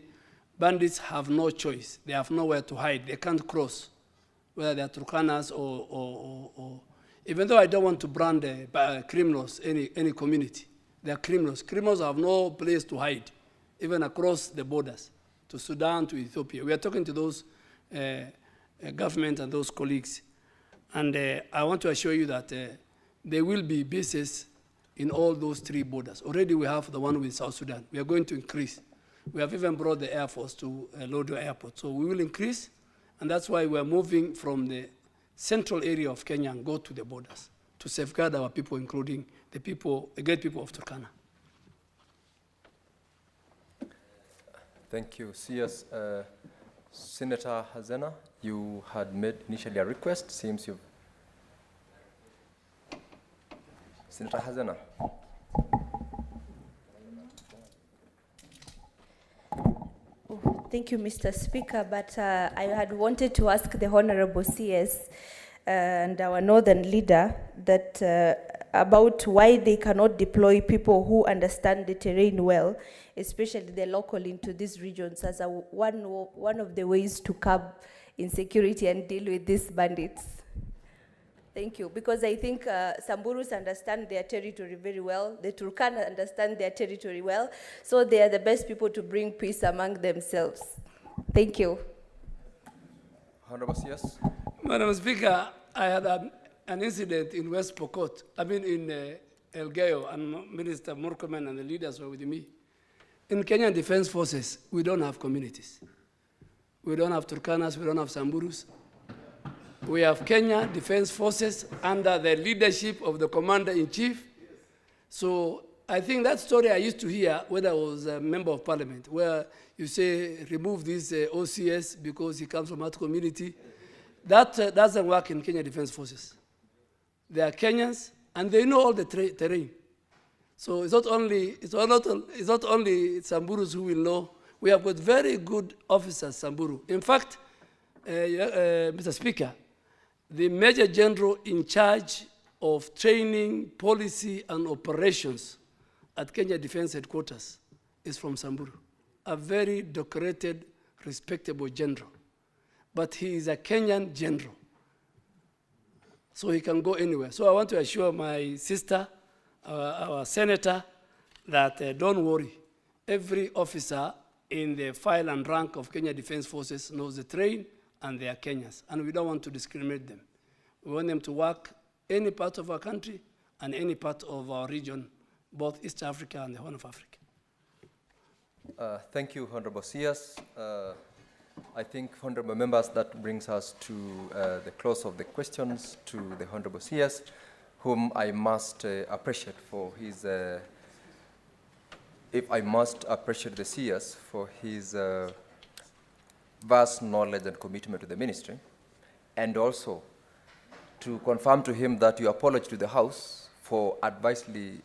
bandits have no choice. They have nowhere to hide. They can't cross, whether they're Turkanas or even though I don't want to brand criminals, any community. They're criminals. Criminals have no place to hide, even across the borders, to Sudan, to Ethiopia. We are talking to those government and those colleagues. And I want to assure you that there will be bases in all those three borders. Already we have the one with South Sudan. We are going to increase. We have even brought the Air Force to Lodwar Airport. So we will increase, and that's why we are moving from the central area of Kenya and go to the borders to safeguard our people, including the great people of Turkana. Thank you. CS Senator Hazena, you had made initially a request. Seems you've... Senator Hazena. Thank you, Mr. Speaker, but I had wanted to ask the Honorable CS and our northern leader that about why they cannot deploy people who understand the terrain well, especially the local, into these regions as one of the ways to curb insecurity and deal with these bandits. Thank you, because I think Samburus understand their territory very well, the Turkana understand their territory well, so they are the best people to bring peace among themselves. Thank you. Honorable CS. Madam Speaker, I had an incident in West Pokot, in Elgeyo, and Minister Murkomen and the leaders were with me. In Kenyan Defense Forces, we don't have communities. We don't have Turkanas, we don't have Samburus. We have Kenya Defense Forces under the leadership of the Commander-in-Chief. So I think that story I used to hear when I was a member of parliament, where you say, remove this OCS because he comes from that community. That doesn't work in Kenya Defense Forces. They are Kenyans, and they know all the terrain. So it's not only Samburus who will know. We have got very good officers, Samburu. In fact, Mr. Speaker, the Major General in charge of training, policy, and operations at Kenya Defense Headquarters is from Samburu. A very decorated, respectable general. But he is a Kenyan general. So he can go anywhere. So I want to assure my sister, our senator, that don't worry. Every officer in the file and rank of Kenya Defense Forces knows the terrain, and they are Kenyans. And we don't want to discriminate them. We want them to work any part of our country and any part of our region, both East Africa and the Horn of Africa. Thank you, Honorable CS. I think, Honorable Members, that brings us to the close of the questions to the Honorable CS, whom I must appreciate for his, if I must appreciate the CS for his vast knowledge and commitment to the ministry, and also to confirm to him that you apologize to the House for advisedly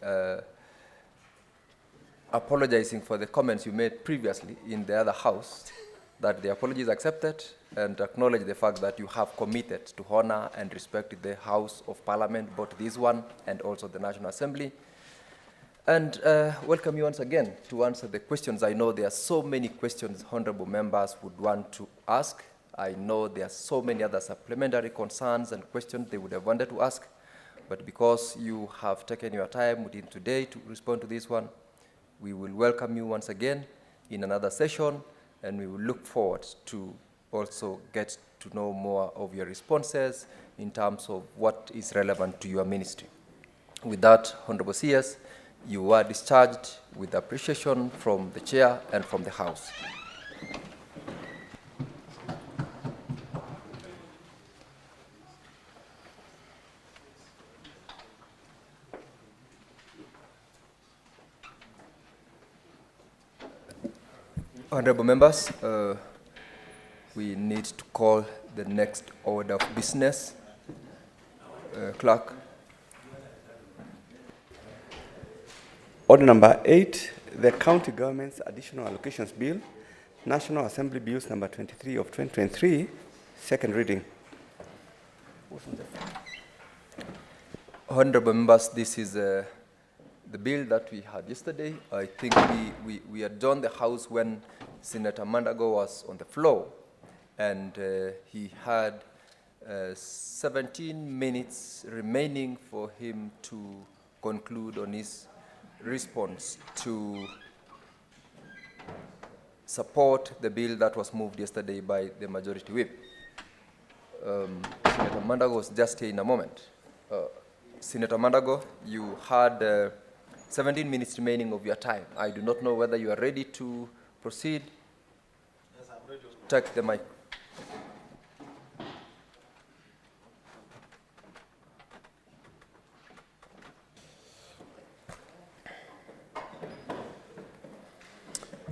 apologizing for the comments you made previously in the other House, that the apology is accepted, and acknowledge the fact that you have committed to honor and respect the House of Parliament, both this one and also the National Assembly. And welcome you once again to answer the questions. I know there are so many questions honorable members would want to ask. I know there are so many other supplementary concerns and questions they would have wanted to ask, but because you have taken your time within today to respond to this one, we will welcome you once again in another session, and we will look forward to also get to know more of your responses in terms of what is relevant to your ministry. With that, Honorable CS, you are discharged with appreciation from the Chair and from the House. Honorable members, we need to call the next order of business. Clerk. Order number 8, the County Government's Additional Allocations Bill, National Assembly Bills number 23 of 2023, second reading. Honorable members, this is the bill that we had yesterday. I think we adjourned the House when Senator Mandago was on the floor, and he had 17 minutes remaining for him to conclude on his response to support the bill that was moved yesterday by the majority whip. Senator Mandago was just here in a moment. Senator Mandago, you had 17 minutes remaining of your time. I do not know whether you are ready to proceed. Yes, I'm ready. Take the mic.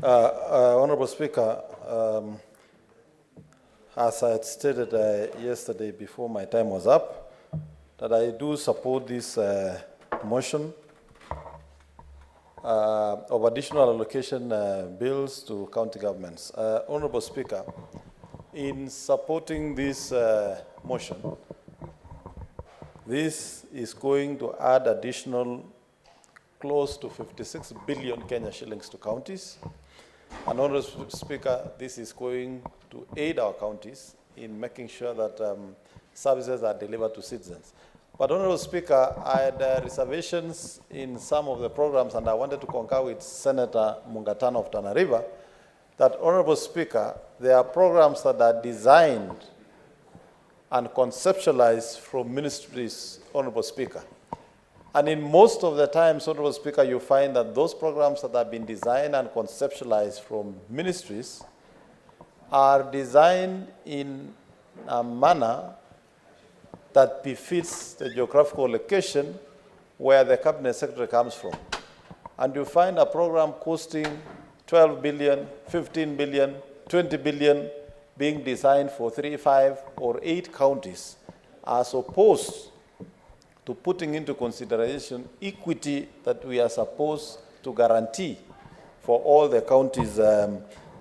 Honorable Speaker, as I had stated yesterday before my time was up, that I do support this motion of additional allocation bills to county governments. Honorable Speaker, in supporting this motion, this is going to add additional close to 56 billion Kenya shillings to counties. And Honorable Speaker, this is going to aid our counties in making sure that services are delivered to citizens. But Honorable Speaker, I had reservations in some of the programs, and I wanted to concur with Senator Mungatana of Tana River that, Honorable Speaker, there are programs that are designed and conceptualized from ministries, Honorable Speaker. And in most of the times, Honorable Speaker, you find that those programs that have been designed and conceptualized from ministries are designed in a manner that befits the geographical location where the cabinet secretary comes from. And you find a program costing 12 billion, 15 billion, 20 billion being designed for 3, 5, or 8 counties, as opposed to putting into consideration equity that we are supposed to guarantee for all the counties,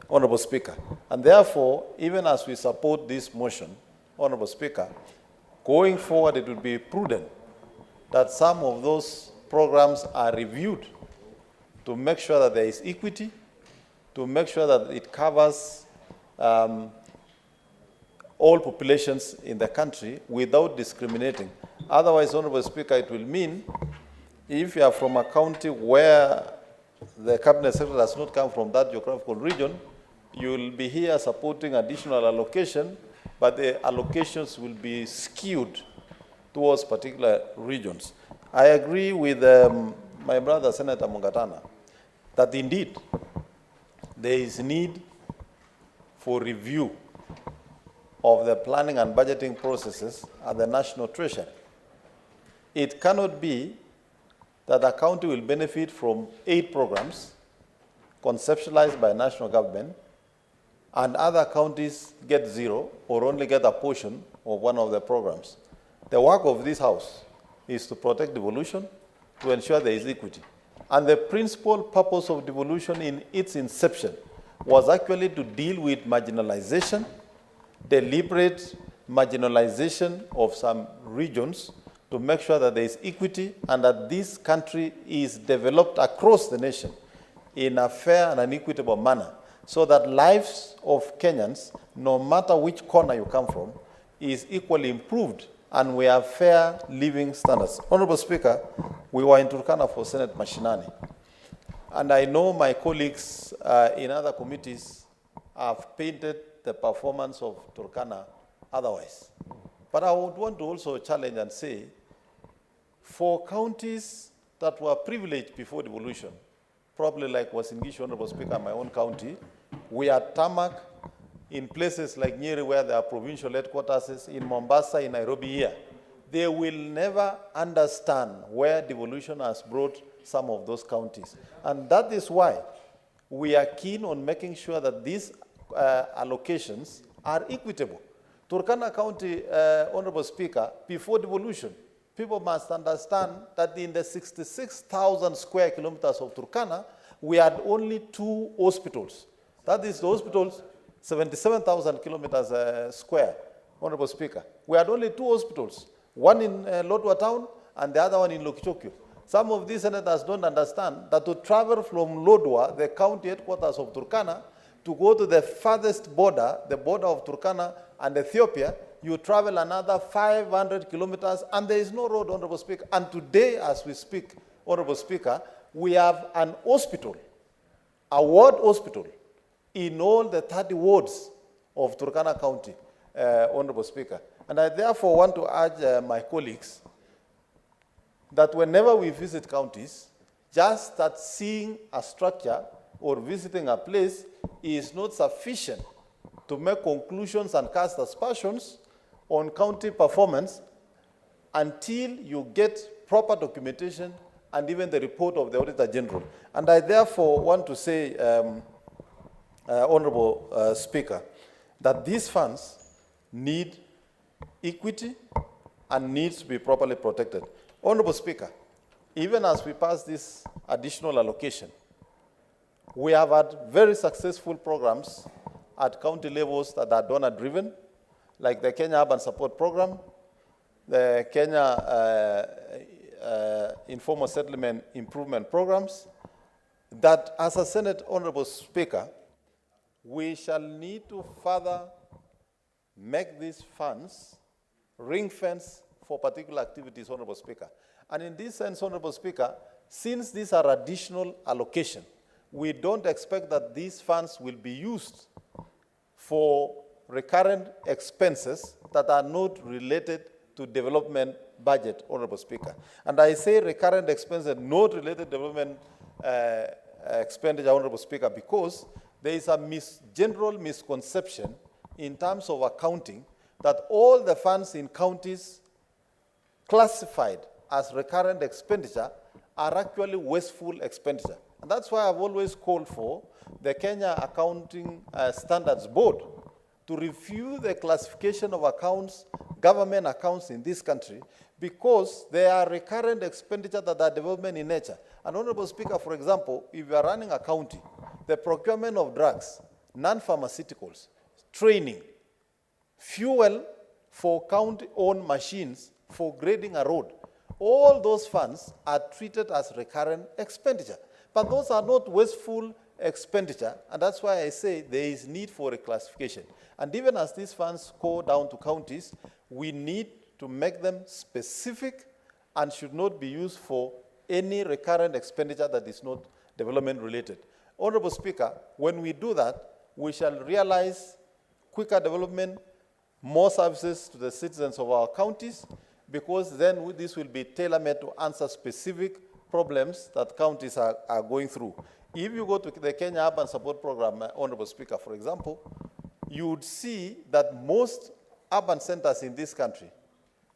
Honorable Speaker. And therefore, even as we support this motion, Honorable Speaker, going forward it would be prudent that some of those programs are reviewed to make sure that there is equity, to make sure that it covers all populations in the country without discriminating. Otherwise, Honorable Speaker, it will mean if you are from a county where the cabinet secretary does not come from that geographical region, you will be here supporting additional allocation, but the allocations will be skewed towards particular regions. I agree with my brother, Senator Mungatana, that indeed there is need for review of the planning and budgeting processes at the National Treasury. It cannot be that a county will benefit from 8 programs conceptualized by national government and other counties get 0 or only get a portion of one of the programs. The work of this House is to protect devolution, to ensure there is equity. And the principal purpose of devolution in its inception was actually to deal with marginalization, deliberate marginalization of some regions, to make sure that there is equity and that this country is developed across the nation in a fair and an equitable manner, so that lives of Kenyans, no matter which corner you come from, is equally improved and we have fair living standards. Honorable Speaker, we were in Turkana for Senate Mashinani, and I know my colleagues in other committees have painted the performance of Turkana otherwise. But I would want to also challenge and say, for counties that were privileged before devolution, probably like Uasin Gishu, Honorable Speaker, my own county, we are tarmac in places like Nyeri where there are provincial headquarters, in Mombasa, in Nairobi here. They will never understand where devolution has brought some of those counties. And that is why we are keen on making sure that these allocations are equitable. Turkana County, Honorable Speaker, before devolution, people must understand that in the 66,000 square kilometers of Turkana, we had only 2 hospitals. That is the hospitals, 77,000 kilometers square, Honorable Speaker. We had only 2 hospitals, one in Lodwar town and the other one in Lokichokyo. Some of these senators don't understand that to travel from Lodwar, the county headquarters of Turkana, to go to the farthest border, the border of Turkana and Ethiopia, you travel another 500 kilometers and there is no road, Honorable Speaker. And today, as we speak, Honorable Speaker, we have an hospital, a ward hospital, in all the 30 wards of Turkana County, Honorable Speaker. And I therefore want to urge my colleagues that whenever we visit counties, just that seeing a structure or visiting a place is not sufficient to make conclusions and cast aspersions on county performance until you get proper documentation and even the report of the Auditor General. And I therefore want to say, Honorable Speaker, that these funds need equity and needs to be properly protected. Honorable Speaker, even as we pass this additional allocation, we have had very successful programs at county levels that are donor-driven, like the Kenya Urban Support Program, the Kenya Informal Settlement Improvement Programs, that as a Senate, Honorable Speaker, we shall need to further make these funds ring-fence for particular activities, Honorable Speaker. And in this sense, Honorable Speaker, since these are additional allocation, we don't expect that these funds will be used for recurrent expenses that are not related to development budget, Honorable Speaker. And I say recurrent expenses not related to development expenditure, Honorable Speaker, because there is a general misconception in terms of accounting that all the funds in counties classified as recurrent expenditure are actually wasteful expenditure. And that's why I've always called for the Kenya Accounting Standards Board to review the classification of accounts, government accounts in this country, because they are recurrent expenditure that are development in nature. And Honorable Speaker, for example, if you are running a county, the procurement of drugs, non-pharmaceuticals, training, fuel for county-owned machines for grading a road, all those funds are treated as recurrent expenditure. But those are not wasteful expenditure, and that's why I say there is need for reclassification. And even as these funds go down to counties, we need to make them specific and should not be used for any recurrent expenditure that is not development related. Honorable Speaker, when we do that, we shall realize quicker development, more services to the citizens of our counties, because then this will be tailor-made to answer specific problems that counties are going through. If you go to the Kenya Urban Support Program, Honorable Speaker, for example, you would see that most urban centers in this country,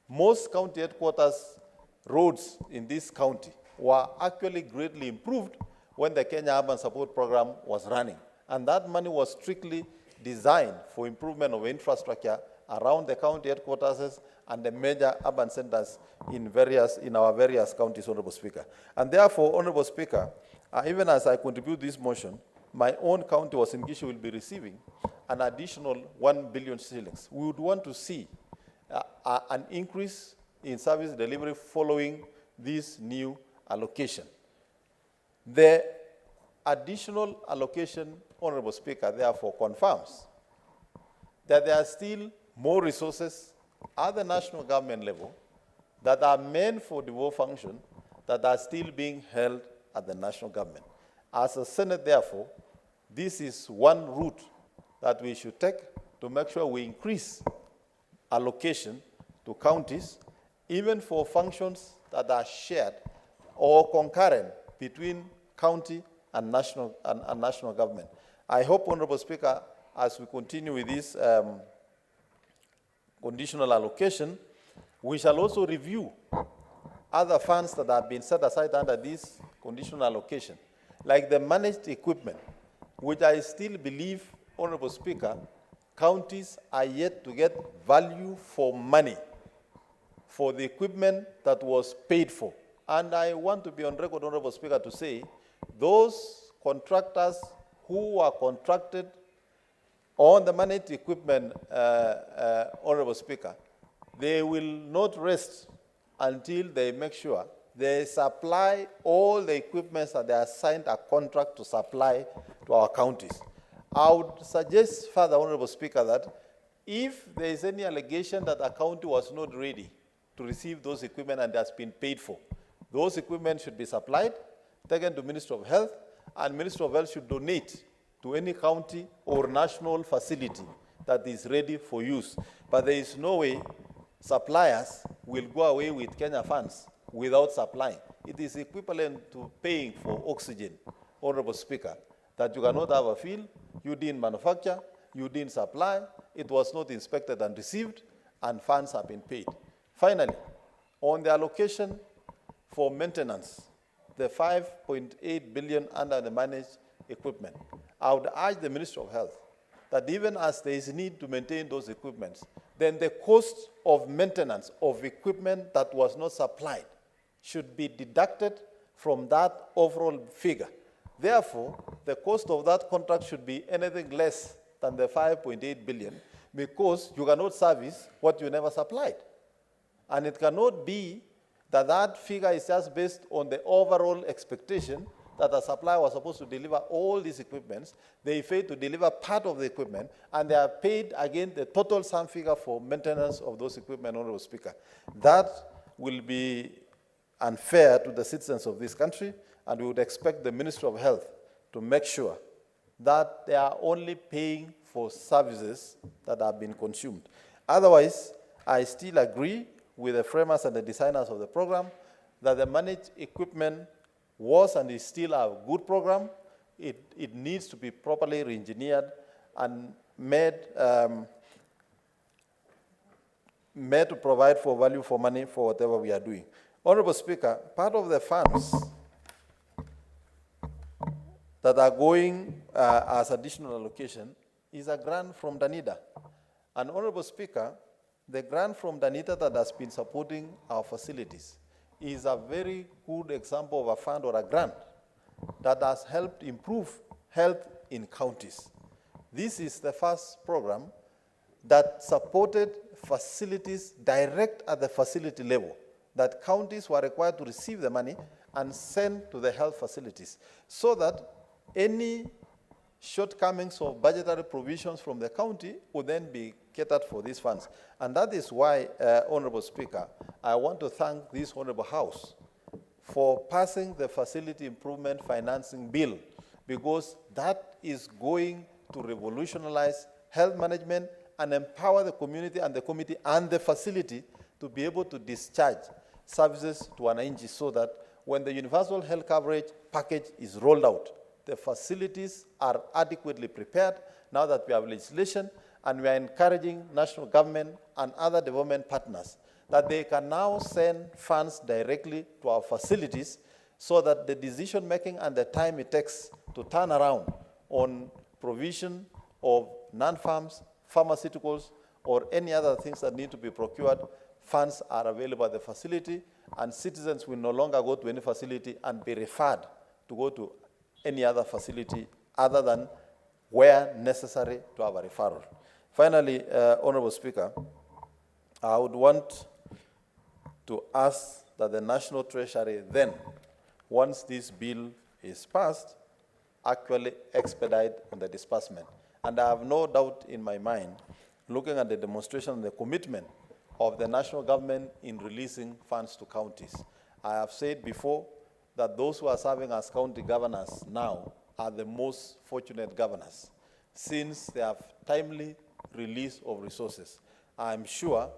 most county headquarters roads in this county were actually greatly improved when the Kenya Urban Support Program was running. And that money was strictly designed for improvement of infrastructure around the county headquarters and the major urban centers in our various counties, Honorable Speaker. And therefore, Honorable Speaker, even as I contribute this motion, my own county, Uasin Gishu, will be receiving an additional 1 billion shillings. We would want to see an increase in service delivery following this new allocation. The additional allocation, Honorable Speaker, therefore confirms that there are still more resources at the national government level that are meant for devolved function that are still being held at the national government. As a Senate, therefore, this is one route that we should take to make sure we increase allocation to counties, even for functions that are shared or concurrent between county and national government. I hope, Honorable Speaker, as we continue with this conditional allocation, we shall also review other funds that have been set aside under this conditional allocation, like the managed equipment, which I still believe, Honorable Speaker, counties are yet to get value for money for the equipment that was paid for. And I want to be on record, Honorable Speaker, to say those contractors who are contracted on the managed equipment, Honorable Speaker, they will not rest until they make sure they supply all the equipment that they are signed a contract to supply to our counties. I would suggest further, Honorable Speaker, that if there is any allegation that a county was not ready to receive those equipment and has been paid for, those equipment should be supplied, taken to Ministry of Health, and Ministry of Health should donate to any county or national facility that is ready for use. But there is no way suppliers will go away with Kenya funds without supplying. It is equivalent to paying for oxygen, Honorable Speaker, that you cannot have a field, you didn't manufacture, you didn't supply, it was not inspected and received, and funds have been paid. Finally, on the allocation for maintenance, the 5.8 billion under the managed equipment, I would urge the Ministry of Health that even as there is need to maintain those equipments, then the cost of maintenance of equipment that was not supplied should be deducted from that overall figure. Therefore, the cost of that contract should be anything less than the 5.8 billion, because you cannot service what you never supplied. And it cannot be that that figure is just based on the overall expectation that the supplier was supposed to deliver all these equipments. They failed to deliver part of the equipment, and they are paid again the total sum figure for maintenance of those equipment, Honorable Speaker. That will be unfair to the citizens of this country, and we would expect the Ministry of Health to make sure that they are only paying for services that have been consumed. Otherwise, I still agree with the framers and the designers of the program that the managed equipment was and is still a good program. It needs to be properly re-engineered and made to provide for value for money for whatever we are doing. Honorable Speaker, part of the funds that are going as additional allocation is a grant from Danida. And Honorable Speaker, the grant from Danita that has been supporting our facilities is a very good example of a fund or a grant that has helped improve health in counties. This is the first program that supported facilities direct at the facility level, that counties were required to receive the money and send to the health facilities, so that any shortcomings of budgetary provisions from the county would then be catered for these funds. And that is why, Honorable Speaker, I want to thank this Honorable House for passing the Facility Improvement Financing Bill, because that is going to revolutionize health management and empower the community and the committee and the facility to be able to discharge services to wananchi, so that when the universal health coverage package is rolled out, the facilities are adequately prepared now that we have legislation, and we are encouraging national government and other development partners that they can now send funds directly to our facilities, so that the decision making and the time it takes to turn around on provision of non-farms, pharmaceuticals, or any other things that need to be procured, funds are available at the facility, and citizens will no longer go to any facility and be referred to go to any other facility other than where necessary to have a referral. Finally, Honorable Speaker, I would want to ask that the National Treasury then, once this bill is passed, actually expedite on the disbursement. And I have no doubt in my mind, looking at the demonstration and the commitment of the national government in releasing funds to counties. I have said before that those who are serving as county governors now are the most fortunate governors, since they have timely release of resources. I'm sure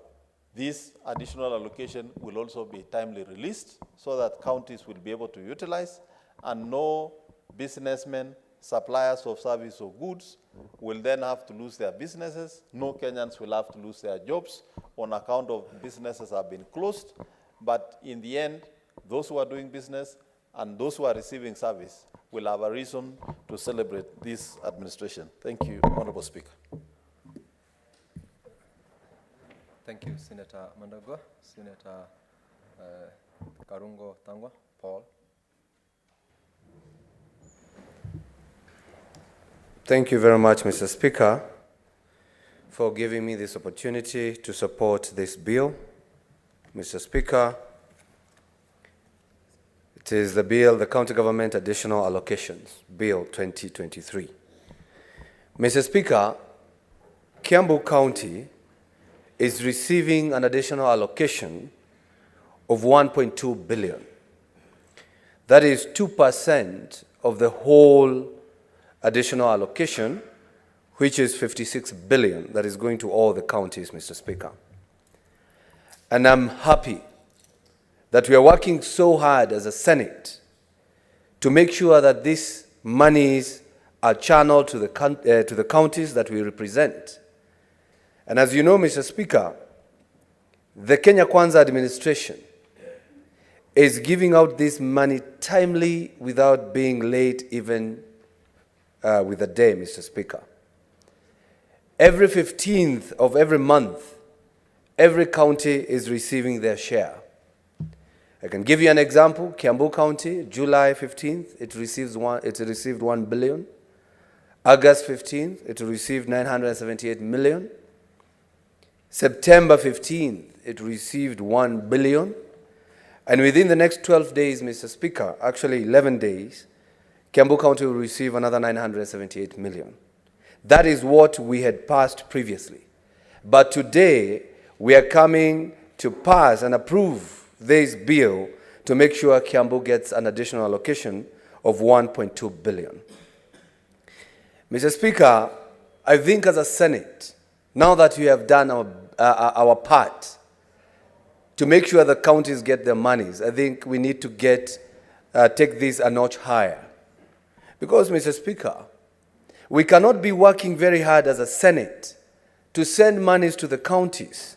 this additional allocation will also be timely released, so that counties will be able to utilize, and no businessmen, suppliers of service or goods will then have to lose their businesses. No Kenyans will have to lose their jobs on account of businesses have been closed. But in the end, those who are doing business and those who are receiving service will have a reason to celebrate this administration. Thank you, Honorable Speaker. Thank you, Senator Mandagwa. Senator Karungo Tangwa, Paul. Thank you very much, Mr. Speaker, for giving me this opportunity to support this bill. Mr. Speaker, it is the bill, the County Government Additional Allocations, Bill 2023. Mr. Speaker, Kiambu County is receiving an additional allocation of 1.2 billion. That is 2% of the whole additional allocation, which is 56 billion, that is going to all the counties, Mr. Speaker. And I'm happy that we are working so hard as a Senate to make sure that these monies are channeled to the counties that we represent. And as you know, Mr. Speaker, the Kenya Kwanza administration is giving out this money timely without being late even with a day, Mr. Speaker. Every 15th of every month, every county is receiving their share. I can give you an example. Kiambu County, July 15th, it received 1 billion. August 15th, it received 978 million. September 15th, it received 1 billion. And within the next 12 days, Mr. Speaker, actually 11 days, Kiambu County will receive another 978 million. That is what we had passed previously. But today, we are coming to pass and approve this bill to make sure Kiambu gets an additional allocation of 1.2 billion. Mr. Speaker, I think as a Senate, now that we have done our part to make sure the counties get their monies, I think we need to take this a notch higher. Because, Mr. Speaker, we cannot be working very hard as a Senate to send monies to the counties,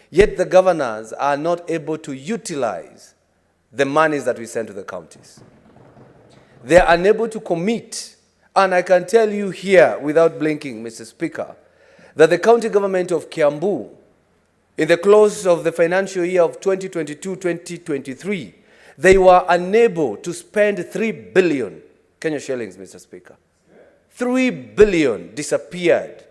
yet the governors are not able to utilize the monies that we send to the counties. They are unable to commit. And I can tell you here, without blinking, Mr. Speaker, that the county government of Kiambu in the close of the financial year of 2022-2023, they were unable to spend 3 billion Kenya shillings, Mr. Speaker. 3 billion disappeared.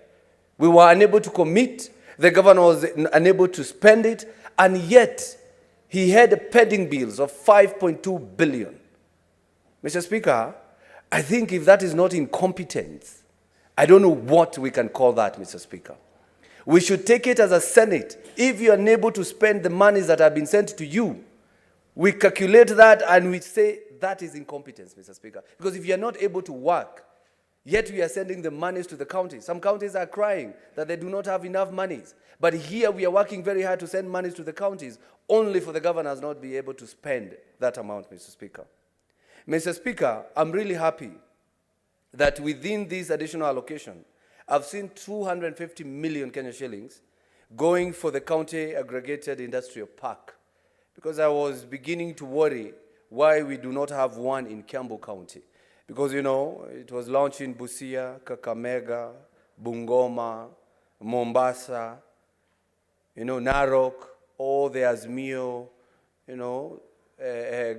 We were unable to commit, the governor was unable to spend it, and yet he had pending bills of 5.2 billion. Mr. Speaker, I think if that is not incompetence, I don't know what we can call that, Mr. Speaker. We should take it as a Senate. If you are unable to spend the monies that have been sent to you, we calculate that and we say that is incompetence, Mr. Speaker. Because if you are not able to work, yet we are sending the monies to the counties. Some counties are crying that they do not have enough monies. But here we are working very hard to send monies to the counties, only for the governors not be able to spend that amount, Mr. Speaker. Mr. Speaker, I'm really happy that within this additional allocation, I've seen 250 million Kenya shillings going for the county aggregated industrial park, because I was beginning to worry why we do not have one in Kiambu County. Because, you know, it was launched in Busia, Kakamega, Bungoma, Mombasa, you know, Narok, all the Azmio, you know,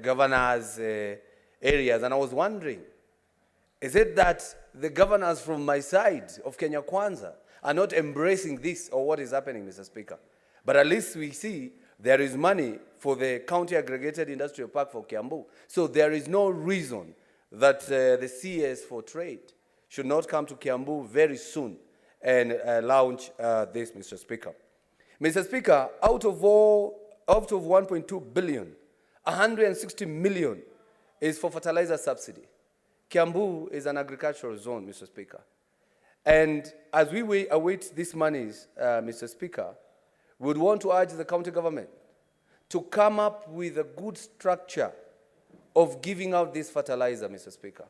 governors' areas. And I was wondering, is it that the governors from my side of Kenya Kwanza are not embracing this, or what is happening, Mr. Speaker? But at least we see there is money for the county aggregated industrial park for Kiambu. So there is no reason that the CS for trade should not come to Kiambu very soon and launch this, Mr. Speaker. Mr. Speaker, out of 1.2 billion, 160 million is for fertilizer subsidy. Kiambu is an agricultural zone, Mr. Speaker. And as we await these monies, Mr. Speaker, we would want to urge the county government to come up with a good structure of giving out this fertilizer, Mr. Speaker.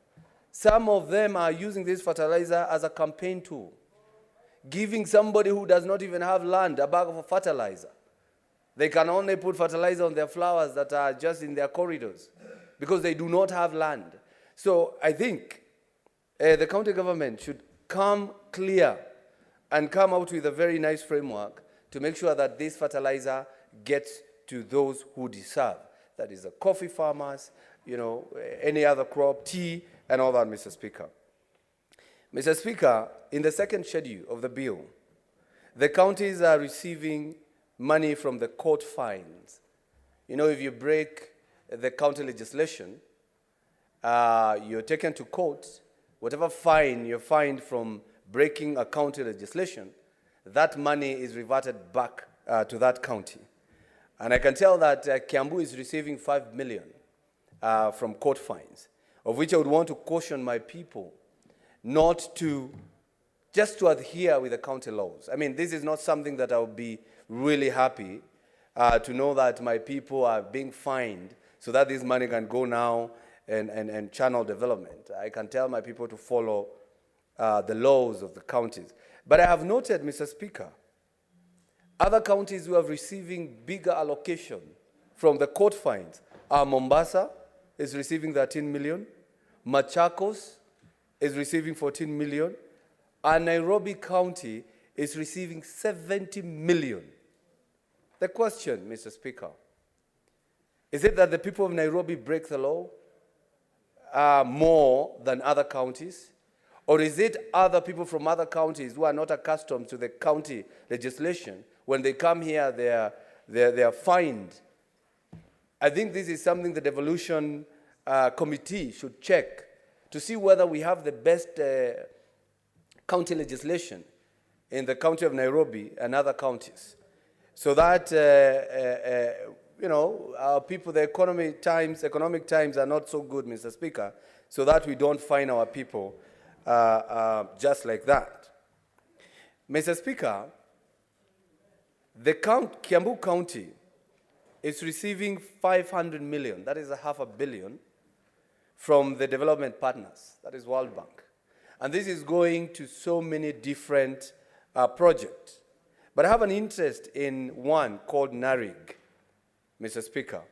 Some of them are using this fertilizer as a campaign tool, giving somebody who does not even have land a bag of fertilizer. They can only put fertilizer on their flowers that are just in their corridors because they do not have land. So I think the county government should come clear and come out with a very nice framework to make sure that this fertilizer gets to those who deserve. That is the coffee farmers, you know, any other crop, tea, and all that, Mr. Speaker. Mr. Speaker, in the second schedule of the bill, the counties are receiving money from the court fines. You know, if you break the county legislation, you're taken to court, whatever fine you're fined from breaking a county legislation, that money is reverted back to that county. And I can tell that Kiambu is receiving 5 million from court fines, of which I would want to caution my people not to, just to adhere with the county laws. I mean, this is not something that I would be really happy to know that my people are being fined so that this money can go now and channel development. I can tell my people to follow the laws of the counties. But I have noted, Mr. Speaker, other counties who are receiving bigger allocation from the court fines are Mombasa is receiving 13 million, Machakos is receiving 14 million, and Nairobi County is receiving 70 million. The question, Mr. Speaker, is it that the people of Nairobi break the law more than other counties? Or is it other people from other counties who are not accustomed to the county legislation? When they come here, they are fined. I think this is something the devolution committee should check to see whether we have the best county legislation in the county of Nairobi and other counties, so that you know, our people, the economic times are not so good, Mr. Speaker, so that we don't fine our people just like that. Mr. Speaker, the Kiambu County is receiving 500 million, that is $500 million, from the development partners, that is World Bank. And this is going to so many different projects. But I have an interest in one called NARIG, Mr. Speaker.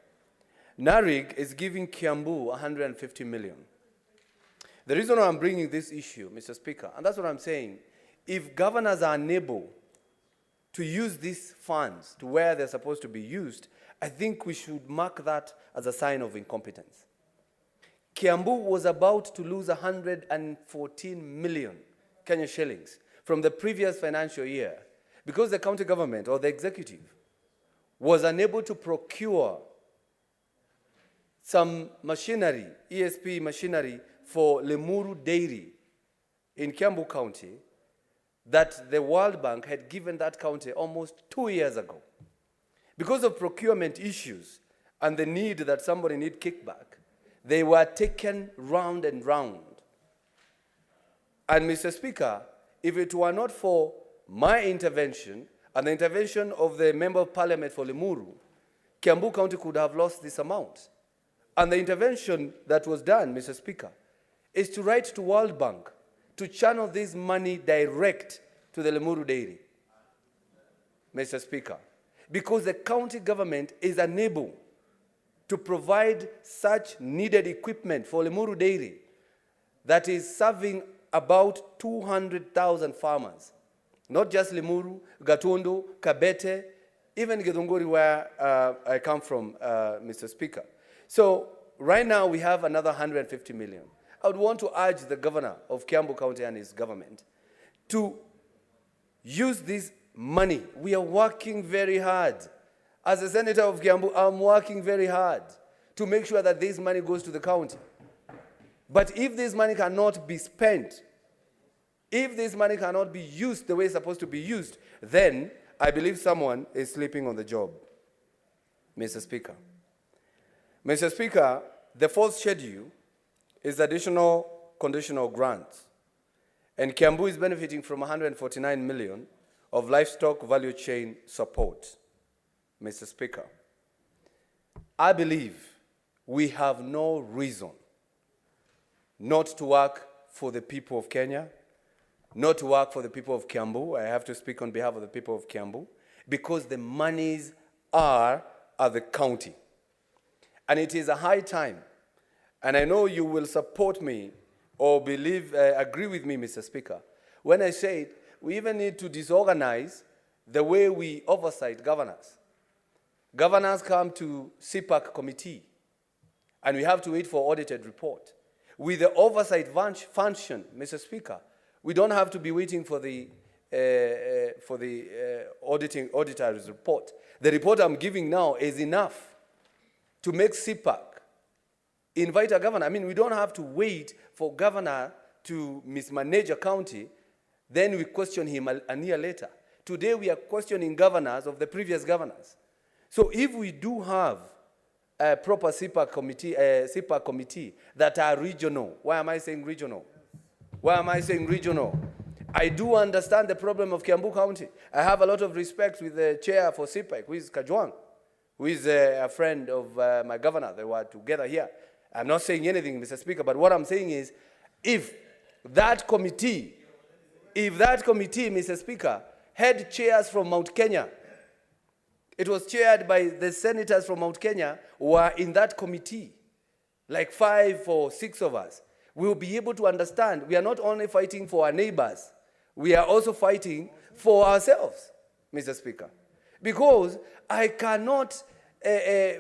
NARIG is giving Kiambu 150 million. The reason why I'm bringing this issue, Mr. Speaker, and that's what I'm saying, if governors are unable to use these funds to where they're supposed to be used, I think we should mark that as a sign of incompetence. Kiambu was about to lose 114 million Kenya shillings from the previous financial year because the county government or the executive was unable to procure some machinery, ESP machinery for Limuru Dairy in Kiambu County that the World Bank had given that county almost 2 years ago. Because of procurement issues and the need that somebody need kickback, they were taken round and round. And Mr. Speaker, if it were not for my intervention and the intervention of the Member of Parliament for Limuru, Kiambu County could have lost this amount. And the intervention that was done, Mr. Speaker, is to write to World Bank to channel this money direct to the Limuru Dairy, Mr. Speaker, because the county government is unable to provide such needed equipment for Limuru Dairy that is serving about 200,000 farmers. Not just Limuru, Gatundu, Kabete, even Githunguri where I come from, Mr. Speaker. So right now we have another 150 million. I would want to urge the governor of Kiambu County and his government to use this money. We are working very hard. As a senator of Kiambu, I'm working very hard to make sure that this money goes to the county. But if this money cannot be spent, if this money cannot be used the way it's supposed to be used, then I believe someone is sleeping on the job, Mr. Speaker. Mr. Speaker, the fourth schedule is additional conditional grants. And Kiambu is benefiting from 149 million of livestock value chain support, Mr. Speaker. I believe we have no reason not to work for the people of Kenya, not to work for the people of Kiambu. I have to speak on behalf of the people of Kiambu, because the monies are at the county. And it is a high time, and I know you will support me or agree with me, Mr. Speaker, when I say we even need to disorganize the way we oversight governors. Governors come to CPAC committee, and we have to wait for audited report. With the oversight function, Mr. Speaker, we don't have to be waiting for the auditor's report. The report I'm giving now is enough to make CPAC invite a governor. I mean, we don't have to wait for governor to mismanage a county, then we question him a year later. Today we are questioning governors of the previous governors. So if we do have a proper CPAC committee that are regional, why am I saying regional? Why am I saying regional? I do understand the problem of Kiambu County. I have a lot of respect with the chair for CPAC, who is Kajwang, who is a friend of my governor. They were together here. I'm not saying anything, Mr. Speaker, but what I'm saying is, if that committee, Mr. Speaker, had chairs from Mount Kenya, it was chaired by the senators from Mount Kenya who are in that committee, like 5 or 6 of us, we will be able to understand we are not only fighting for our neighbors, we are also fighting for ourselves, Mr. Speaker. Because I cannot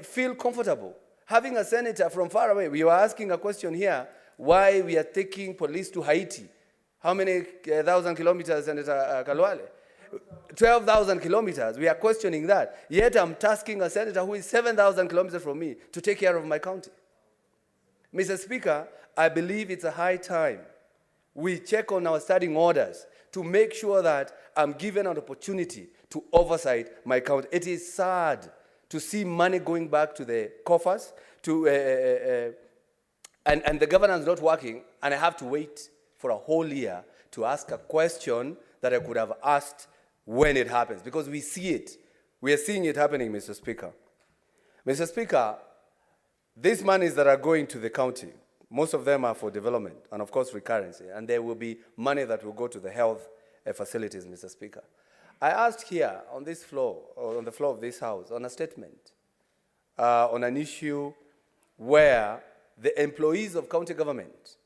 feel comfortable having a senator from far away. We were asking a question here, why we are taking police to Haiti. How many thousand kilometers, Senator Kalwale? 12,000 kilometers. We are questioning that. Yet I'm tasking a senator who is 7,000 kilometers from me to take care of my county. Mr. Speaker, I believe it's a high time we check on our standing orders to make sure that I'm given an opportunity to oversight my county. It is sad to see money going back to the coffers, and the governance not working, and I have to wait for a whole year to ask a question that I could have asked when it happens, because we see it. We are seeing it happening, Mr. Speaker. Mr. Speaker, these monies that are going to the county, most of them are for development and, of course, recurrency, and there will be money that will go to the health facilities, Mr. Speaker. I asked here on this floor, or on the floor of this House, on a statement, on an issue where the employees of county government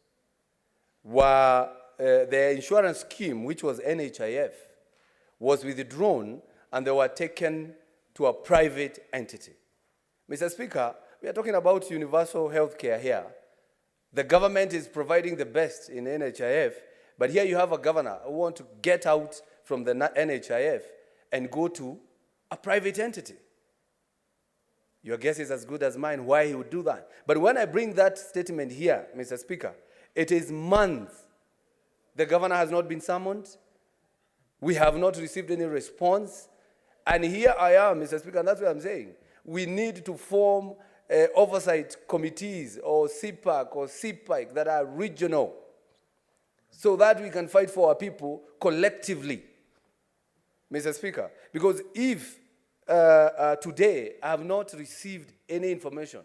were, their insurance scheme, which was NHIF, was withdrawn and they were taken to a private entity. Mr. Speaker, we are talking about universal health care here. The government is providing the best in NHIF, but here you have a governor who wants to get out from the NHIF and go to a private entity. Your guess is as good as mine why he would do that. But when I bring that statement here, Mr. Speaker, it is months. The governor has not been summoned. We have not received any response. And here I am, Mr. Speaker, and that's what I'm saying. We need to form oversight committees or CPAC or CPIC that are regional so that we can fight for our people collectively, Mr. Speaker. Because if today I have not received any information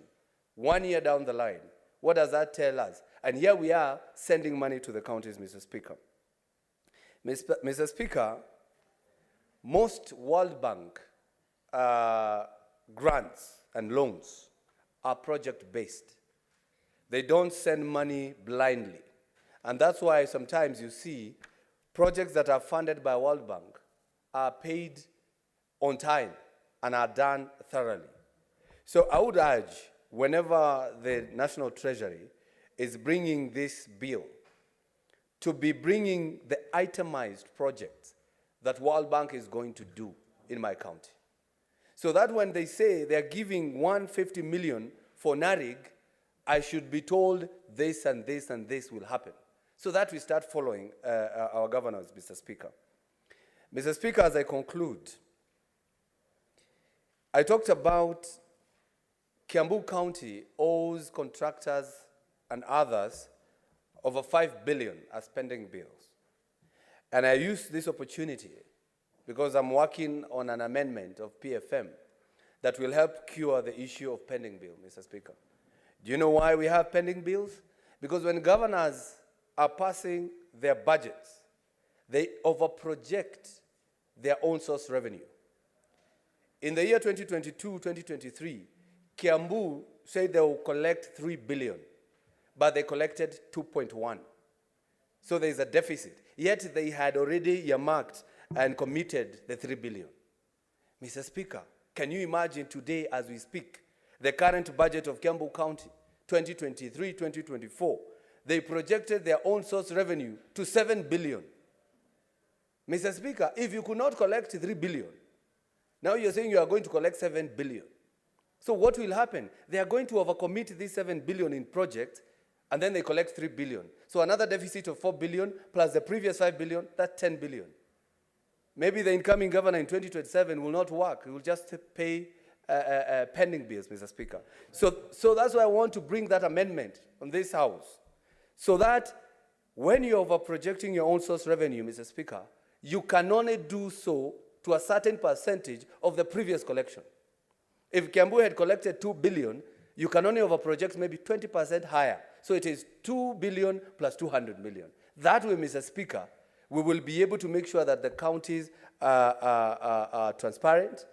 1 year down the line, what does that tell us? And here we are sending money to the counties, Mr. Speaker. Mr. Speaker, most World Bank grants and loans are project-based. They don't send money blindly. And that's why sometimes you see projects that are funded by World Bank are paid on time and are done thoroughly. So I would urge, whenever the National Treasury is bringing this bill, to be bringing the itemized projects that World Bank is going to do in my county. So that when they say they're giving 150 million for NARIG, I should be told this and this and this will happen. So that we start following our governors, Mr. Speaker. Mr. Speaker, as I conclude, I talked about Kiambu County owes contractors and others over 5 billion as pending bills. And I use this opportunity because I'm working on an amendment of PFM that will help cure the issue of pending bill, Mr. Speaker. Do you know why we have pending bills? Because when governors are passing their budgets, they overproject their own source revenue. In the year 2022-2023, Kiambu said they will collect 3 billion, but they collected 2.1. So there is a deficit. Yet they had already earmarked and committed the 3 billion. Mr. Speaker, can you imagine today as we speak, the current budget of Kiambu County, 2023-2024, they projected their own source revenue to 7 billion. Mr. Speaker, if you could not collect 3 billion, now you're saying you are going to collect 7 billion. So what will happen? They are going to overcommit these 7 billion in projects, and then they collect 3 billion. So another deficit of 4 billion plus the previous 5 billion, that's 10 billion. Maybe the incoming governor in 2027 will not work. He will just pay pending bills, Mr. Speaker. So that's why I want to bring that amendment on this House, so that when you're overprojecting your own source revenue, Mr. Speaker, you can only do so to a certain percentage of the previous collection. If Kiambu had collected 2 billion, you can only overproject maybe 20% higher. So it is 2 billion plus 200 million. That way, Mr. Speaker, we will be able to make sure that the counties are transparent.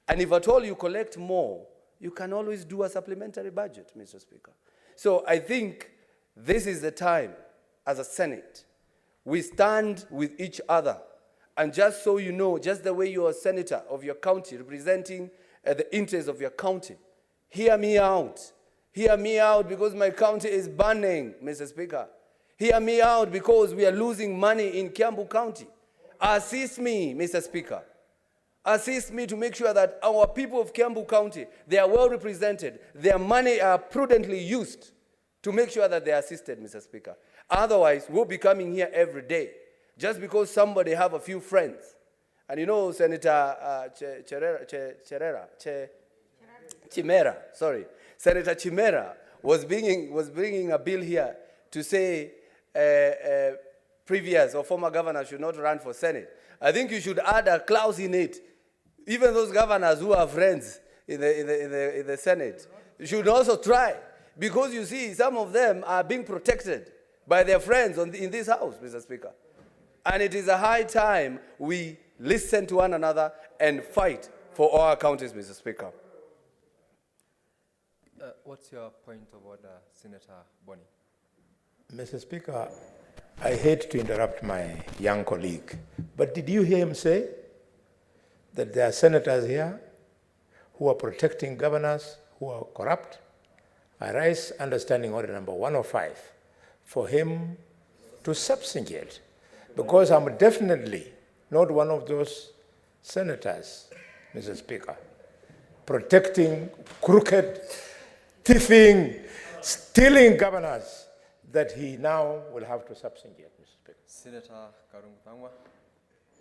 And if at all you collect more, you can always do a supplementary budget, Mr. Speaker. So I think this is the time, as a Senate, we stand with each other. And just so you know, just the way you're a senator of your county representing the interests of your county, hear me out. Hear me out because my county is burning, Mr. Speaker. Hear me out because we are losing money in Kiambu County. Assist me, Mr. Speaker. Assist me to make sure that our people of Kiambu County, they are well represented. Their money are prudently used to make sure that they are assisted, Mr. Speaker. Otherwise, we'll be coming here every day just because somebody have a few friends. And you know, Senator Chimera, Senator Chimera was bringing a bill here to say previous or former governors should not run for Senate. I think you should add a clause in it. Even those governors who are friends in the Senate should also try. Because you see, some of them are being protected by their friends in this House, Mr. Speaker. And it is a high time we listen to one another and fight for our counties, Mr. Speaker. What's your point of order, Senator Boni? Mr. Speaker, I hate to interrupt my young colleague, but did you hear him say that there are senators here who are protecting governors who are corrupt. I raise understanding order number 105 for him to substantiate, because I'm definitely not one of those senators, Mr. Speaker, protecting crooked, thieving, stealing governors that he now will have to substantiate, Mr. Speaker. Senator Karungutangwa,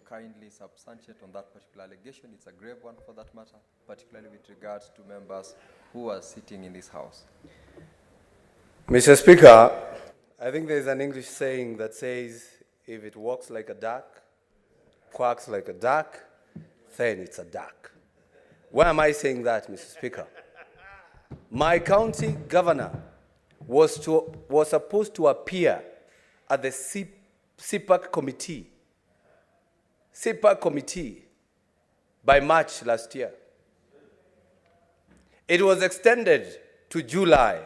kindly substantiate on that particular allegation. It's a grave one for that matter, particularly with regards to members who are sitting in this House. Mr. Speaker, I think there's an English saying that says, if it walks like a duck, quacks like a duck, then it's a duck. Why am I saying that, Mr. Speaker? My county governor was supposed to appear at the CPAC committee by March last year. It was extended to July.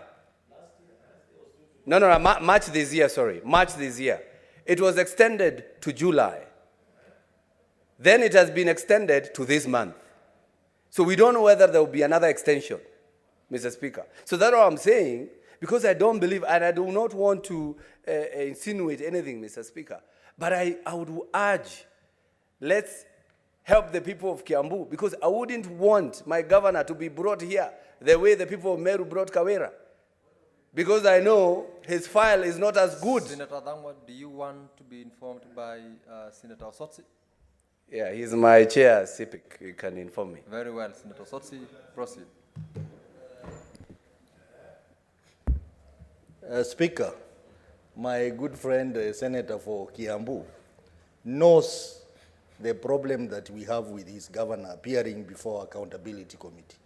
No, March this year, sorry. March this year. It was extended to July. Then it has been extended to this month. So we don't know whether there will be another extension, Mr. Speaker. So that's what I'm saying, because I don't believe, and I do not want to insinuate anything, Mr. Speaker, but I would urge, let's help the people of Kiambu, because I wouldn't want my governor to be brought here the way the people of Meru brought Kawera, because I know his file is not as good. Senator Dhangwa, do you want to be informed by Senator Sotsi? Yeah, he's my chair, CPIC. You can inform me. Very well, Senator Sotsi, proceed. Speaker, my good friend, Senator for Kiambu, knows the problem that we have with his governor appearing before Accountability Committee.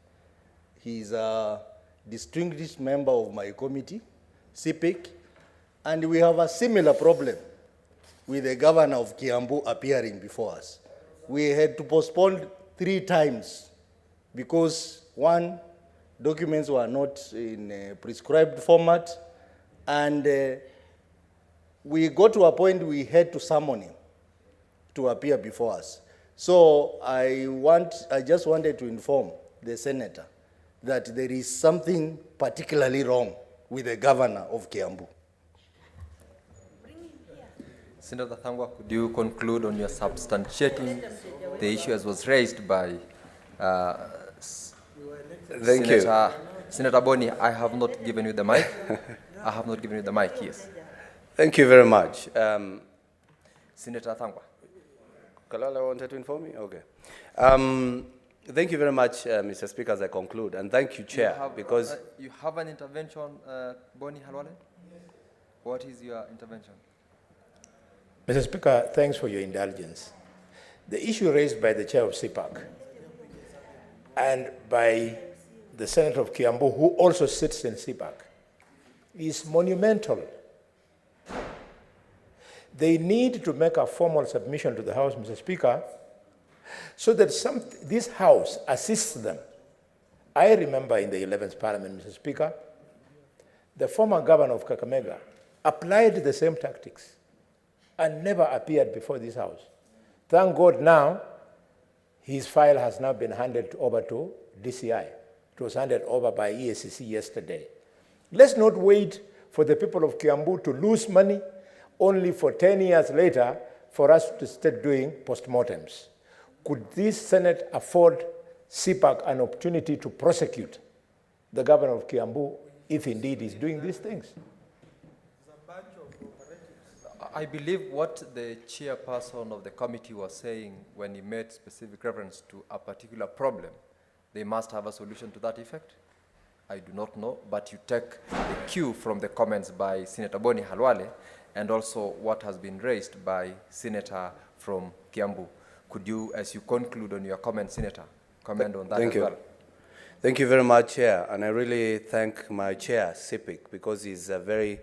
He's a distinguished member of my committee, CPIC, and we have a similar problem with the governor of Kiambu appearing before us. We had to postpone 3 times because, one, documents were not in a prescribed format, and we got to a point we had to summon him to appear before us. So I just wanted to inform the senator that there is something particularly wrong with the governor of Kiambu. Senator Thangwa, could you conclude on your substantiating the issue as was raised by Senator Boni? I have not given you the mic. I have not given you the mic, yes. Thank you very much. Senator Thangwa. Kalala wanted to inform me? Okay. Thank you very much, Mr. Speaker, as I conclude. And thank you, Chair, because... you have an intervention, Boni Halwale? What is your intervention? Mr. Speaker, thanks for your indulgence. The issue raised by the chair of CPAC and by the Senator of Kiambu, who also sits in CPAC, is monumental. They need to make a formal submission to the House, Mr. Speaker, so that this House assists them. I remember in the 11th Parliament, Mr. Speaker, the former governor of Kakamega applied the same tactics and never appeared before this House. Thank God now, his file has now been handed over to DCI. It was handed over by EACC yesterday. Let's not wait for the people of Kiambu to lose money only for 10 years later for us to start doing postmortems. Could this Senate afford CPAC an opportunity to prosecute the governor of Kiambu if indeed he's doing these things? I believe what the chairperson of the committee was saying when he made specific reference to a particular problem, they must have a solution to that effect. I do not know, but you take the cue from the comments by Senator Boni Halwale and also what has been raised by Senator from Kiambu. Could you, as you conclude on your comment, Senator, comment on that as well? Thank you very much, Chair. And I really thank my chair, CPIC, because he's a very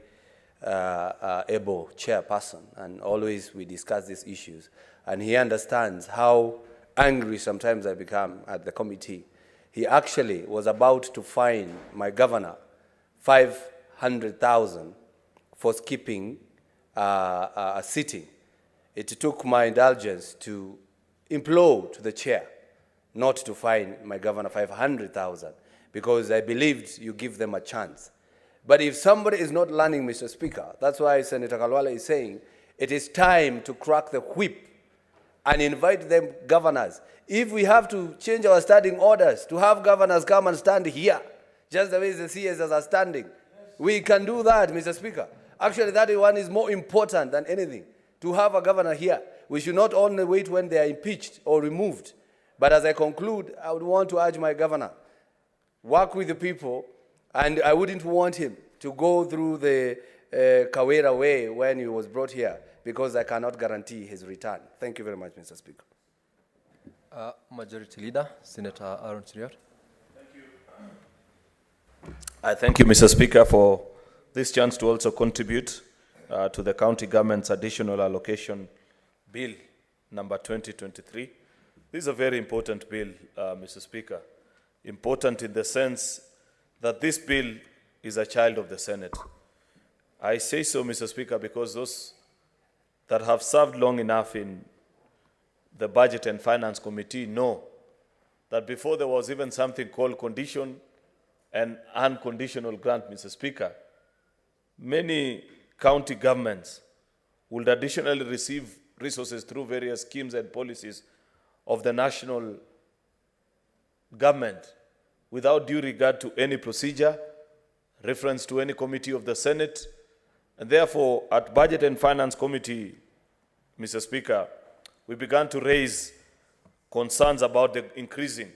able chairperson, and always we discuss these issues. And he understands how angry sometimes I become at the committee. He actually was about to fine my governor 500,000 for skipping a sitting. It took my indulgence to implore to the chair not to fine my governor 500,000 because I believed you give them a chance. But if somebody is not learning, Mr. Speaker, that's why Senator Kalwala is saying it is time to crack the whip and invite them governors. If we have to change our standing orders to have governors come and stand here, just the way the CSs are standing, we can do that, Mr. Speaker. Actually, that one is more important than anything, to have a governor here. We should not only wait when they are impeached or removed. But as I conclude, I would want to urge my governor, work with the people, and I wouldn't want him to go through the Kawera way when he was brought here, because I cannot guarantee his return. Thank you very much, Mr. Speaker. Majority Leader, Senator Aaron Chiriot. I thank you, Mr. Speaker, for this chance to also contribute to the county government's additional allocation bill number 2023. This is a very important bill, Mr. Speaker. Important in the sense that this bill is a child of the Senate. I say so, Mr. Speaker, because those that have served long enough in the Budget and Finance Committee know that before there was even something called condition and unconditional grant, Mr. Speaker, many county governments would additionally receive resources through various schemes and policies of the national government without due regard to any procedure, reference to any committee of the Senate. And therefore, at Budget and Finance Committee, Mr. Speaker, we began to raise concerns about the increasing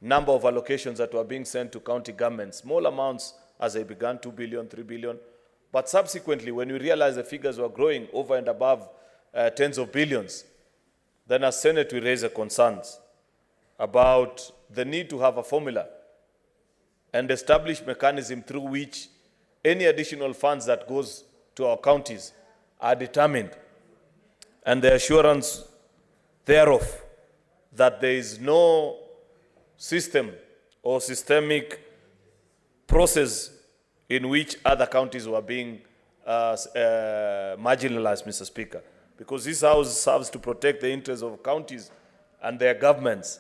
number of allocations that were being sent to county governments. Small amounts as they began, 2 billion, 3 billion. But subsequently, when we realized the figures were growing over and above tens of billions, then as Senate we raised concerns about the need to have a formula and establish mechanism through which any additional funds that goes to our counties are determined, and the assurance thereof that there is no system or systemic process in which other counties were being marginalized, Mr. Speaker. Because this House serves to protect the interests of counties and their governments.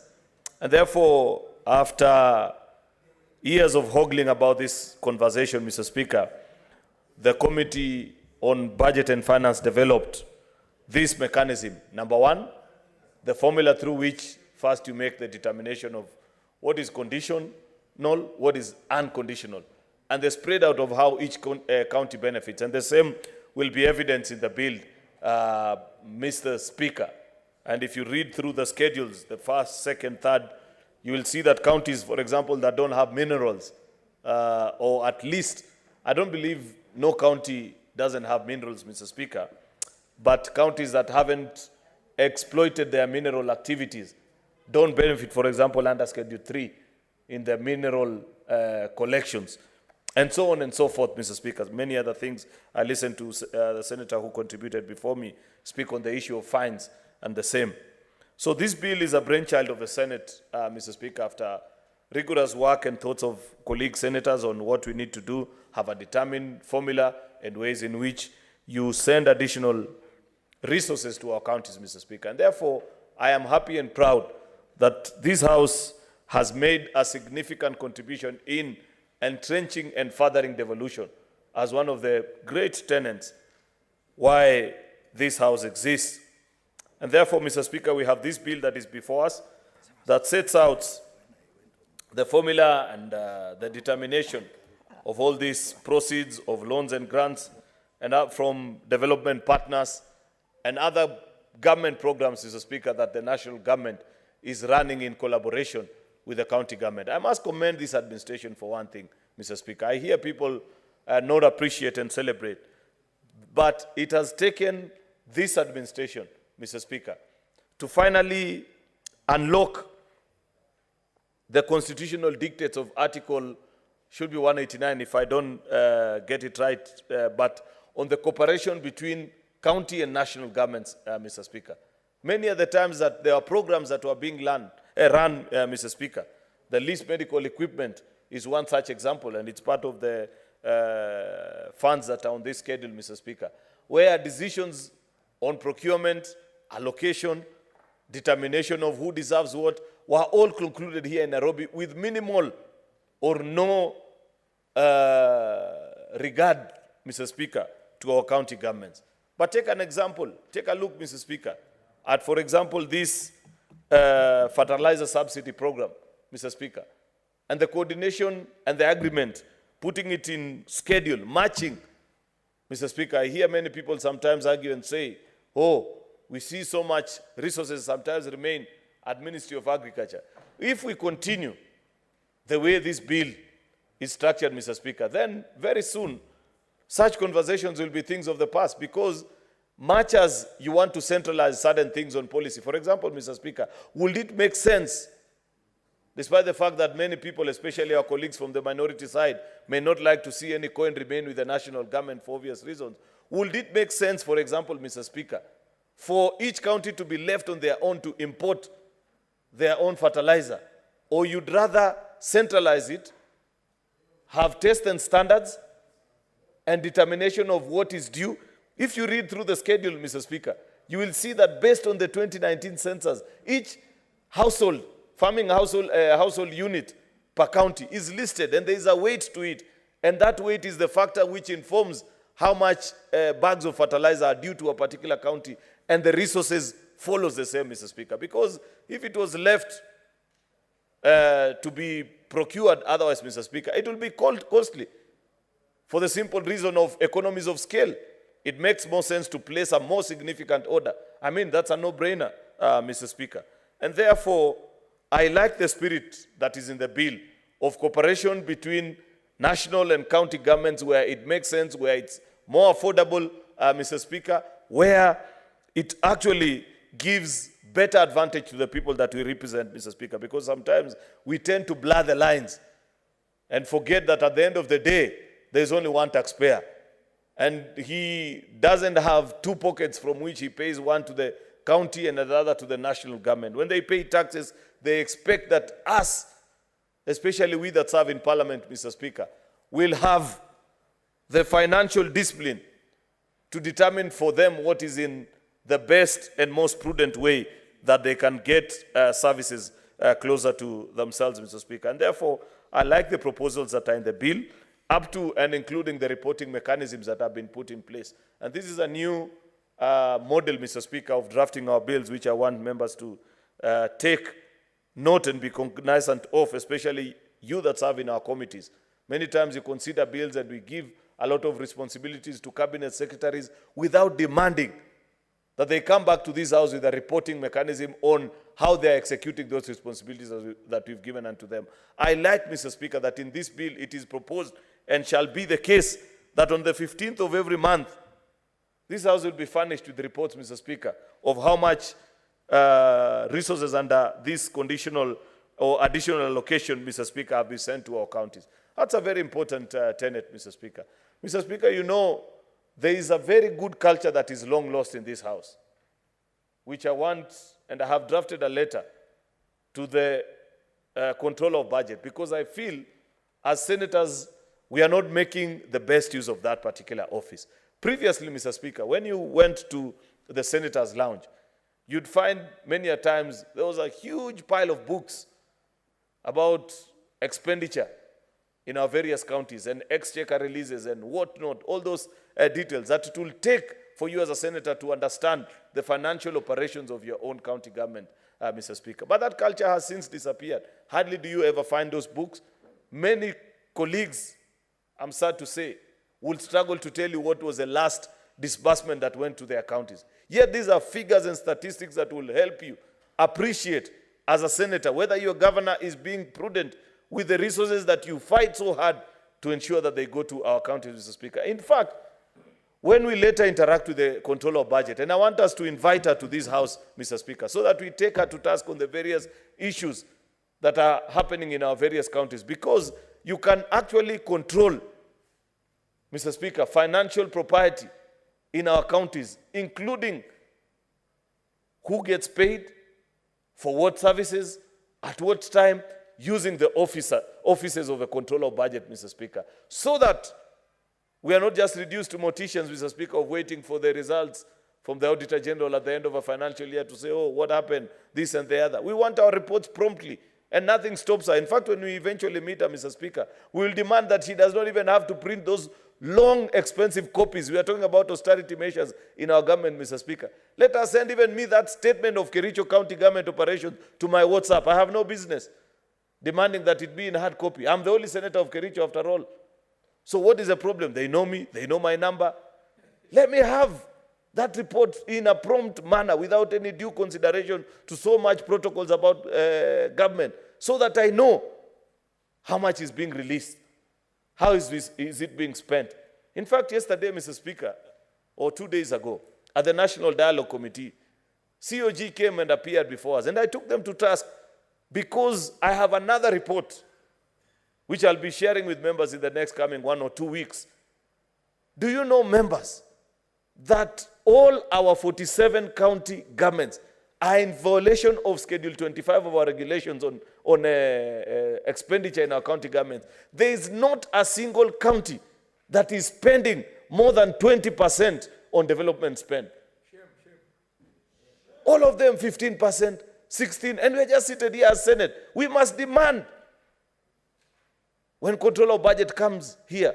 And therefore, after years of haggling about this conversation, Mr. Speaker, the Committee on Budget and Finance developed this mechanism. Number one, the formula through which first you make the determination of what is conditional, what is unconditional, and the spread out of how each county benefits. And the same will be evidenced in the bill, Mr. Speaker. And if you read through the schedules, the first, second, third, you will see that counties, for example, that don't have minerals, or at least, I don't believe no county doesn't have minerals, Mr. Speaker, but counties that haven't exploited their mineral activities don't benefit, for example, under Schedule 3 in the mineral collections, and so on and so forth, Mr. Speaker. Many other things. I listened to the senator who contributed before me speak on the issue of fines and the same. So this bill is a brainchild of the Senate, Mr. Speaker, after rigorous work and thoughts of colleague senators on what we need to do, have a determined formula and ways in which you send additional resources to our counties, Mr. Speaker. And therefore, I am happy and proud that this House has made a significant contribution in entrenching and furthering devolution as one of the great tenets why this House exists. And therefore, Mr. Speaker, we have this bill that is before us that sets out the formula and the determination of all these proceeds of loans and grants and from development partners and other government programs, Mr. Speaker, that the national government is running in collaboration with the county government. I must commend this administration for one thing, Mr. Speaker. I hear people not appreciate and celebrate, but it has taken this administration, Mr. Speaker, to finally unlock the constitutional dictates of Article, should be 189 if I don't get it right, but on the cooperation between county and national governments, Mr. Speaker. Many of the times that there are programs that were being run, Mr. Speaker. The least medical equipment is one such example, and it's part of the funds that are on this schedule, Mr. Speaker, where decisions on procurement, allocation, determination of who deserves what, were all concluded here in Nairobi with minimal or no regard, Mr. Speaker, to our county governments. But take an example, take a look, Mr. Speaker, at, for example, this fertilizer subsidy program, Mr. Speaker, and the coordination and the agreement, putting it in schedule, matching. Mr. Speaker, I hear many people sometimes argue and say, oh, we see so much resources sometimes remain at Ministry of Agriculture. If we continue the way this bill is structured, Mr. Speaker, then very soon such conversations will be things of the past, because much as you want to centralize certain things on policy, for example, Mr. Speaker, would it make sense, despite the fact that many people, especially our colleagues from the minority side, may not like to see any coin remain with the national government for obvious reasons, would it make sense, for example, Mr. Speaker, for each county to be left on their own to import their own fertilizer? Or you'd rather centralize it, have tests and standards, and determination of what is due? If you read through the schedule, Mr. Speaker, you will see that based on the 2019 census, each household, farming household unit per county is listed, and there is a weight to it. And that weight is the factor which informs how much bags of fertilizer are due to a particular county, and the resources follows the same, Mr. Speaker. Because if it was left to be procured otherwise, Mr. Speaker, it will be costly, for the simple reason of economies of scale. It makes more sense to place a more significant order. I mean, that's a no-brainer, Mr. Speaker. And therefore, I like the spirit that is in the bill of cooperation between national and county governments where it makes sense, where it's more affordable, Mr. Speaker, where it actually gives better advantage to the people that we represent, Mr. Speaker, because sometimes we tend to blur the lines and forget that at the end of the day, there's only one taxpayer. And he doesn't have two pockets from which he pays, one to the county and another to the national government. When they pay taxes, they expect that us, especially we that serve in Parliament, Mr. Speaker, will have the financial discipline to determine for them what is in the best and most prudent way that they can get services closer to themselves, Mr. Speaker. And therefore, I like the proposals that are in the bill, up to and including the reporting mechanisms that have been put in place. And this is a new model, Mr. Speaker, of drafting our bills, which I want members to take note and be cognizant of, especially you that serve in our committees. Many times you consider bills and we give a lot of responsibilities to cabinet secretaries without demanding that they come back to this house with a reporting mechanism on how they are executing those responsibilities that we've given unto them. I like, Mr. Speaker, that in this bill it is proposed and shall be the case that on the 15th of every month, this house will be furnished with reports, Mr. Speaker, of how much resources under this conditional or additional allocation, Mr. Speaker, have been sent to our counties. That's a very important tenet, Mr. Speaker. Mr. Speaker, you know, there is a very good culture that is long lost in this house, which I want, and I have drafted a letter to the controller of budget, because I feel as senators, we are not making the best use of that particular office. Previously, Mr. Speaker, when you went to the senator's lounge, you'd find many a times there was a huge pile of books about expenditure in our various counties and exchequer releases and whatnot, all those details that it will take for you as a senator to understand the financial operations of your own county government, Mr. Speaker. But that culture has since disappeared. Hardly do you ever find those books. Many colleagues, I'm sad to say, will struggle to tell you what was the last disbursement that went to their counties. Yet these are figures and statistics that will help you appreciate as a senator whether your governor is being prudent with the resources that you fight so hard to ensure that they go to our counties, Mr. Speaker. In fact, when we later interact with the controller of budget, and I want us to invite her to this house, Mr. Speaker, so that we take her to task on the various issues that are happening in our various counties, because you can actually control, Mr. Speaker, financial propriety in our counties, including who gets paid, for what services, at what time, using the offices of the controller of budget, Mr. Speaker, so that we are not just reduced to morticians, Mr. Speaker, of waiting for the results from the Auditor General at the end of a financial year to say, oh, what happened, this and the other. We want our reports promptly, and nothing stops her. In fact, when we eventually meet her, Mr. Speaker, we will demand that she does not even have to print those long, expensive copies. We are talking about austerity measures in our government, Mr. Speaker. Let us send even me that statement of Kericho County government operations to my WhatsApp. I have no business demanding that it be in hard copy. I'm the only senator of Kericho after all. So what is the problem? They know me, they know my number. Let me have that report in a prompt manner without any due consideration to so much protocols about government, so that I know how much is being released. How is it being spent? In fact, yesterday, Mr. Speaker, or 2 days ago, at the National Dialogue Committee, COG came and appeared before us, and I took them to task because I have another report which I'll be sharing with members in the next coming 1 or 2 weeks. Do you know, members, that all our 47 county governments are in violation of Schedule 25 of our regulations on expenditure in our county governments? There is not a single county that is spending more than 20% on development spend. All of them 15%, 16%, and we're just seated here as Senate. We must demand when control of budget comes here,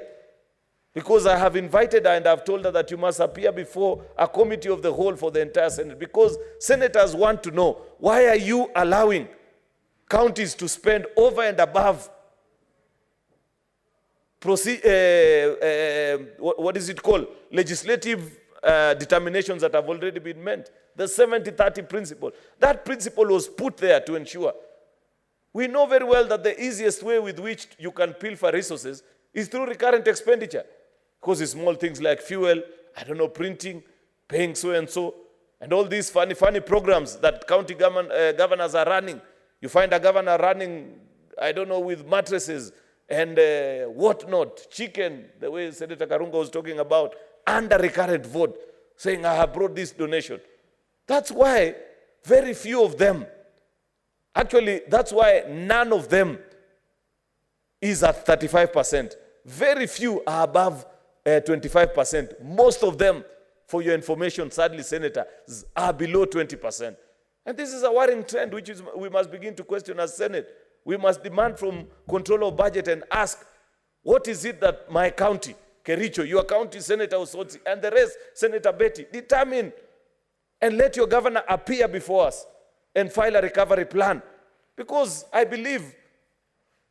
because I have invited her and I've told her that you must appear before a committee of the whole for the entire Senate, because senators want to know, why are you allowing counties to spend over and above what is it called? Legislative determinations that have already been meant. The 70-30 principle. That principle was put there to ensure. We know very well that the easiest way with which you can pilfer resources is through recurrent expenditure. Because it's small things like fuel, printing, paying so and so, and all these funny programs that county governors are running. You find a governor running, with mattresses and whatnot, chicken, the way Senator Karunga was talking about, under recurrent vote, saying, I have brought this donation. That's why very few of them, actually, that's why none of them is at 35%. Very few are above 25%. Most of them, for your information, sadly, Senator, are below 20%. And this is a worrying trend which we must begin to question as Senate. We must demand from control of budget and ask, what is it that my county, Kericho, your county, Senator Osotsi, and the rest, Senator Betty, determine, and let your governor appear before us and file a recovery plan. Because I believe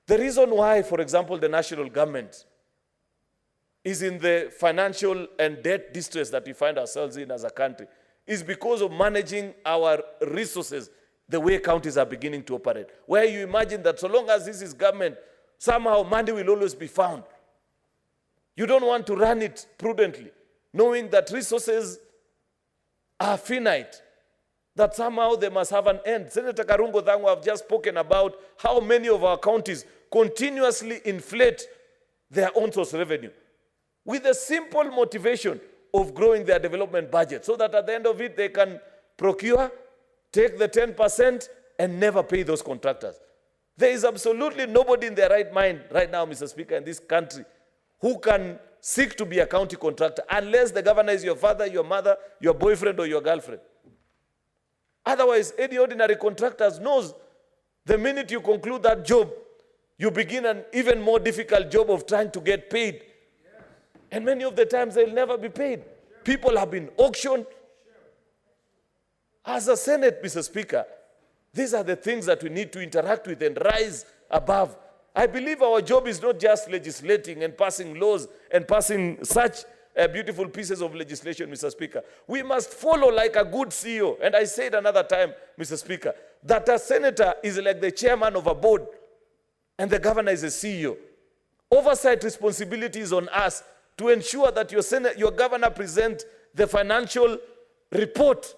the reason why, for example, the national government is in the financial and debt distress that we find ourselves in as a country is because of managing our resources the way counties are beginning to operate. Where you imagine that so long as this is government, somehow money will always be found. You don't want to run it prudently, knowing that resources are finite, that somehow they must have an end. Senator Karungo Thango have just spoken about how many of our counties continuously inflate their own source revenue with the simple motivation of growing their development budget, so that at the end of it they can procure, take the 10% and never pay those contractors. There is absolutely nobody in their right mind right now, Mr. Speaker, in this country who can seek to be a county contractor unless the governor is your father, your mother, your boyfriend or your girlfriend. Otherwise, any ordinary contractor knows the minute you conclude that job, you begin an even more difficult job of trying to get paid. And many of the times they'll never be paid. People have been auctioned. As a Senate, Mr. Speaker, these are the things that we need to interact with and rise above. I believe our job is not just legislating and passing laws and passing such beautiful pieces of legislation, Mr. Speaker. We must follow like a good CEO. And I said another time, Mr. Speaker, that a senator is like the chairman of a board and the governor is a CEO. Oversight responsibility is on us to ensure that your governor present the financial report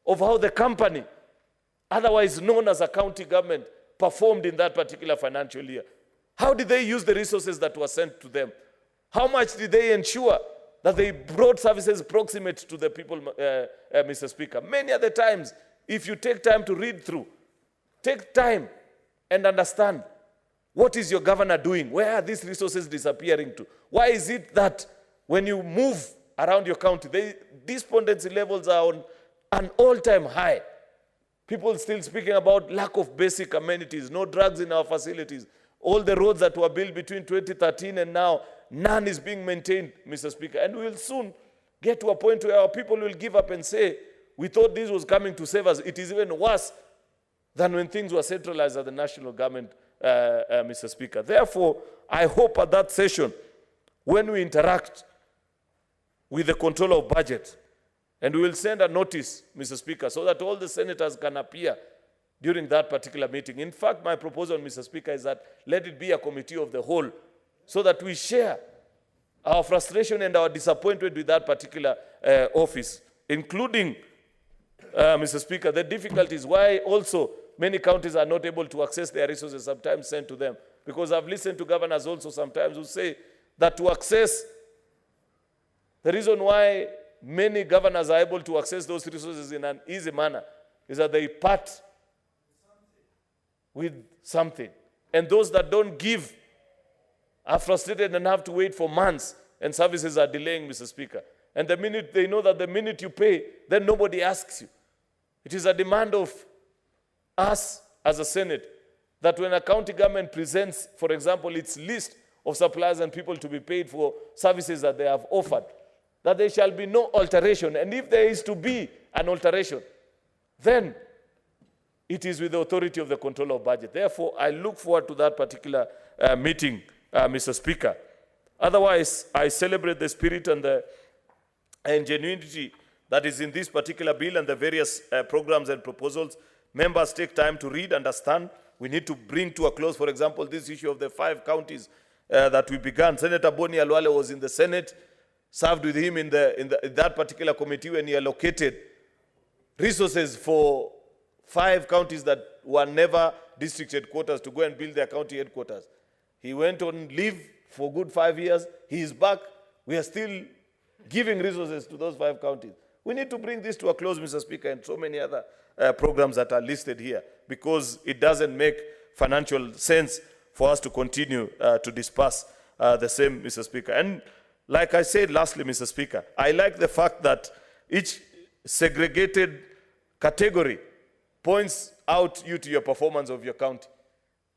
of how the company, otherwise known as a county government, performed in that particular financial year. How did they use the resources that were sent to them? How much did they ensure that they brought services proximate to the people, Mr. Speaker? Many other times, if you take time to read through, take time and understand, what is your governor doing? Where are these resources disappearing to? Why is it that when you move around your county. Despondency levels are on an all-time high. People still speaking about lack of basic amenities, no drugs in our facilities. All the roads that were built between 2013 and now, none is being maintained, Mr. Speaker. And we will soon get to a point where our people will give up and say, we thought this was coming to save us. It is even worse than when things were centralized at the national government, Mr. Speaker. Therefore, I hope at that session, when we interact with the controller of budget, and we will send a notice, Mr. Speaker, so that all the senators can appear during that particular meeting. In fact, my proposal, Mr. Speaker, is that let it be a committee of the whole, so that we share our frustration and our disappointment with that particular office, including, Mr. Speaker, the difficulties why also many counties are not able to access their resources sometimes sent to them. Because I've listened to governors also sometimes who say that to access, the reason why many governors are able to access those resources in an easy manner is that they part with something. And those that don't give are frustrated and have to wait for months, and services are delaying, Mr. Speaker. And the minute they know that the minute you pay, then nobody asks you. It is a demand of us as a Senate that when a county government presents, for example, its list of suppliers and people to be paid for services that they have offered, that there shall be no alteration. And if there is to be an alteration, then it is with the authority of the controller of budget. Therefore, I look forward to that particular meeting, Mr. Speaker. Otherwise, I celebrate the spirit and the ingenuity that is in this particular bill and the various programs and proposals. Members take time to read, understand. We need to bring to a close, for example, this issue of the 5 counties that we began. Senator Boni Alwale was in the Senate, served with him in that particular committee when he allocated resources for 5 counties that were never district headquarters to go and build their county headquarters. He went on leave for good 5 years. He is back. We are still giving resources to those 5 counties. We need to bring this to a close, Mr. Speaker, and so many other programs that are listed here, because it doesn't make financial sense for us to continue to disperse the same, Mr. Speaker. And like I said lastly, Mr. Speaker, I like the fact that each segregated category points out you to your performance of your county.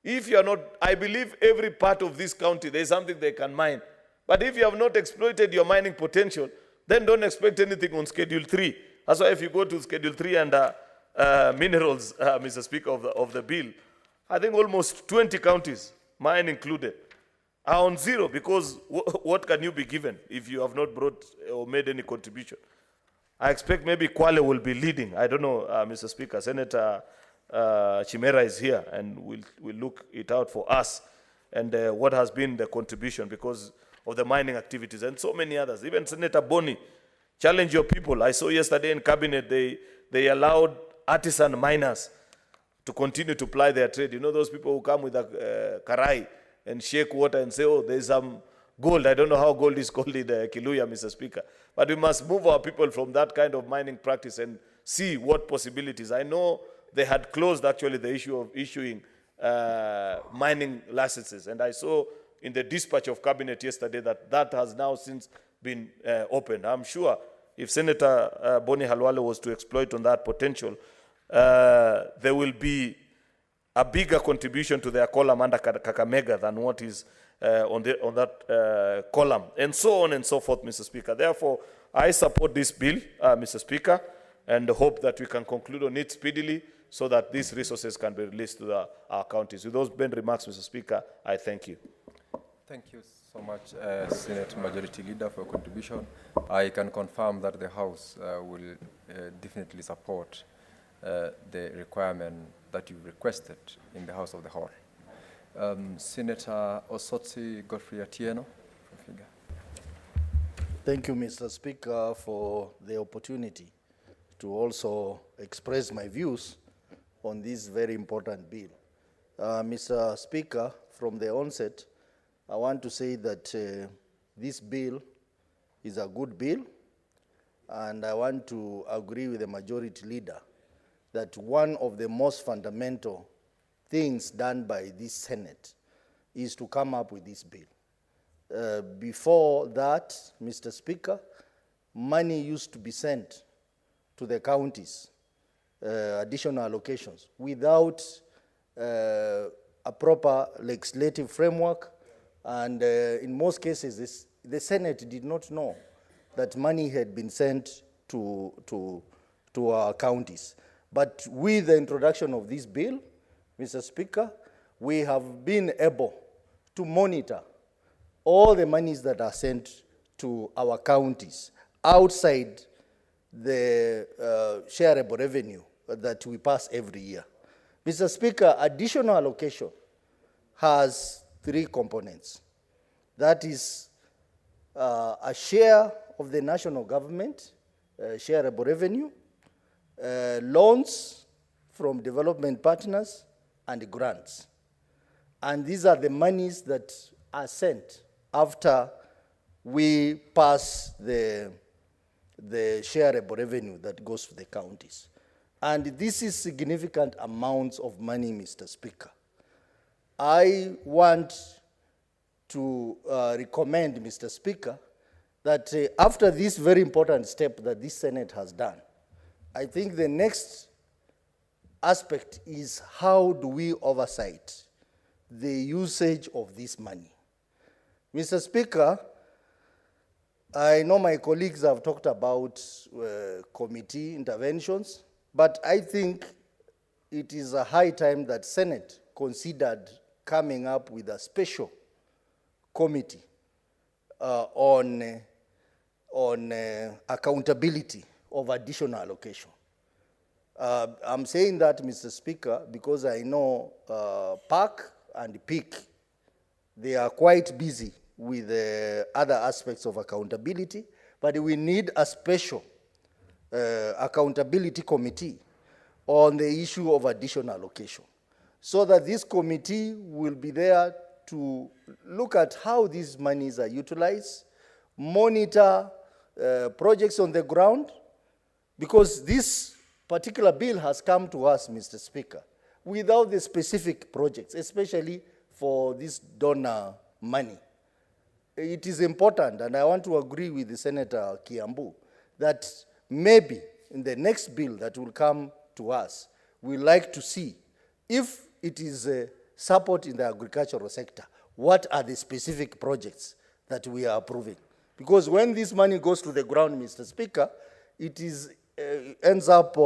If you are not, I believe every part of this county, there is something they can mine. But if you have not exploited your mining potential, then don't expect anything on Schedule 3. That's why if you go to Schedule 3 and minerals, Mr. Speaker, of the bill, I think almost 20 counties, mine included, are on zero, because what can you be given if you have not brought or made any contribution? I expect maybe Kwale will be leading. I don't know, Mr. Speaker. Senator Chimera is here and will look it out for us and what has been the contribution because of the mining activities and so many others. Even Senator Boni, challenge your people. I saw yesterday in cabinet they allowed artisan miners to continue to ply their trade. You know those people who come with a karai and shake water and say, oh, there's some gold. I don't know how gold is called in Kiluya, Mr. Speaker. But we must move our people from that kind of mining practice and see what possibilities. I know they had closed actually the issue of issuing mining licenses. And I saw in the dispatch of cabinet yesterday that has now since been opened. I'm sure if Senator Boni Halwale was to exploit on that potential, there will be a bigger contribution to their column under Kakamega than what is on that column, and so on and so forth, Mr. Speaker. Therefore, I support this bill, Mr. Speaker, and hope that we can conclude on it speedily so that these resources can be released to our counties. With those main remarks, Mr. Speaker, I thank you. Thank you so much, Senate Majority Leader, for your contribution. I can confirm that the House will definitely support the requirement that you requested in the House of the Whole. Senator Osotsi Godfrey Atieno. Thank you, Mr. Speaker, for the opportunity to also express my views on this very important bill. Mr. Speaker, from the onset, I want to say that this bill is a good bill, and I want to agree with the majority leader that one of the most fundamental things done by this Senate is to come up with this bill. Before that, Mr. Speaker, money used to be sent to the counties, additional allocations, without a proper legislative framework, and in most cases, the Senate did not know that money had been sent to our counties. But with the introduction of this bill, Mr. Speaker, we have been able to monitor all the monies that are sent to our counties outside the shareable revenue that we pass every year. Mr. Speaker, additional allocation has 3 components. That is a share of the national government, shareable revenue, loans from development partners, and grants. And these are the monies that are sent after we pass the shareable revenue that goes to the counties. And this is significant amounts of money, Mr. Speaker. I want to recommend, Mr. Speaker, that after this very important step that this Senate has done, I think the next aspect is how do we oversight the usage of this money. Mr. Speaker, I know my colleagues have talked about committee interventions, but I think it is a high time that Senate considered coming up with a special committee on accountability of additional allocation. I'm saying that, Mr. Speaker, because I know PAC and PIC, they are quite busy with other aspects of accountability, but we need a special accountability committee on the issue of additional allocation, so that this committee will be there to look at how these monies are utilized, monitor projects on the ground, because this particular bill has come to us, Mr. Speaker, without the specific projects, especially for this donor money. It is important, and I want to agree with Senator Kiambu, that maybe in the next bill that will come to us, we'd like to see if it is support in the agricultural sector, what are the specific projects that we are approving? Because when this money goes to the ground, Mr. Speaker, it is, ends up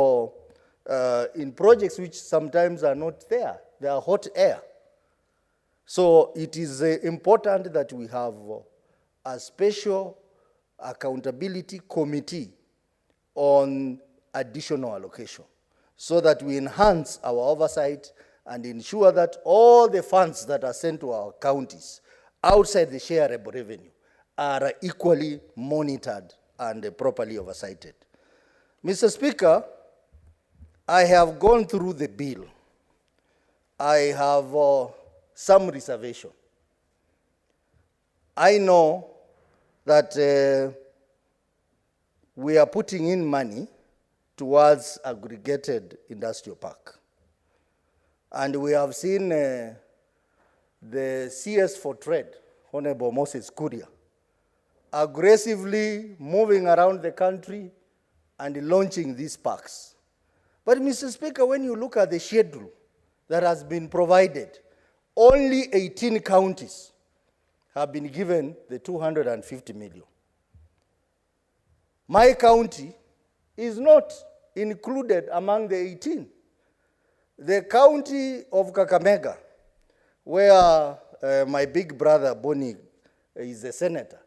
in projects which sometimes are not there. They are hot air. So it is important that we have a special accountability committee on additional allocation, so that we enhance our oversight and ensure that all the funds that are sent to our counties outside the shareable revenue are equally monitored and properly oversighted. Mr. Speaker, I have gone through the bill. I have some reservation. I know that we are putting in money towards aggregated industrial park. And we have seen the CS for Trade, Honorable Moses Kuria, aggressively moving around the country and launching these parks. But Mr. Speaker, when you look at the schedule that has been provided, only 18 counties have been given the 250 million. My county is not included among the 18. The county of Kakamega, where my big brother Bonnie is a senator,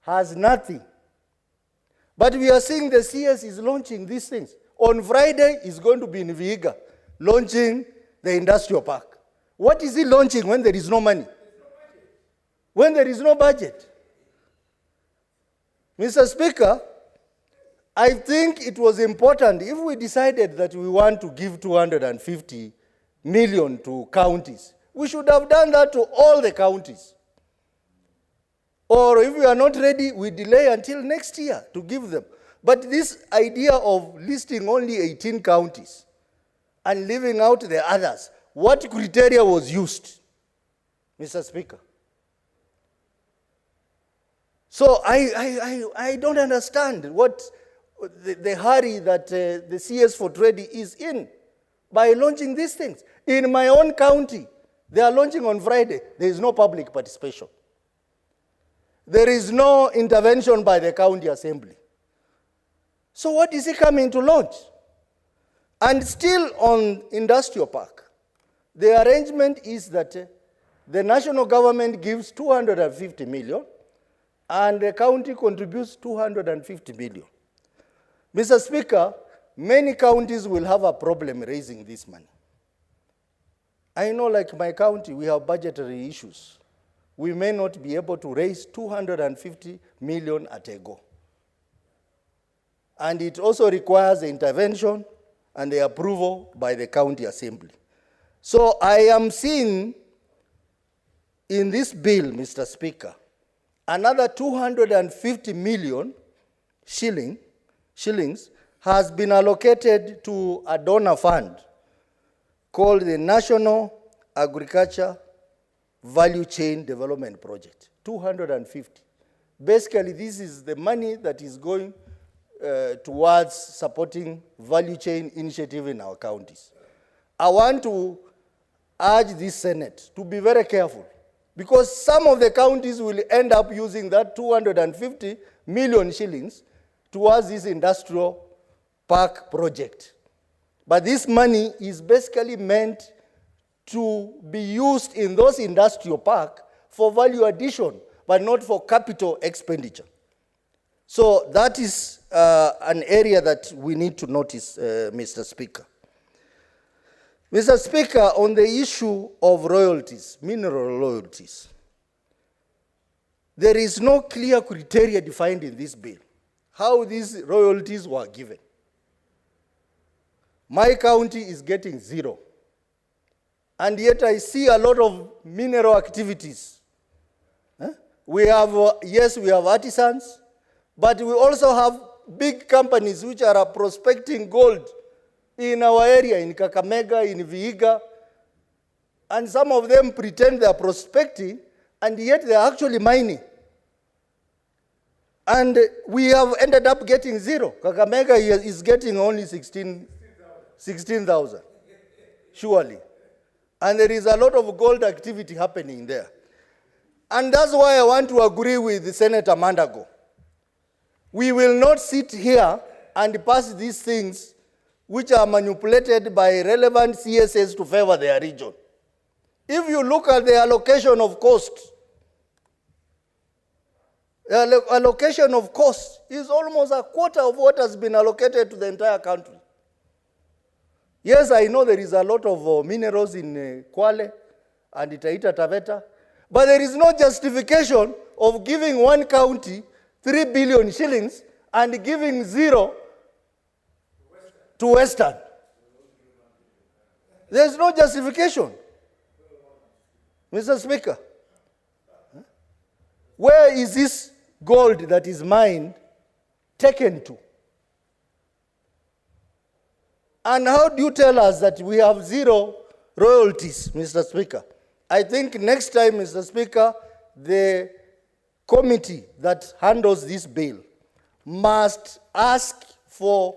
has nothing. But we are seeing the CS is launching these things. On Friday, he's going to be in Vihiga, launching the industrial park. What is he launching when there is no money? When there is no budget? Mr. Speaker, I think it was important if we decided that we want to give 250 million to counties, we should have done that to all the counties. Or if we are not ready, we delay until next year to give them. But this idea of listing only 18 counties and leaving out the others, what criteria was used, Mr. Speaker? So I don't understand what the hurry that the CS for Trade is in by launching these things. In my own county, they are launching on Friday. There is no public participation. There is no intervention by the county assembly. So what is he coming to launch? And still on industrial park, the arrangement is that the national government gives 250 million and the county contributes 250 million. Mr. Speaker, many counties will have a problem raising this money. I know, like my county, we have budgetary issues. We may not be able to raise 250 million at a go. And it also requires the intervention and the approval by the county assembly. So I am seeing in this bill, Mr. Speaker, another 250 million shillings has been allocated to a donor fund called the National Agriculture Value Chain Development Project, 250. Basically, this is the money that is going towards supporting value chain initiative in our counties. I want to urge this Senate to be very careful, because some of the counties will end up using that 250 million shillings towards this industrial park project. But this money is basically meant to be used in those industrial parks for value addition, but not for capital expenditure. So that is an area that we need to notice, Mr. Speaker. Mr. Speaker, on the issue of royalties, mineral royalties, there is no clear criteria defined in this bill how these royalties were given. My county is getting 0. And yet I see a lot of mineral activities. We have, yes, we have artisans, but we also have big companies which are prospecting gold in our area, in Kakamega, in Vihiga, and some of them pretend they are prospecting, and yet they are actually mining. And we have ended up getting 0. Kakamega is getting only 16,000, surely. And there is a lot of gold activity happening there. And that's why I want to agree with Senator Mandago. We will not sit here and pass these things which are manipulated by relevant CSS to favor their region. If you look at the allocation of cost, the allocation of cost is almost a quarter of what has been allocated to the entire country. Yes, I know there is a lot of minerals in Kwale and Itaita Taveta, but there is no justification of giving one county 3 billion shillings and giving 0 to Western. There's no justification. Mr. Speaker, where is this gold that is mined taken to? And how do you tell us that we have 0 royalties, Mr. Speaker? I think next time, Mr. Speaker, the committee that handles this bill must ask for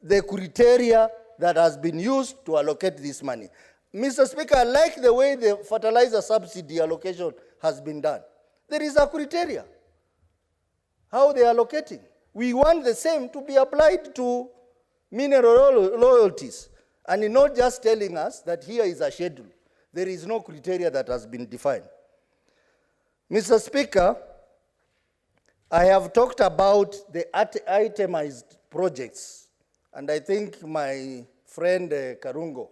the criteria that has been used to allocate this money. Mr. Speaker, I like the way the fertilizer subsidy allocation has been done. There is a criteria, how they are allocating. We want the same to be applied to mineral royalties, and not just telling us that here is a schedule. There is no criteria that has been defined. Mr. Speaker, I have talked about the itemized projects, and I think my friend Karungo,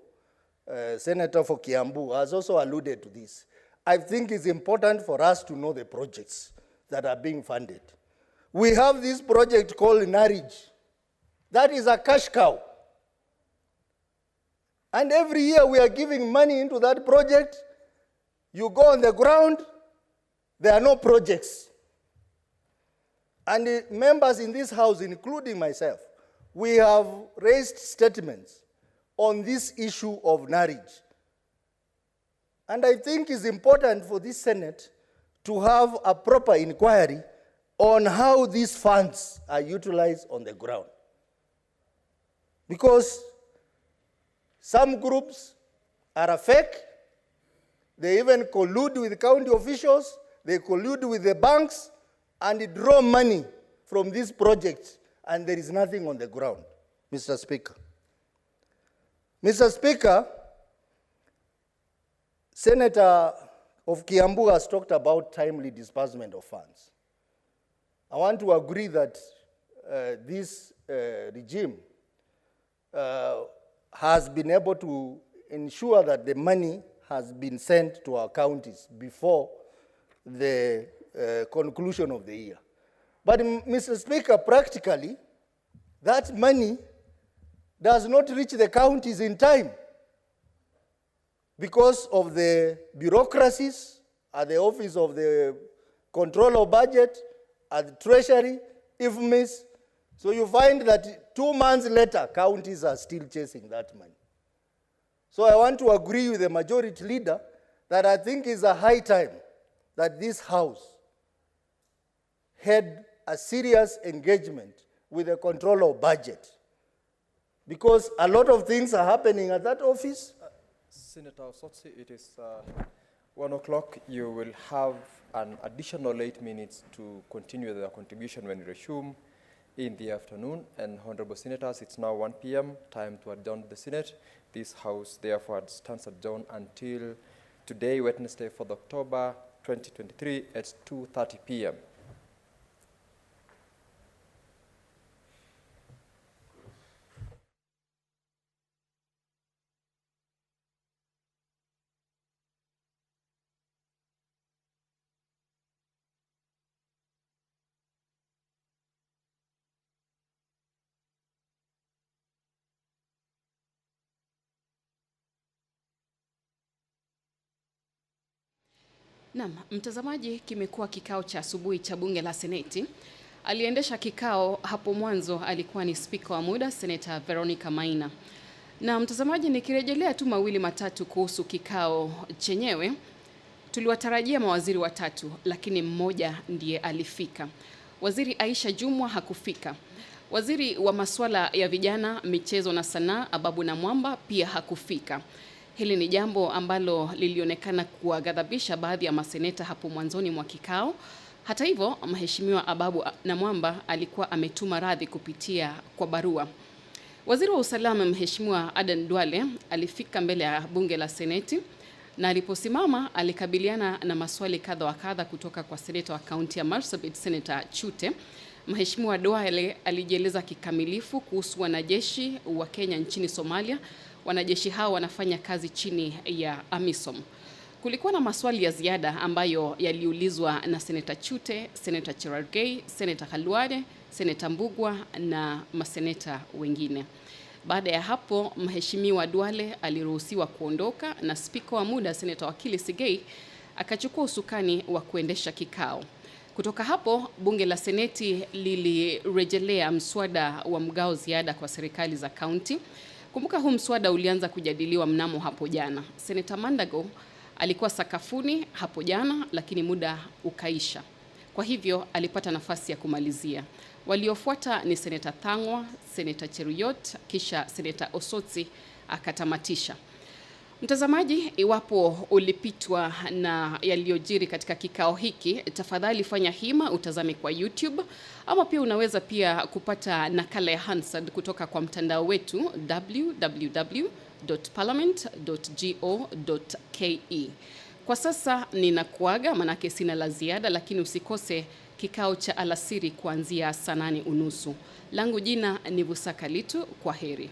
Senator for Kiambu, has also alluded to this. I think it's important for us to know the projects that are being funded. We have this project called Narij. That is a cash cow. And every year we are giving money into that project. You go on the ground, there are no projects. And the members in this house, including myself, we have raised statements on this issue of Narij. And I think it's important for this Senate to have a proper inquiry on how these funds are utilized on the ground. Because some groups are fake, they even collude with county officials, they collude with the banks, and draw money from these projects, and there is nothing on the ground, Mr. Speaker. Mr. Speaker, Senator of Kiambu has talked about timely disbursement of funds. I want to agree that this regime has been able to ensure that the money has been sent to our counties before the conclusion of the year. But, Mr. Speaker, practically, that money does not reach the counties in time because of the bureaucracies at the Office of the Controller of Budget, at the Treasury, IFMIS. So you find that 2 months later, counties are still chasing that money. So I want to agree with the majority leader that I think it's a high time that this House had a serious engagement with the Controller of Budget, because a lot of things are happening at that office. Senator Sotsi, it is 1 o'clock. You will have an additional 8 minutes to continue the contribution when you resume in the afternoon. And Honorable Senators, it's now 1 p.m., time to adjourn the Senate. This House, therefore, stands adjourned until today, Wednesday, 4th October 2023 at 2:30 p.m. Naam, mtazamaji, kimekuwa kikao cha asubuhi cha bunge la Seneti. Aliendesha kikao hapo mwanzo alikuwa ni spika wa muda Senator Veronica Maina. Na mtazamaji, nikirejelea tu mawili matatu kuhusu kikao chenyewe, tuliwatarajia mawaziri watatu lakini mmoja ndiye alifika. Waziri Aisha Jumwa hakufika. Waziri wa masuala ya vijana, michezo na sanaa Ababu Namwamba pia hakufika. Hili ni jambo ambalo lilionekana kuwaghadhabisha baadhi ya maseneta hapo mwanzoni mwa kikao. Hata hivyo, Mheshimiwa Ababu Namwamba alikuwa ametuma radhi kupitia kwa barua. Waziri wa usalama Mheshimiwa Aden Duale alifika mbele ya bunge la Seneti, na aliposimama alikabiliana na maswali kadha wa kadha kutoka kwa seneta wa kaunti ya Marsabit, Senator Chute. Mheshimiwa Duale alijieleza kikamilifu kuhusu wanajeshi wa Kenya nchini Somalia. Wanajeshi hao wanafanya kazi chini ya AMISOM. Kulikuwa na maswali ya ziada ambayo yaliulizwa na Senator Chute, Senator Cherargei, Senator Khalwale, Senator Mbugwa na maseneta wengine. Baada ya hapo, Mheshimiwa Duale aliruhusiwa kuondoka na spika wa muda Senator Wakili Sigei akachukua usukani wa kuendesha kikao. Kutoka hapo, bunge la Seneti lilirejelea mswada wa mgao ziada kwa serikali za kaunti. Kumbuka huu mswada ulianza kujadiliwa mnamo hapo jana. Senator Mandago alikuwa sakafuni hapo jana, lakini muda ukaisha. Kwa hivyo alipata nafasi ya kumalizia. Waliofuata ni Senator Thangwa, Senator Cheruyot, kisha Senator Osotsi akatamatisha. Mtazamaji, iwapo ulipitwa na yaliyojiri katika kikao hiki, tafadhali fanya hima utazame kwa YouTube, ama pia unaweza pia kupata nakala ya Hansard kutoka kwa mtandao wetu www.parliament.go.ke. Kwa sasa ninakuaga, manake sina la ziada, lakini usikose kikao cha alasiri kuanzia saa 8:30. Langu jina ni Busaka Litu, kwa heri.